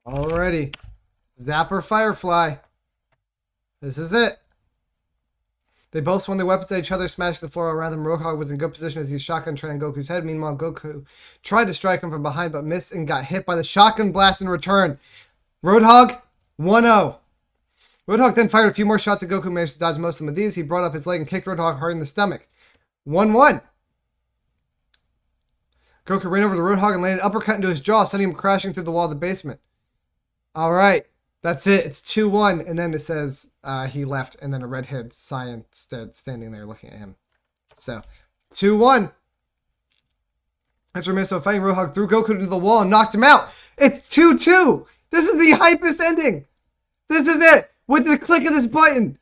Alrighty. Zapper Firefly. This is it. They both swung their weapons at each other, smashed the floor around them. Roadhog was in good position as he shotgun trained Goku's head. Meanwhile, Goku tried to strike him from behind, but missed and got hit by the shotgun blast in return. Roadhog, 1-0. Roadhog then fired a few more shots at Goku, managed to dodge most of them. Of these, he brought up his leg and kicked Roadhog hard in the stomach. 1-1. Goku ran over to Roadhog and landed an uppercut into his jaw, sending him crashing through the wall of the basement. All right, that's it. It's 2-1, and then it says he left, and then a red-haired Saiyan standing there looking at him. So, 2-1. After a minute of fighting, Roadhog threw Goku into the wall and knocked him out. It's 2-2. This is the hypest ending. This is it. With the click of this button,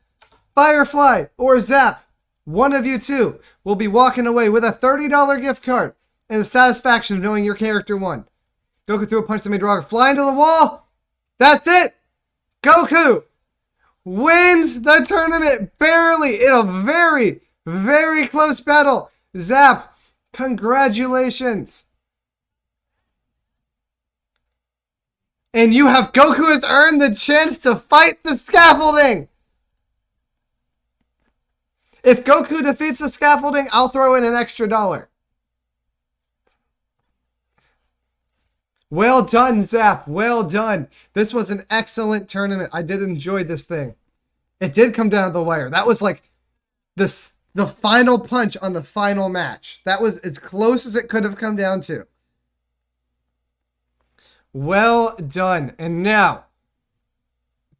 Firefly or Zap, one of you two will be walking away with a $30 gift card and the satisfaction of knowing your character won. Goku threw a punch that made Roadhog fly into the wall. That's it! Goku wins the tournament barely in a very, very close battle. Zap, congratulations. And you have Goku has earned the chance to fight the scaffolding. If Goku defeats the scaffolding, I'll throw in an extra $1. Well done, Zap. Well done. This was an excellent tournament. I did enjoy this thing. It did come down to the wire. That was like the final punch on the final match. That was as close as it could have come down to. Well done. And now,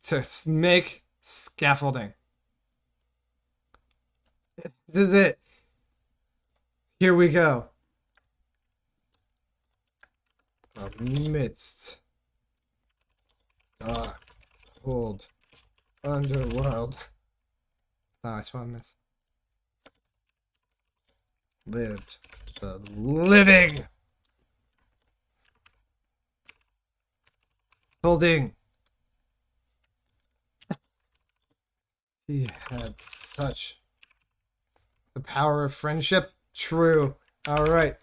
to make scaffolding. This is it. Here we go. Amidst dark, cold underworld. Oh, I spawned this. Lived the living. Holding. He had such the power of friendship. True. All right.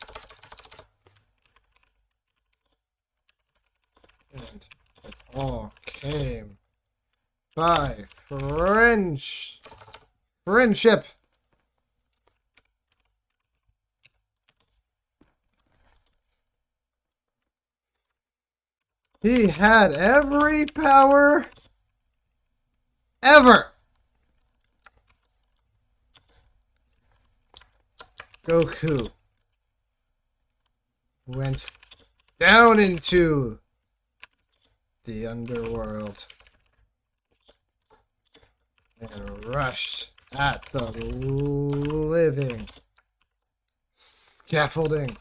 And it all came by friendship. He had every power ever. Goku went down into the underworld and rushed at the living scaffolding.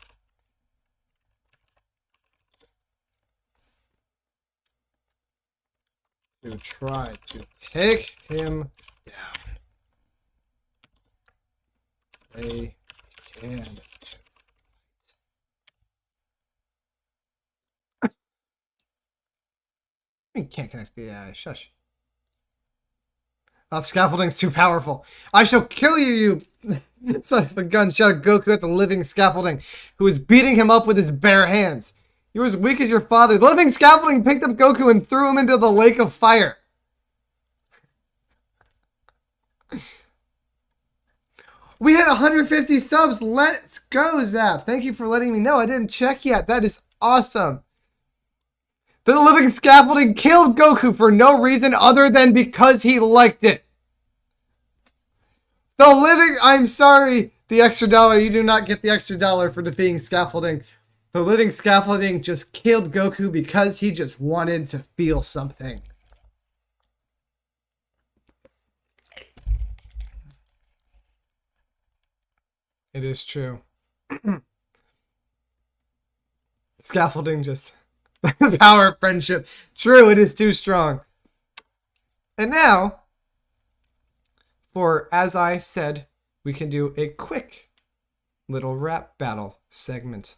To try to take him down. They began You can't connect the shush. That scaffolding's too powerful. I shall kill you, you son of a gun, shouted Goku at the living scaffolding, who was beating him up with his bare hands. You were as weak as your father. The living scaffolding picked up Goku and threw him into the lake of fire. We hit 150 subs. Let's go, Zap. Thank you for letting me know. I didn't check yet. That is awesome. The living scaffolding killed Goku for no reason other than because he liked it. The living... I'm sorry. The extra dollar. You do not get the extra dollar for defeating scaffolding. The living scaffolding just killed Goku because he just wanted to feel something. It is true. Scaffolding just... the power of friendship. True, it is too strong. And now, for, as I said, we can do a quick little rap battle segment.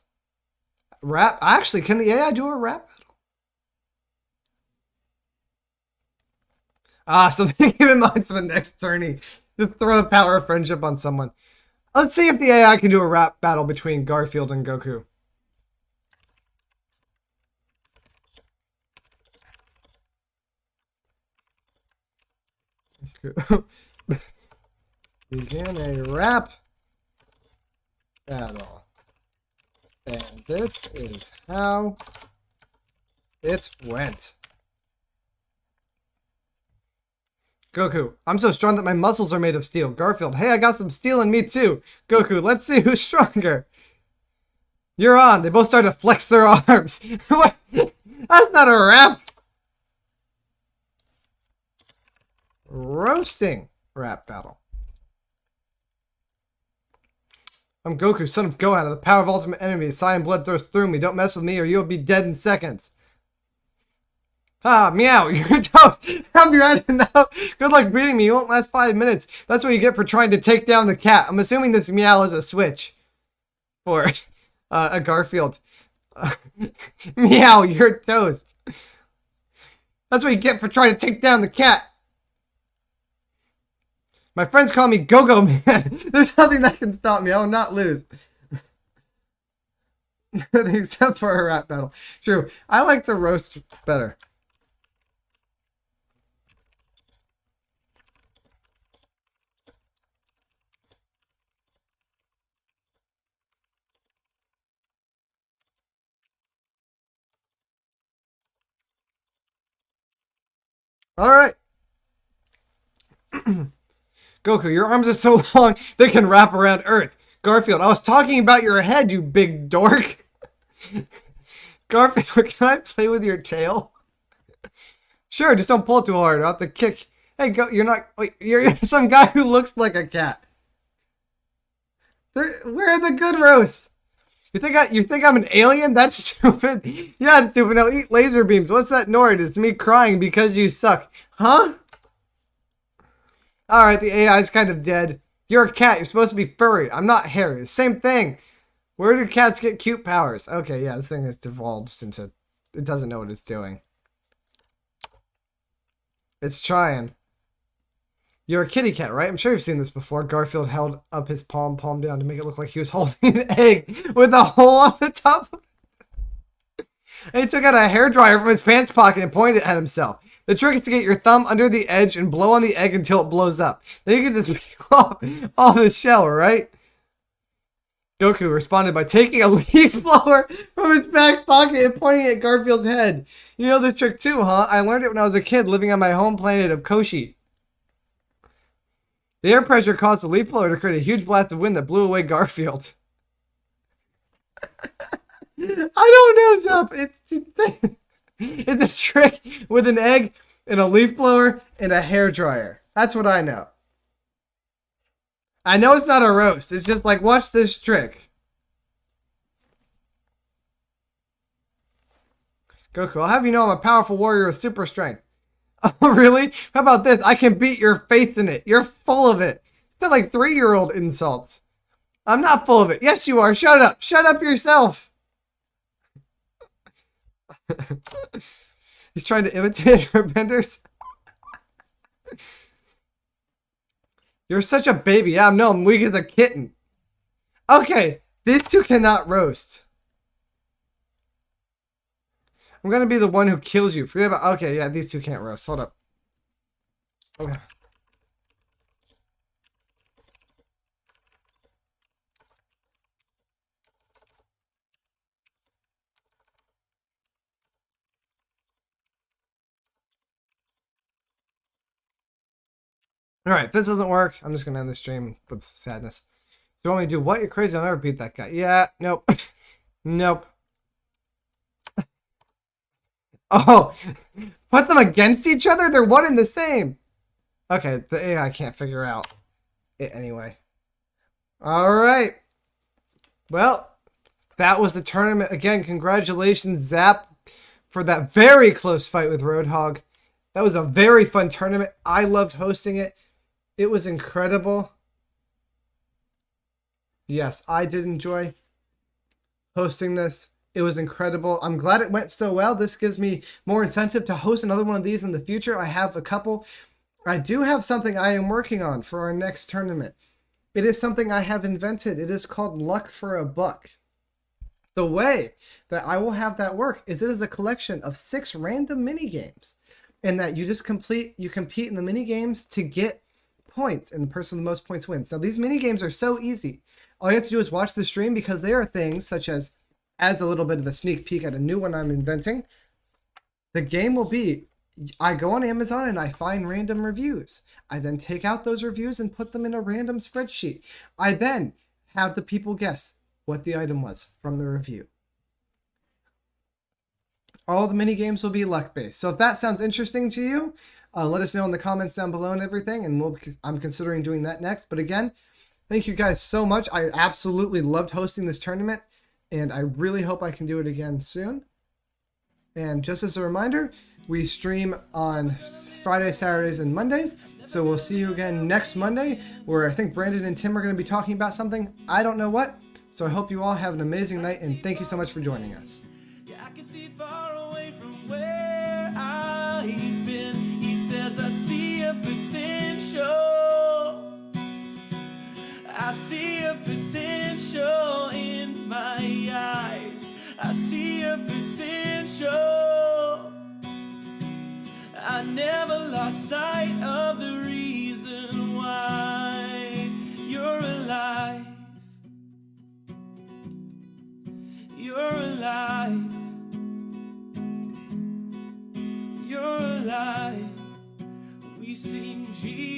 Rap? Actually, can the AI do a rap battle? Something to keep in mind for the next tourney. Just throw the power of friendship on someone. Let's see if the AI can do a rap battle between Garfield and Goku. Begin a rap battle. And this is how it went. Goku, I'm so strong that my muscles are made of steel. Garfield, hey, I got some steel in me too. Goku, let's see who's stronger. You're on. They both start to flex their arms. What? That's not a rap. Roasting rap battle. I'm Goku, son of Gohan, the power of ultimate enemy. Saiyan blood thirsts through me. Don't mess with me or you'll be dead in seconds. Meow, you're toast. I'm your head now. Good luck beating me. You won't last 5 minutes. That's what you get for trying to take down the cat. I'm assuming this meow is a switch for a Garfield. Meow, you're toast. That's what you get for trying to take down the cat. My friends call me Go-Go Man. There's nothing that can stop me. I will not lose. Except for a rap battle. True. I like the roast better. All right. Goku, your arms are so long they can wrap around Earth. Garfield, I was talking about your head, you big dork. Garfield, can I play with your tail? Sure, just don't pull it too hard. I'll have to kick. Hey, you're not. Wait, you're some guy who looks like a cat. Where are the good roasts? You think I'm an alien? That's stupid. Yeah, it's stupid. I'll eat laser beams. What's that noise? It's me crying because you suck. Huh? Alright, the AI is kind of dead. You're a cat. You're supposed to be furry. I'm not hairy. Same thing. Where do cats get cute powers? Okay, yeah, this thing has divulged into... It doesn't know what it's doing. It's trying. You're a kitty cat, right? I'm sure you've seen this before. Garfield held up his palm down to make it look like he was holding an egg with a hole on the top of it. And he took out a hairdryer from his pants pocket and pointed it at himself. The trick is to get your thumb under the edge and blow on the egg until it blows up. Then you can just peel off the shell, right? Goku responded by taking a leaf blower from his back pocket and pointing it at Garfield's head. You know this trick too, huh? I learned it when I was a kid living on my home planet of Koshi. The air pressure caused the leaf blower to create a huge blast of wind that blew away Garfield. I don't know, Zap. It's a trick with an egg and a leaf blower and a hairdryer. That's what I know. I know it's not a roast. It's just like, watch this trick. Goku, I'll have you know I'm a powerful warrior with super strength. Oh, really? How about this? I can beat your face in it. You're full of it. It's not like 3-year-old insults. I'm not full of it. Yes, you are. Shut up. Shut up yourself. He's trying to imitate her benders. You're such a baby. Yeah, no, I'm weak as a kitten. Okay, these two cannot roast. I'm gonna be the one who kills you. Forget about. Okay, yeah, these two can't roast. Hold up. Okay. All right, if this doesn't work, I'm just going to end the stream with sadness. Do you want me to do what? You're crazy. I'll never beat that guy. Yeah, nope. Nope. Oh, put them against each other? They're one and the same. Okay, the AI can't figure out it anyway. All right. Well, that was the tournament. Again, congratulations, Zap, for that very close fight with Roadhog. That was a very fun tournament. I loved hosting it. It was incredible. Yes, I did enjoy hosting this. It was incredible. I'm glad it went so well. This gives me more incentive to host another one of these in the future. I have a couple. I do have something I am working on for our next tournament. It is something I have invented. It is called Luck for a Buck. The way that I will have that work is it is a collection of 6 random mini games, and that you just compete in the mini games to get points, and the person with the most points wins. Now, these mini games are so easy. All you have to do is watch the stream, because they are things such as a little bit of a sneak peek at a new one I'm inventing. The game will be, I go on Amazon and I find random reviews. I then take out those reviews and put them in a random spreadsheet. I then have the people guess what the item was from the review. All the mini games will be luck based. So if that sounds interesting to you, let us know in the comments down below and everything, and I'm considering doing that next. But again, thank you guys so much. I absolutely loved hosting this tournament, and I really hope I can do it again soon. And just as a reminder, we stream on Fridays, Saturdays, and Mondays. So we'll see you again next Monday, where I think Brandon and Tim are going to be talking about something. I don't know what. So I hope you all have an amazing night, and thank you so much for joining us. Yeah, I can see far away from where I've been. He says I see a potential. I see a potential in my eyes. I see a potential. I never lost sight of the reason why you're alive. You're alive. You're alive. We sing Jesus.